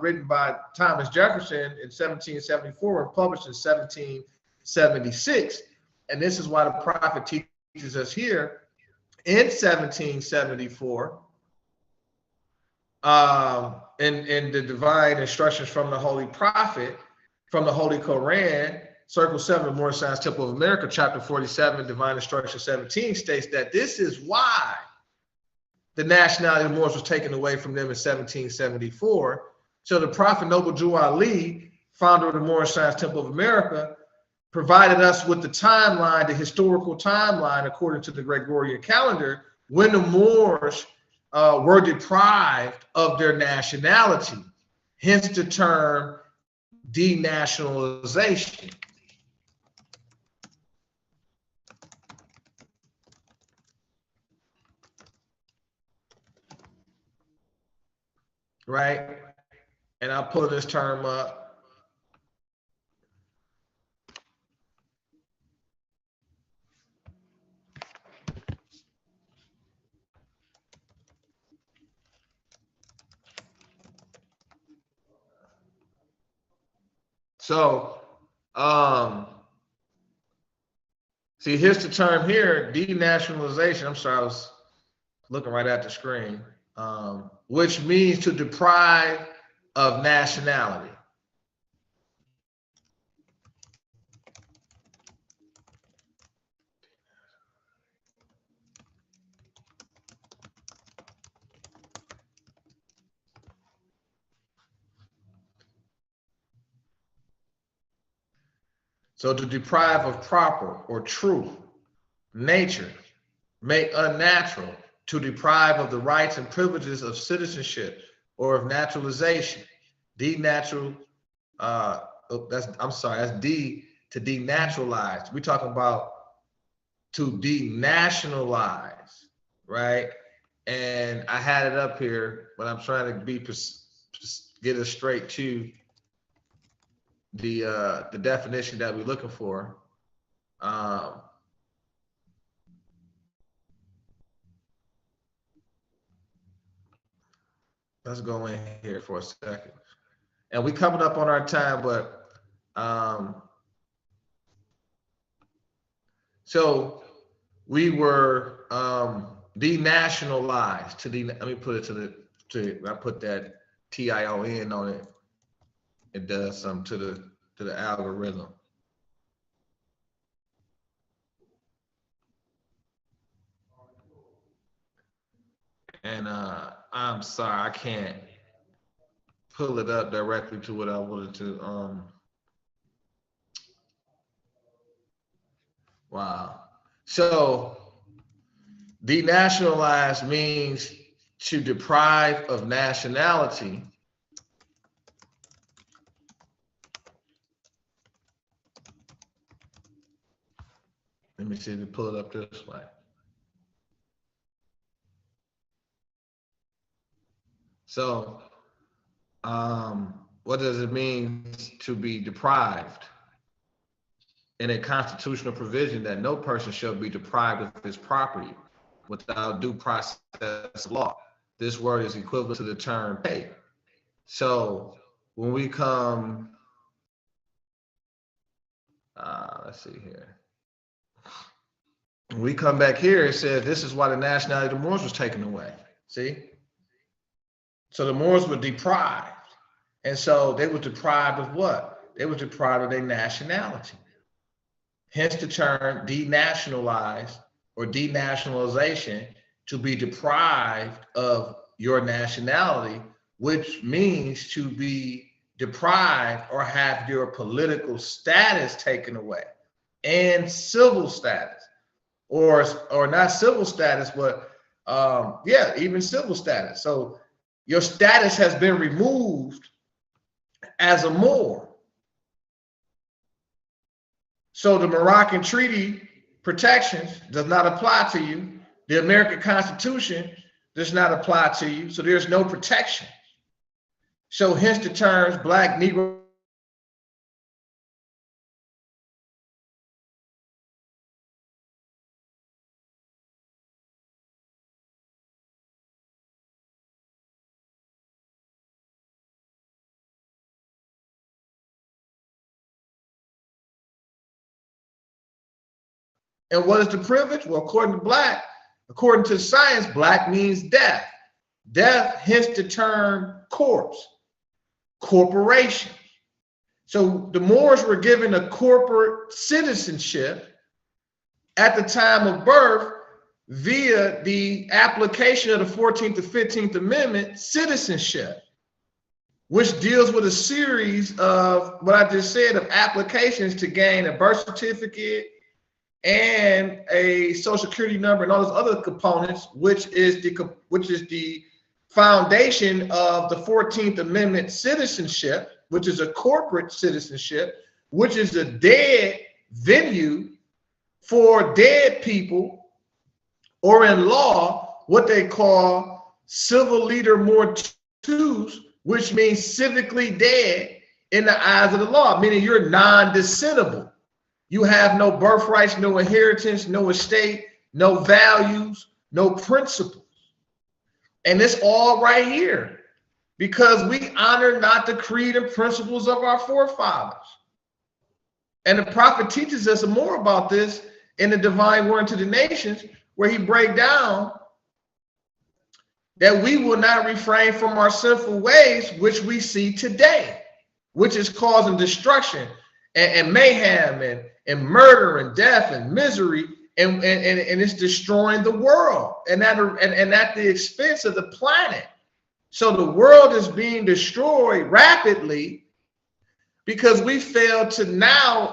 written by Thomas Jefferson in 1774 and published in 1776. And this is why the prophet teaches us here in 1774 in the divine instructions from the Holy Prophet, from the Holy Koran, Circle 7, Moorish Science Temple of America, chapter 47, divine instruction 17 states that this is why the nationality of the Moors was taken away from them in 1774. So the Prophet Noble Jew Ali, founder of the Moorish Science Temple of America, provided us with the timeline, the historical timeline, according to the Gregorian calendar, when the Moors were deprived of their nationality, hence the term denationalization. Right? And I'll pull this term up. So, see, here's the term here, denationalization. I'm sorry, I was looking right at the screen, which means to deprive of nationality. So to deprive of proper or true nature, make unnatural, to deprive of the rights and privileges of citizenship or of naturalization. Denatural, that's D, to denaturalize. We're talking about to denationalize, right? And I had it up here, but I'm trying to get us straight to the definition that we're looking for. Let's go in here for a second. And we coming up on our time, but so we were denationalized to let me put it I put that TION on it. It does something to the algorithm. And I'm sorry, I can't pull it up directly to what I wanted to. Wow. So denationalize means to deprive of nationality. Let me see if we pull it up this way. So, what does it mean to be deprived? In a constitutional provision that no person shall be deprived of his property without due process of law. This word is equivalent to the term pay. So when we come, let's see here. When we come back here, it says this is why the nationality of the Moors was taken away. See? So the Moors were deprived. And so they were deprived of what? They were deprived of their nationality. hence the term denationalized or denationalization, to be deprived of your nationality, which means to be deprived or have your political status taken away, and civil status, or not civil status, but yeah, even civil status. So your status has been removed as a Moor. So the Moroccan Treaty protections does not apply to you. The American Constitution does not apply to you. So there's no protection. So hence the terms Black, Negro. And what is the privilege? Well, according to science, Black means death. Death, hence the term corpse, corporation. So the Moors were given a corporate citizenship at the time of birth via the application of the 14th to 15th Amendment citizenship, which deals with a series of what I just said of applications to gain a birth certificate and a social security number and all those other components, which is the foundation of the 14th Amendment citizenship, which is a corporate citizenship, which is a dead venue for dead people, or in law, what they call civil leader mortuus, which means civically dead in the eyes of the law, meaning you're non-descendable. You have no birthrights, no inheritance, no estate, no values, no principles. And it's all right here because we honor not the creed and principles of our forefathers. And the prophet teaches us more about this in the divine word to the nations, where he breaks down that we will not refrain from our sinful ways, which we see today, which is causing destruction and mayhem and murder and death and misery, and it's destroying the world, and at the expense of the planet. So the world is being destroyed rapidly because we fail to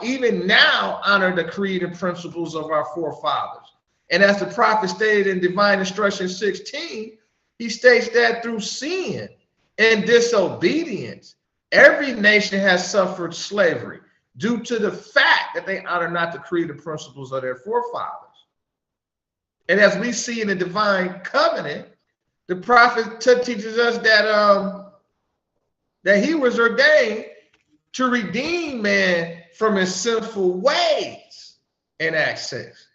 even now, honor the creed and principles of our forefathers. And as the prophet stated in Divine Instruction 16, he states that through sin and disobedience, every nation has suffered slavery due to the fact that they honor not the creed and principles of their forefathers. And as we see in the divine covenant, the prophet teaches us that he was ordained to redeem man from his sinful ways in Acts 6.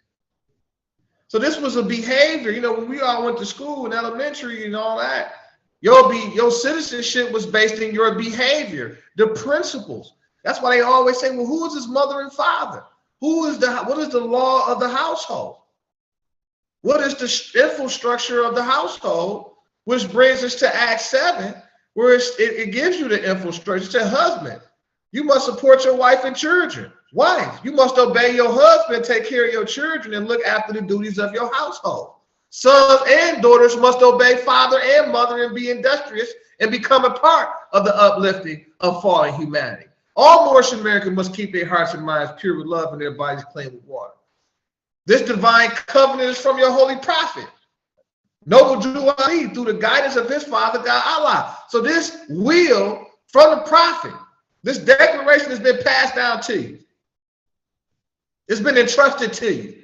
So this was a behavior, when we all went to school in elementary and all that, your citizenship was based in your behavior, the principles. That's why they always say, well, who is his mother and father? What is the law of the household? What is the infrastructure of the household? Which brings us to Acts 7, where it gives you the infrastructure. It says, husband, you must support your wife and children. Wife, you must obey your husband, take care of your children, and look after the duties of your household. Sons and daughters must obey father and mother and be industrious and become a part of the uplifting of fallen humanity. All Moorish Americans must keep their hearts and minds pure with love and their bodies clean with water. This divine covenant is from your holy prophet, Noble Jew Ali, through the guidance of his father, God Allah. So this will from the prophet, this declaration has been passed down to you. It's been entrusted to you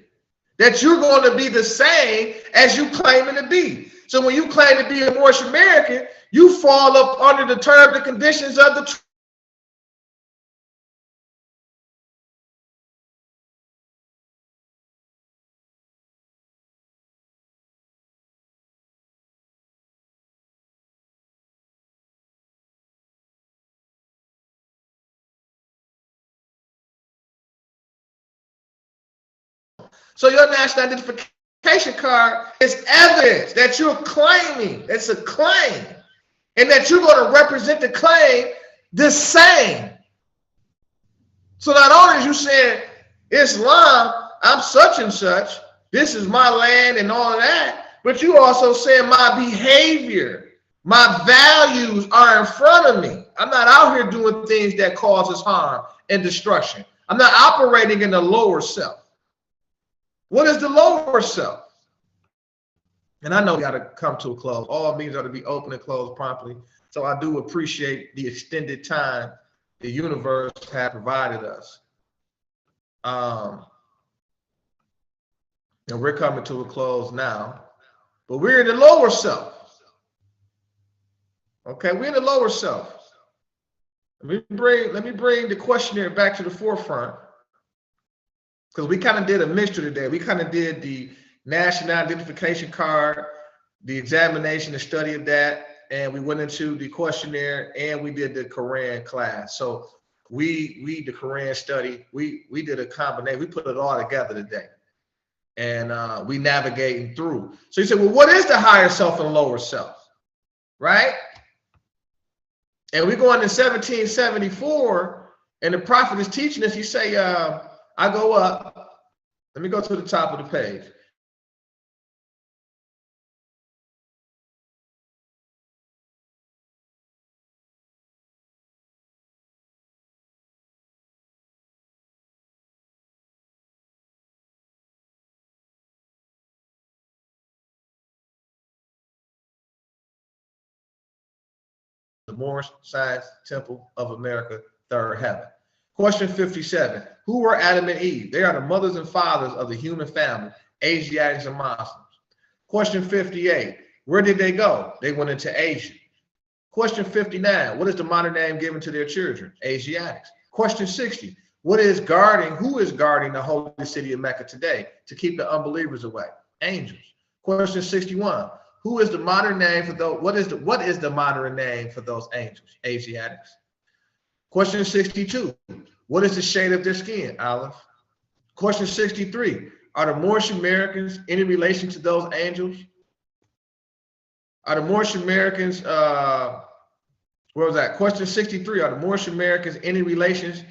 that you're going to be the same as you claiming to be. So when you claim to be a Moorish American, you fall up under the terms and conditions of the So your national identification card is evidence that you're claiming, it's a claim, and that you're going to represent the claim the same. So not only as you said, Islam, I'm such and such. This is my land and all of that. But you also saying my behavior, my values are in front of me. I'm not out here doing things that causes harm and destruction. I'm not operating in the lower self. What is the lower self? And I know we got to come to a close. All meetings are to be open and closed promptly. So I do appreciate the extended time the universe has provided us. And we're coming to a close now. But we're in the lower self. Okay, we're in the lower self. Let me bring the questionnaire back to the forefront. Because we kind of did a mixture today. We kind of did the national identification card, the examination, the study of that, and we went into the questionnaire and we did the Quran class. So we read the Quran study. We did a combination. We put it all together today. And we navigating through. So you say, well, what is the higher self and lower self? Right? And we go into 1774, and the prophet is teaching us. He say, I go up. Let me go to the top of the page. The Moorish Science Temple of America, third heaven. Question 57. Who were Adam and Eve? They are the mothers and fathers of the human family, Asiatics and Muslims. Question 58. Where did they go? They went into Asia. Question 59. What is the modern name given to their children? Asiatics. Question 60. Who is guarding the holy city of Mecca today to keep the unbelievers away? Angels. Question 61. Who is the modern name for those? What is the modern name for those angels? Asiatics. Question 62. What is the shade of their skin? Olive. Question 63. Are the Moorish Americans any relation to those angels? Are the Moorish Americans, where was that? Question 63. Are the Moorish Americans any relations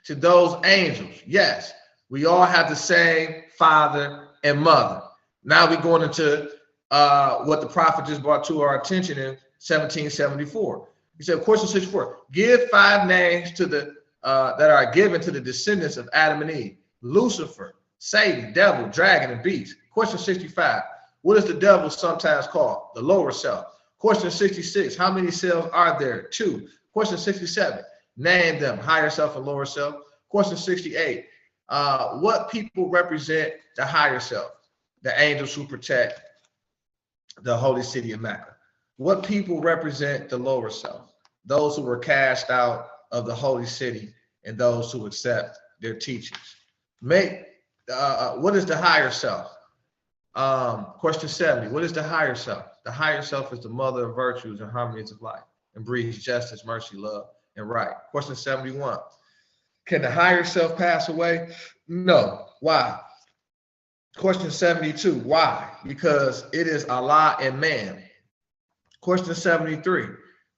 to those angels? Yes. We all have the same father and mother. Now we're going into what the prophet just brought to our attention in 1774. He said, question 64, give 5 names to the that are given to the descendants of Adam and Eve: Lucifer, Satan, devil, dragon, and beast. Question 65, what is the devil sometimes called? The lower self. Question 66, how many cells are there? 2. Question 67, name them, higher self and lower self. Question 68, what people represent the higher self? The angels who protect the holy city of Mecca. What people represent the lower self? Those who were cast out of the holy city and those who accept their teachings. What is the higher self? Question 70, what is the higher self? The higher self is the mother of virtues and harmonies of life and breeds justice, mercy, love, and right. Question 71, can the higher self pass away? No. Why? Question 72, why? Because it is Allah and man. Question 73,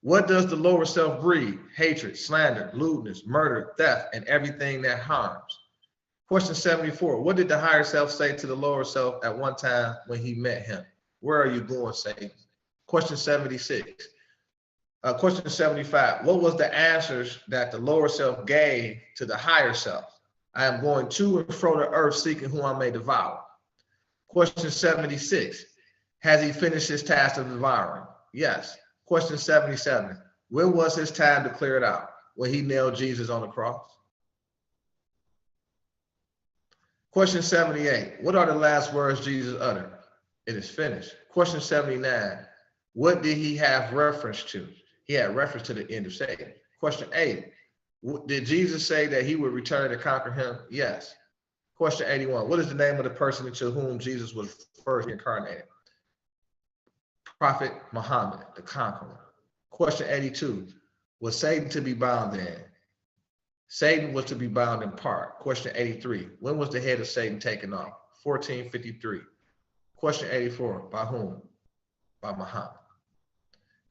what does the lower self breed? Hatred, slander, lewdness, murder, theft, and everything that harms. Question 74, what did the higher self say to the lower self at one time when he met him? Where are you going, Satan? Question 76. Question 75, what was the answers that the lower self gave to the higher self? I am going to and fro the earth seeking whom I may devour. Question 76, has he finished his task of devouring? Yes. Question 77, when was his time to clear it out? When he nailed Jesus on the cross? Question 78, what are the last words Jesus uttered? It is finished. Question 79, what did he have reference to? He had reference to the end of Satan. Question 80, did Jesus say that he would return to conquer him? Yes. Question 81, what is the name of the person to whom Jesus was first incarnated? Prophet Muhammad, the conqueror. Question 82, was Satan to be bound then? Satan was to be bound in part. Question 83, when was the head of Satan taken off? 1453. Question 84, by whom? By Muhammad.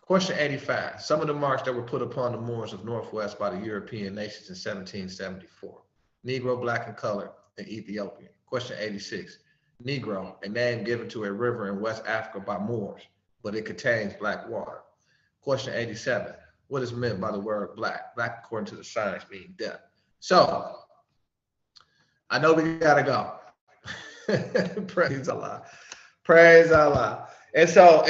Question 85, some of the marks that were put upon the Moors of Northwest by the European nations in 1774. Negro, black, and color in Ethiopia. Question 86. Negro, a name given to a river in West Africa by Moors, but it contains black water. Question 87. What is meant by the word black? Black, according to the science, means death. So, I know we gotta go. Praise Allah. Praise Allah. And so,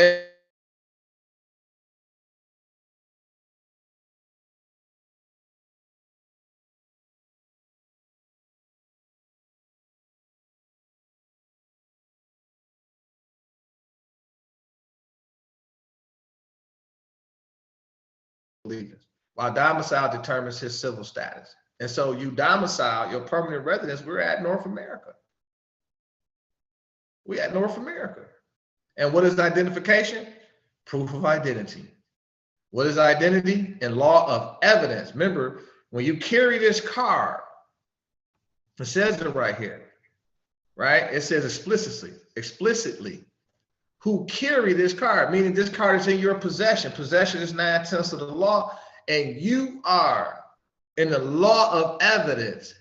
while domicile determines his civil status. And so you domicile your permanent residence, we're at North America. We at North America. And what is identification? Proof of identity. What is identity? And law of evidence. Remember, when you carry this card, it says it right here, right? It says explicitly, who carry this card, meaning this card is in your possession. Possession is 9/10 of the law, and you are in the law of evidence,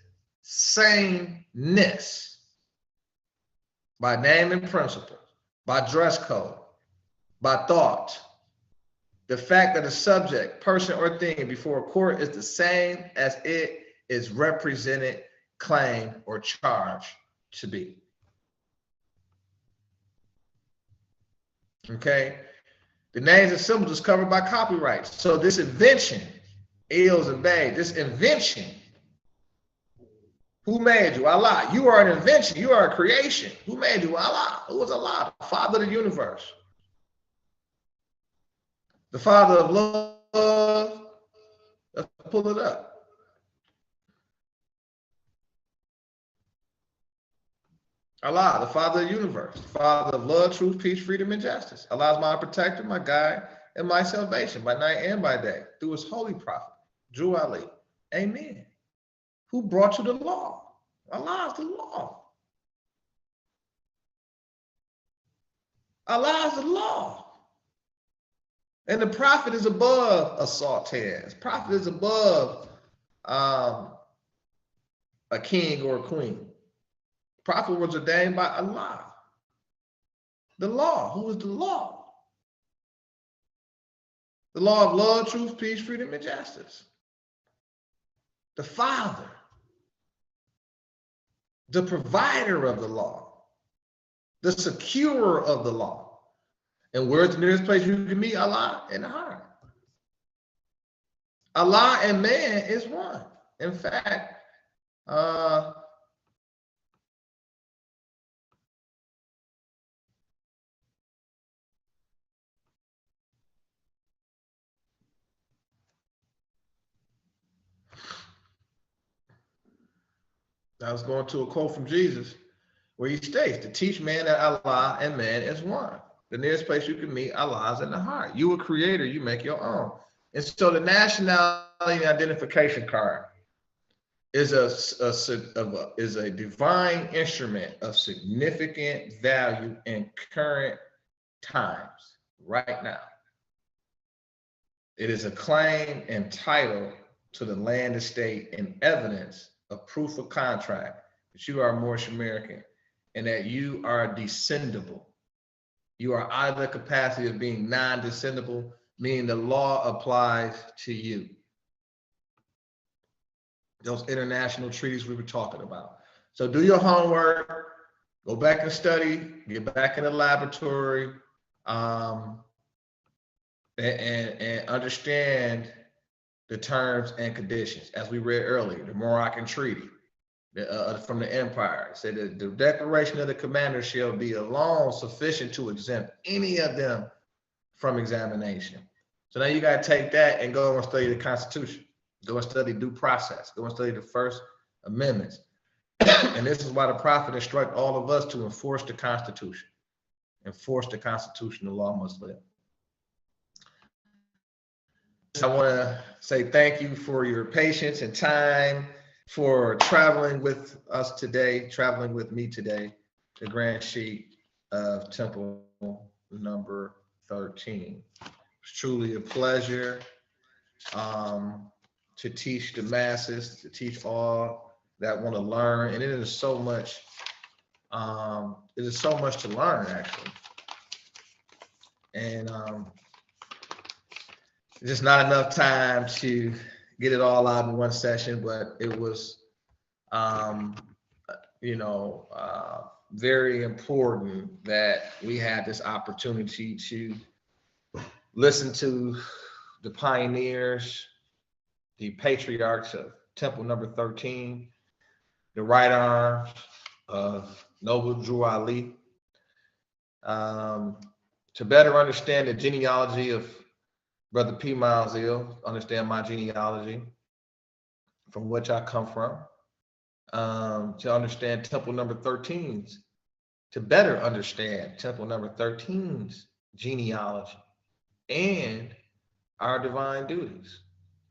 sameness, by name and principle, by dress code, by thought. The fact that a subject, person, or thing before a court is the same as it is represented, claimed, or charged to be. Okay, the names and symbols is covered by copyright. So this invention, Eels and Bay, this invention, who made you? Allah. You are an invention. You are a creation. Who made you? Allah. Who was Allah? The Father of the universe. The Father of love. Let's pull it up. Allah, the Father of the universe, the Father of love, truth, peace, freedom, and justice. Allah is my protector, my guide, and my salvation by night and by day through his holy prophet, Drew Ali. Amen. Who brought you the law? Allah is the law. Allah is the law. And the prophet is above a sultan. The prophet is above a king or a queen. Prophet was ordained by Allah. The law. Who is the law? The law of love, truth, peace, freedom, and justice. The Father. The provider of the law. The securer of the law. And where's the nearest place you can meet Allah? In the heart. Allah and man is one. In fact, I was going to a quote from Jesus where he states, to teach man that Allah and man is one. The nearest place you can meet Allah is in the heart. You a creator, you make your own. And so the nationality identification card is a divine instrument of significant value in current times, right now. It is a claim and title to the land, estate, and evidence of proof of contract that you are Moorish American and that you are descendable. You are out of the capacity of being non-descendable, meaning the law applies to you. Those international treaties we were talking about. So do your homework, go back and study, get back in the laboratory, and understand the terms and conditions. As we read earlier, the Moroccan Treaty from the Empire said that the declaration of the commander shall be alone sufficient to exempt any of them from examination. So now you got to take that and go and study the Constitution. Go and study due process. Go and study the First Amendments. And this is why the Prophet instructed all of us to enforce the Constitution. Enforce the Constitution, the law must live. I want to say thank you for your patience and time, for traveling with us today, traveling with me today, the grand sheet of Temple number 13. It's truly a pleasure to teach the masses, to teach all that want to learn, and it is so much. It is so much to learn, actually, and just not enough time to get it all out in one session. But it was, very important that we had this opportunity to listen to the pioneers, the patriarchs of Temple number 13, the right arm of Noble Drew Ali, to better understand the genealogy of Brother P. Miles Ill, understand my genealogy, from which I come from, to understand Temple number 13's, to better understand Temple number 13's genealogy and our divine duties.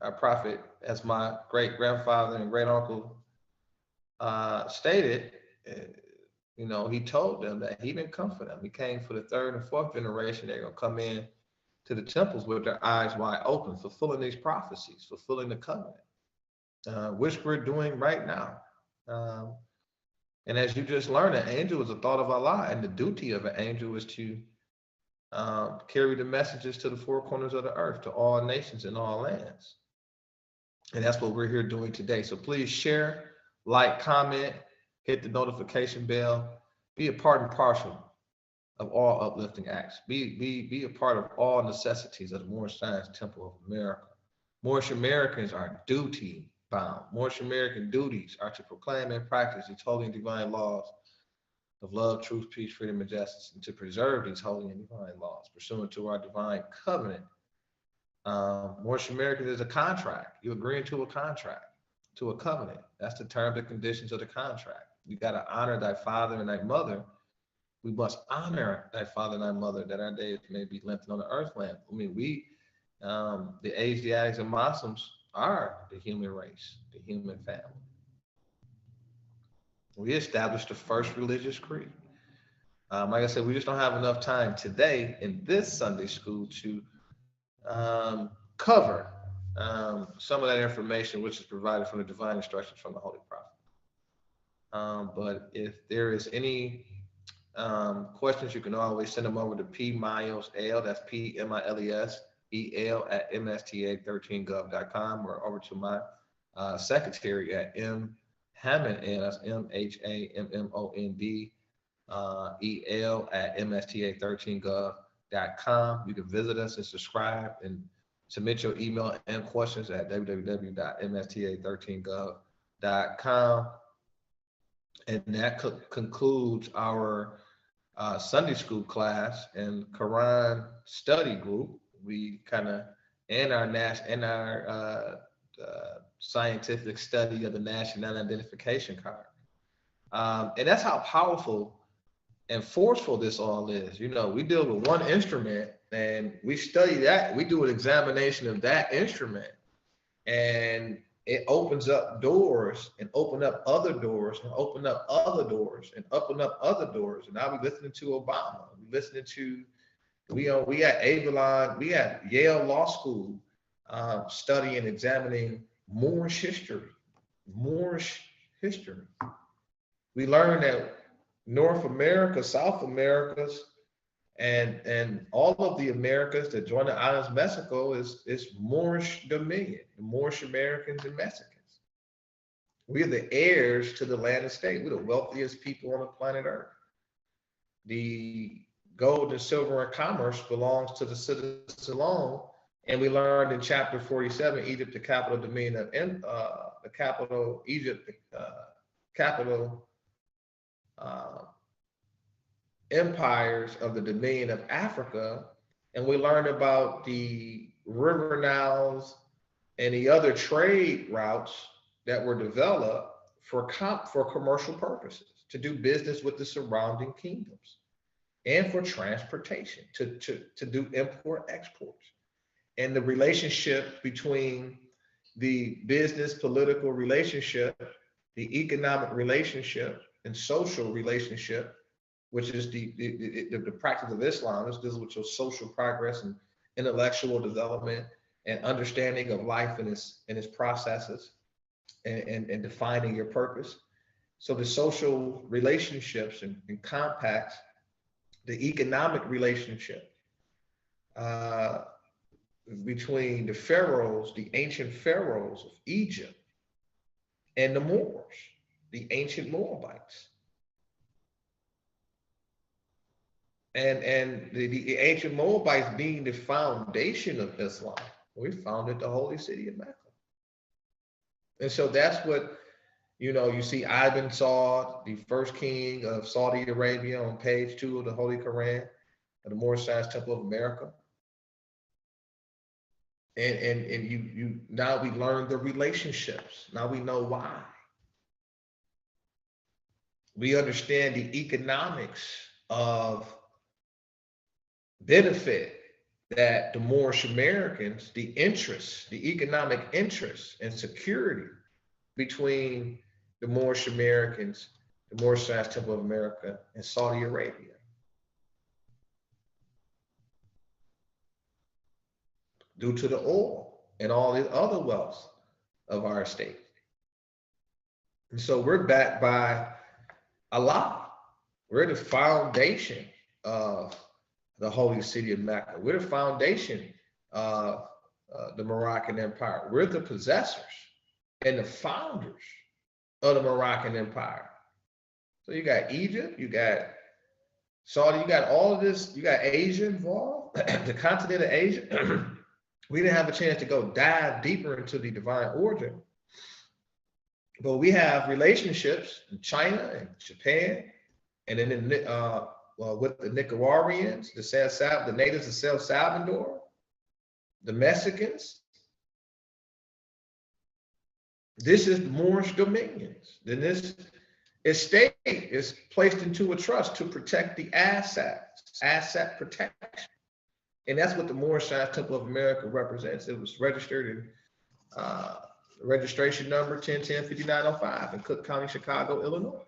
Our prophet, as my great grandfather and great uncle stated, he told them that he didn't come for them. He came for the third and fourth generation. They're going to come in to the temples with their eyes wide open, fulfilling these prophecies, fulfilling the covenant, which we're doing right now. And as you just learned, an angel is a thought of Allah, and the duty of an angel is to carry the messages to the four corners of the earth, to all nations and all lands. And that's what we're here doing today. So please share, like, comment, hit the notification bell, be a part and parcel of all uplifting acts. Be a part of all necessities of the Moorish Science Temple of America. Moorish Americans are duty bound. Moorish American duties are to proclaim and practice these holy and divine laws of love, truth, peace, freedom, and justice, and to preserve these holy and divine laws pursuant to our divine covenant. Moorish Americans is a contract. You agree to a contract, to a covenant. That's the terms and conditions of the contract. You got to honor thy father and thy mother. We must honor thy father and thy mother, that our days may be lengthened on the earthland. I mean, the Asiatics and Muslims are the human race, the human family. We established the first religious creed. Like I said, we just don't have enough time today in this Sunday school to cover some of that information which is provided from the divine instructions from the Holy Prophet. But if there is any questions, you can always send them over to P. Miles L, that's PMILES EL at MSTA13gov.com, or over to my secretary at M. Hammond, and that's MHAMMOND EL at MSTA13gov.com. You can visit us and subscribe and submit your email and questions at www.msta13gov.com. And that concludes our Sunday school class and Quran study group. We kind of, and our scientific study of the national identification card. And that's how powerful and forceful this all is. We deal with one instrument and we study that. We do an examination of that instrument, and it opens up doors and open up other doors and open up other doors and open up other doors. And now we're listening to Obama. We're listening to, we at Avalon, we at Yale Law School, studying and examining Moorish history. We learned that North America, South Americas, and all of the Americas that join the islands of Mexico is Moorish dominion, the Moorish Americans and Mexicans. We are the heirs to the land and state. We're the wealthiest people on the planet Earth. The gold and silver and commerce belongs to the citizens alone. And we learned in chapter 47, Egypt, the capital dominion of the capital Egypt, capital empires of the dominion of Africa. And we learned about the river Niles and the other trade routes that were developed for commercial purposes, to do business with the surrounding kingdoms, and for transportation, to do import exports. And the relationship between the business, political relationship, the economic relationship, and social relationship, which is the practice of Islam. This deals with your social progress and intellectual development and understanding of life and its processes. and defining your purpose. So the social relationships and compacts, the economic relationship between the pharaohs, the ancient pharaohs of Egypt, and the Moors, the ancient Moabites. And the ancient Moabites being the foundation of Islam, we founded the holy city of Mecca. And so that's what, you see Ibn Saud, the first king of Saudi Arabia, on page 2 of the Holy Quran, of the Moorish Science Temple of America. And you now we learn the relationships. Now we know why. We understand the economics of benefit that the Moorish Americans, the economic interests and security between the Moorish Americans, the Moorish Science Temple of America, and Saudi Arabia. Due to the oil and all the other wealth of our state. And so we're backed by Allah. We're the foundation of the holy city of Mecca. We're the foundation of the Moroccan Empire. We're the possessors and the founders of the Moroccan Empire. So you got Egypt, you got Saudi, you got all of this, you got Asia involved, the continent of Asia. We didn't have a chance to go dive deeper into the divine origin, but we have relationships in China and Japan, and then with the Nicaraguans, the natives of El Salvador, the Mexicans. This is the Moorish dominions. Then this estate is placed into a trust to protect the assets, asset protection. And that's what the Moorish Science Temple of America represents. It was registered in registration number 1010-5905 in Cook County, Chicago, Illinois,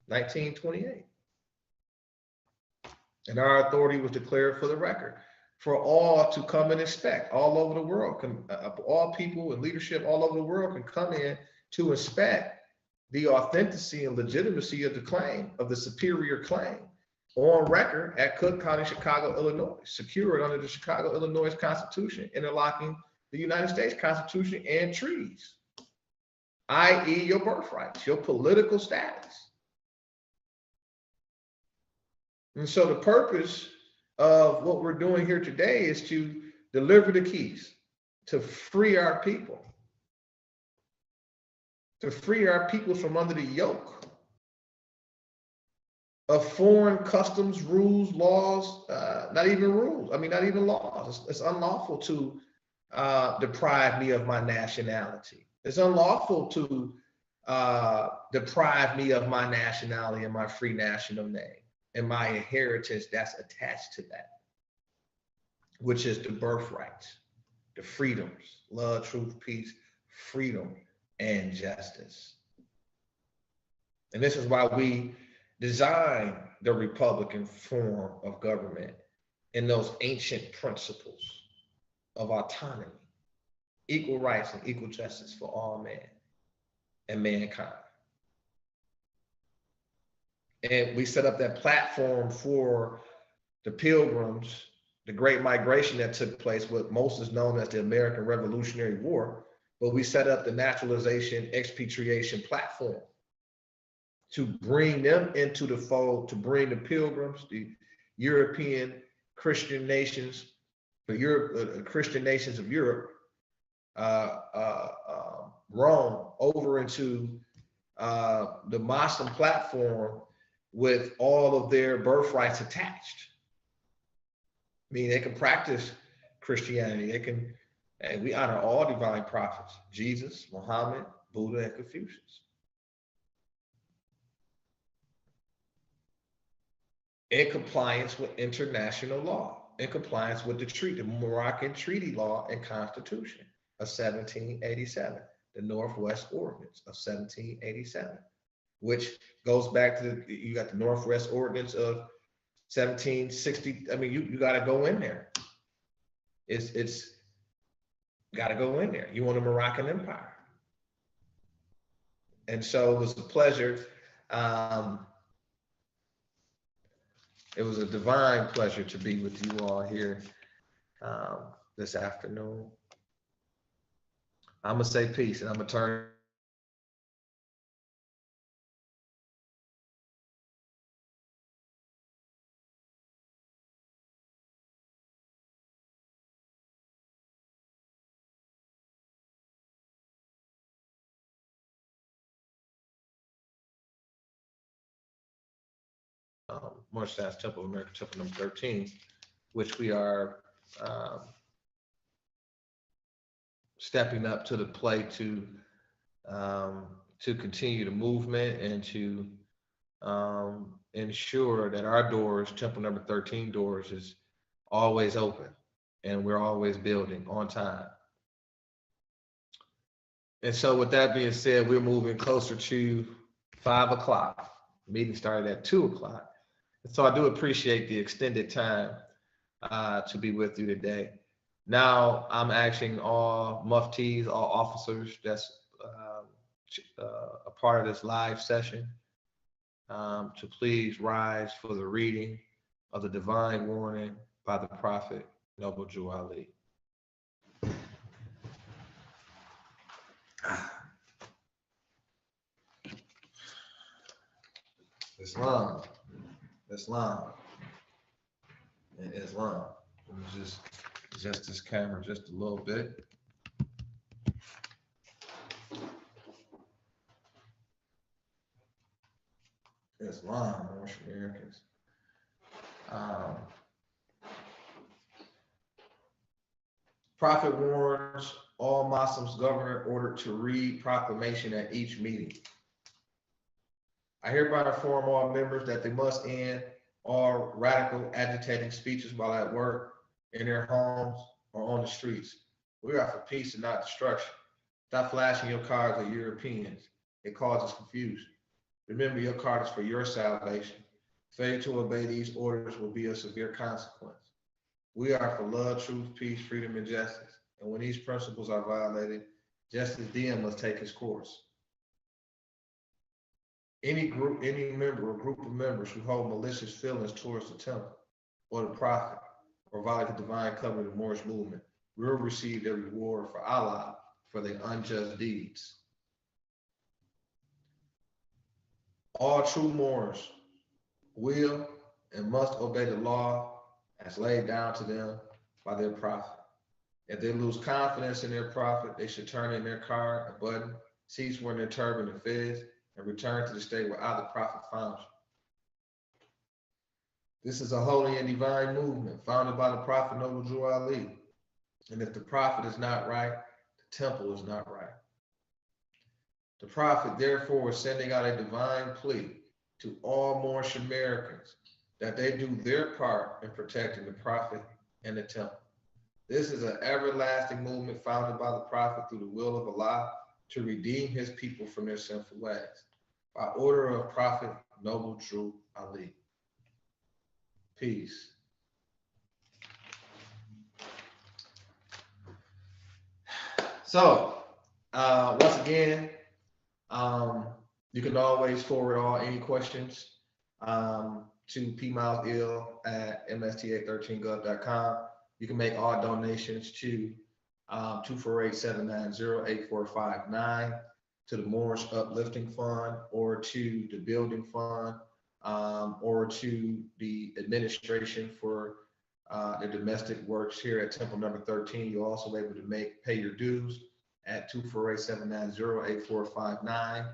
1928. And our authority was declared for the record for all to come and inspect all over the world. All people and leadership all over the world can come in to inspect the authenticity and legitimacy of the claim, of the superior claim, on record at Cook County, Chicago, Illinois, secured under the Chicago, Illinois Constitution, interlocking the United States Constitution and treaties, i.e. your birthrights, your political status. And so the purpose of what we're doing here today is to deliver the keys to free our people, from under the yoke of foreign customs, rules, laws, not even laws. It's unlawful to deprive me of my nationality. It's unlawful to deprive me of my nationality and my free national name and my inheritance that's attached to that, which is the birthrights, the freedoms, love, truth, peace, freedom, and justice. And this is why we design the Republican form of government in those ancient principles of autonomy, equal rights and equal justice for all men and mankind. And we set up that platform for the Pilgrims, the Great Migration that took place, what most is known as the American Revolutionary War, but we set up the naturalization expatriation platform to bring them into the fold, to bring the Pilgrims, the European Christian nations, Christian nations of Europe, Rome, over into the Muslim platform with all of their birthrights attached. I mean, they can practice Christianity. And we honor all divine prophets, Jesus, Muhammad, Buddha, and Confucius. In compliance with international law, in compliance with the Moroccan treaty law and constitution of 1787, the Northwest Ordinance of 1787, which goes back to you got the Northwest Ordinance of 1760. I mean, you got to go in there. It's got to go in there. You want a Moroccan Empire. And so it was a pleasure. It was a divine pleasure to be with you all here this afternoon. I'm gonna say peace, and I'm gonna turn. Morris Science Temple of America, Temple number 13, which we are stepping up to the plate to continue the movement and to ensure that our doors, Temple number 13 doors, is always open and we're always building on time. And so with that being said, we're moving closer to 5 o'clock. The meeting started at 2 o'clock. And so I do appreciate the extended time to be with you today. Now I'm asking all muftis, all officers that's a part of this live session to please rise for the reading of the divine warning by the Prophet Noble Jew Ali. Islam, and Islam. Let me just adjust this camera just a little bit. Islam, North Americans. Prophet warns all Muslims government ordered to read proclamation at each meeting. I hereby inform all members that they must end all radical agitating speeches while at work, in their homes, or on the streets. We are for peace and not destruction. Stop flashing your cards at Europeans. It causes confusion. Remember, your card is for your salvation. Failure to obey these orders will be a severe consequence. We are for love, truth, peace, freedom, and justice. And when these principles are violated, justice then must take its course. Any group, any member or group of members who hold malicious feelings towards the temple or the prophet or violate the divine covenant of Moorish movement will receive their reward for Allah for their unjust deeds. All true Moors will and must obey the law as laid down to them by their prophet. If they lose confidence in their prophet, they should turn in their card, a button, cease wearing their turban and fez, and return to the state where the prophet found you. This is a holy and divine movement founded by the Prophet Noble Jew Ali. And if the prophet is not right, the temple is not right. The prophet therefore is sending out a divine plea to all Moorish Americans that they do their part in protecting the prophet and the temple. This is an everlasting movement founded by the prophet through the will of Allah to redeem his people from their sinful ways. By order of Prophet Noble Jew Ali. Peace. So, once again, you can always forward any questions to pmilesil@msta13gov.com. You can make all donations to 248-790-8459 to the Moorish Uplifting Fund or to the Building Fund or to the administration for the domestic works here at Temple number 13. You'll also be able to pay your dues at 248-790-8459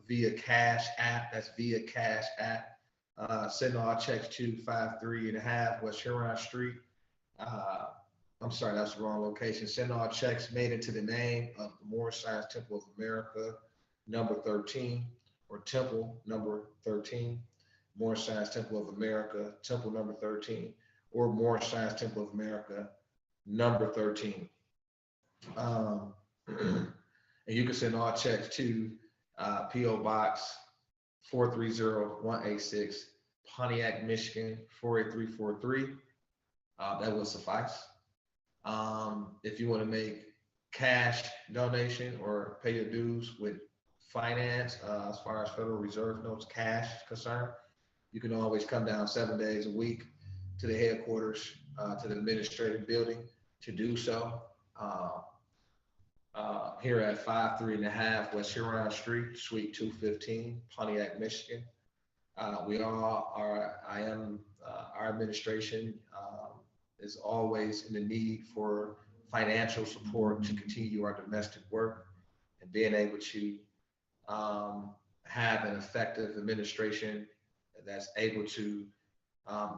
via Cash App. That's via Cash App. Send all checks to 53.5 West Huron Street. I'm sorry, that's the wrong location. Send all checks made into the name of the Moorish Science Temple of America, number 13, or Temple number 13, Moorish Science Temple of America, Temple number 13, or Moorish Science Temple of America, number 13. And you can send all checks to P.O. Box 430186, Pontiac, Michigan 48343. That will suffice. If you want to make cash donation or pay your dues with finance, as far as Federal Reserve notes, cash is concerned, you can always come down 7 days a week to the headquarters, to the administrative building to do so. Here at 535 West Huron Street, Suite 215, Pontiac, Michigan. Our administration is always in the need for financial support to continue our domestic work, and being able to have an effective administration that's able to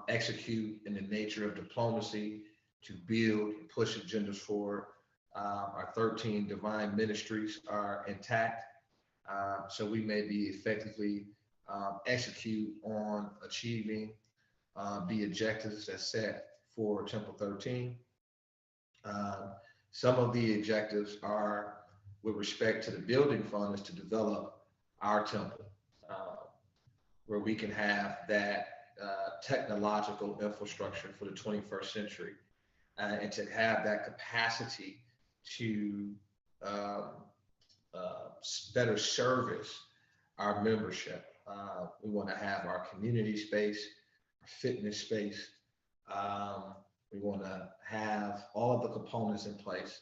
execute in the nature of diplomacy to build and push agendas forward. Our 13 divine ministries are intact, so we may be effectively execute on achieving the objectives that's set for Temple 13. Some of the objectives are with respect to the building fund is to develop our temple, where we can have that technological infrastructure for the 21st century, and to have that capacity to better service our membership. We want to have our community space, our fitness space. We want to have all of the components in place,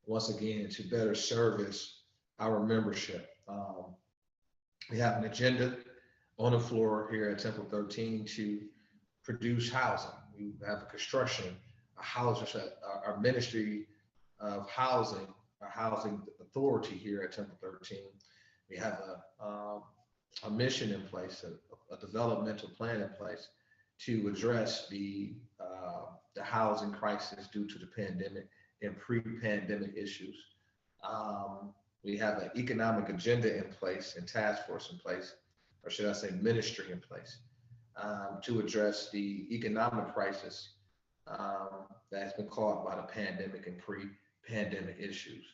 once again, to better service our membership. We have an agenda on the floor here at Temple 13 to produce housing. We have a construction, a housing, our ministry of housing, our housing authority here at Temple 13. We have a mission in place, a developmental plan in place to address the housing crisis due to the pandemic and pre-pandemic issues. We have an economic agenda in place and task force in place, or should I say ministry in place, to address the economic crisis that's been caused by the pandemic and pre-pandemic issues.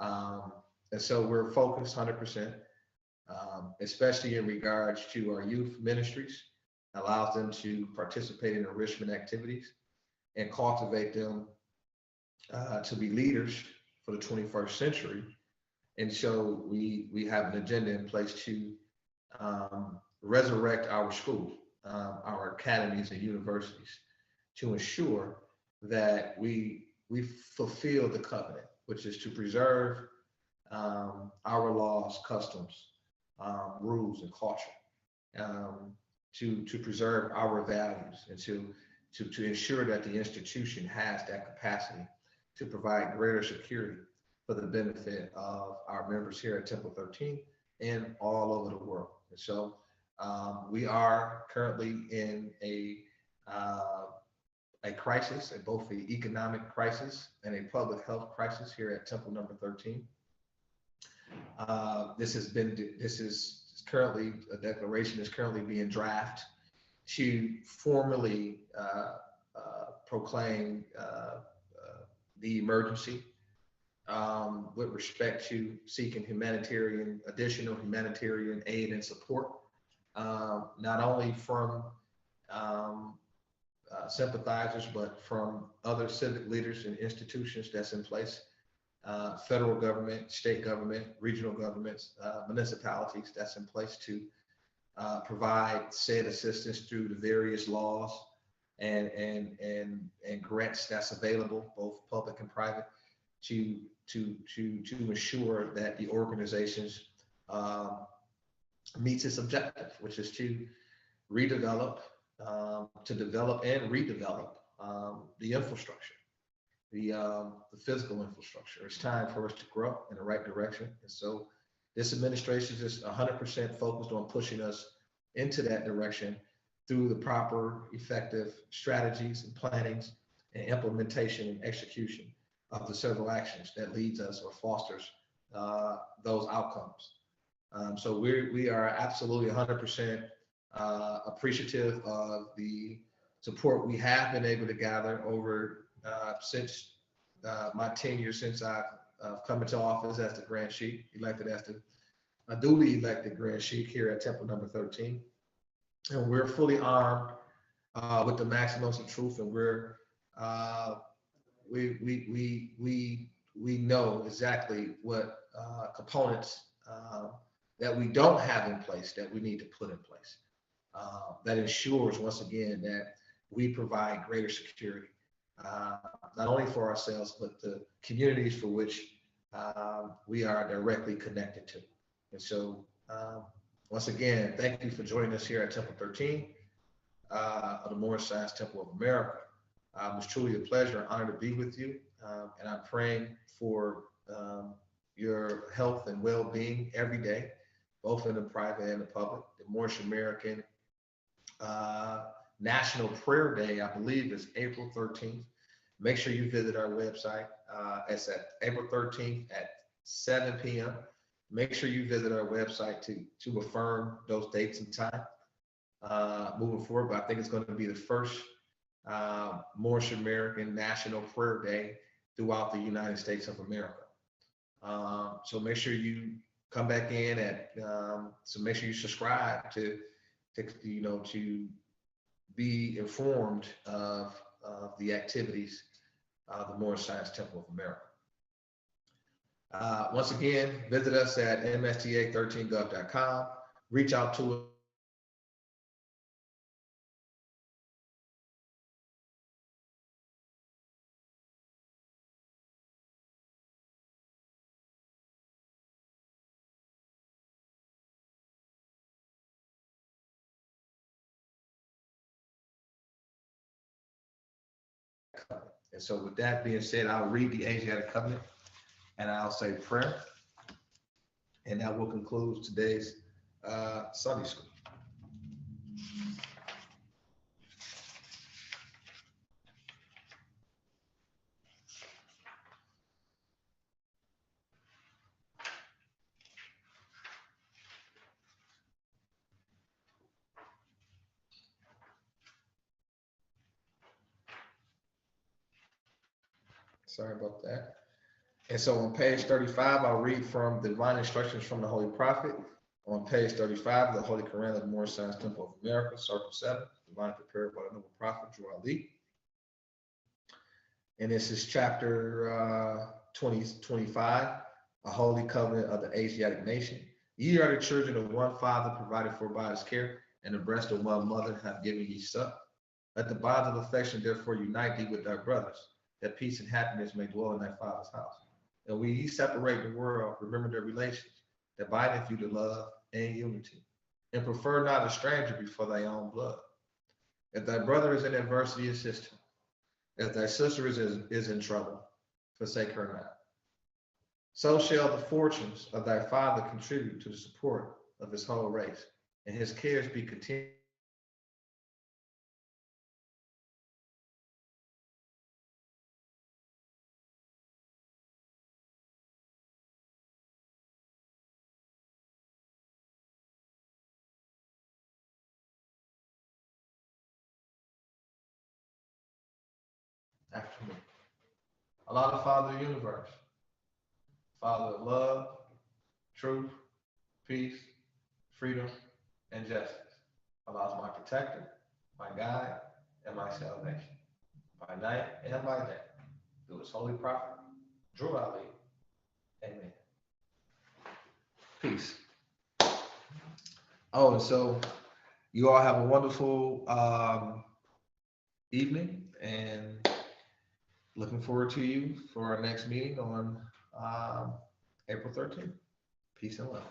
And so we're focused 100%, especially in regards to our youth ministries, allows them to participate in enrichment activities and cultivate them to be leaders for the 21st century. And so we have an agenda in place to resurrect our school, our academies and universities, to ensure that we fulfill the covenant, which is to preserve our laws, customs, rules, and culture, to preserve our values, and to ensure that the institution has that capacity to provide greater security for the benefit of our members here at Temple 13 and all over the world. And so we are currently in a crisis, and both the economic crisis and a public health crisis here at Temple number 13. This is currently, a declaration is currently being drafted to formally proclaim the emergency with respect to seeking additional humanitarian aid and support, not only from sympathizers, but from other civic leaders and institutions that's in place, federal government, state government, regional governments, municipalities that's in place to provide said assistance through the various laws and grants that's available, both public and private, to ensure that the organizations meets its objective, which is to redevelop, to develop and redevelop the infrastructure, the physical infrastructure. It's time for us to grow in the right direction. And so this administration is 100% focused on pushing us into that direction through the proper, effective strategies and plannings and implementation and execution of the several actions that leads us or fosters those outcomes. So we are absolutely 100% appreciative of the support we have been able to gather over since my tenure, since I've come into office as the Grand Sheik, elected as a duly elected Grand Sheik here at Temple number 13. And we're fully armed with the maximums of truth, and we know exactly what components that we don't have in place that we need to put in place. That ensures, once again, that we provide greater security, not only for ourselves, but the communities for which we are directly connected to. And so, once again, thank you for joining us here at Temple 13 of the Moorish Science Temple of America. It was truly a pleasure and honor to be with you. And I'm praying for your health and well-being every day, both in the private and the public. The Moorish American National Prayer Day, I believe, is April 13th. Make sure you visit our website. It's at April 13th at 7 p.m. Make sure you visit our website to affirm those dates and time moving forward. But I think it's going to be the first Moorish American National Prayer Day throughout the United States of America. So make sure you come back in so make sure you subscribe to be informed of the activities of the Moorish Science Temple of America. Once again, visit us at msta13gov.com. Reach out to us. And so with that being said, I'll read the Asiatic Covenant and I'll say prayer. And that will conclude today's Sunday school. Sorry about that. And so on page 35, I'll read from Divine Instructions from the Holy Prophet. On page 35, the Holy Quran of the Moorish Science Temple of America, Circle 7, Divine Prepared by the Noble Prophet, Drew Ali. And this is chapter 25, A Holy Covenant of the Asiatic Nation. Ye are the children of one father, provided for by his care, and the breast of one mother have given ye suck. Let the bonds of affection therefore unite thee with thy brothers, that peace and happiness may dwell in thy father's house. And when ye separate the world, remember their relations, that bindeth you to love and unity. And prefer not a stranger before thy own blood. If thy brother is in adversity, assist him. If thy sister is in trouble, forsake her not. So shall the fortunes of thy father contribute to the support of his whole race, and his cares be continued. After me. Allah, the Father of the universe, Father of love, truth, peace, freedom, and justice. Allah is my protector, my guide, and my salvation, by night and by day, through his holy prophet, Drew Ali. Amen. Peace. Oh, and so you all have a wonderful evening, and looking forward to you for our next meeting on April 13th. Peace and love.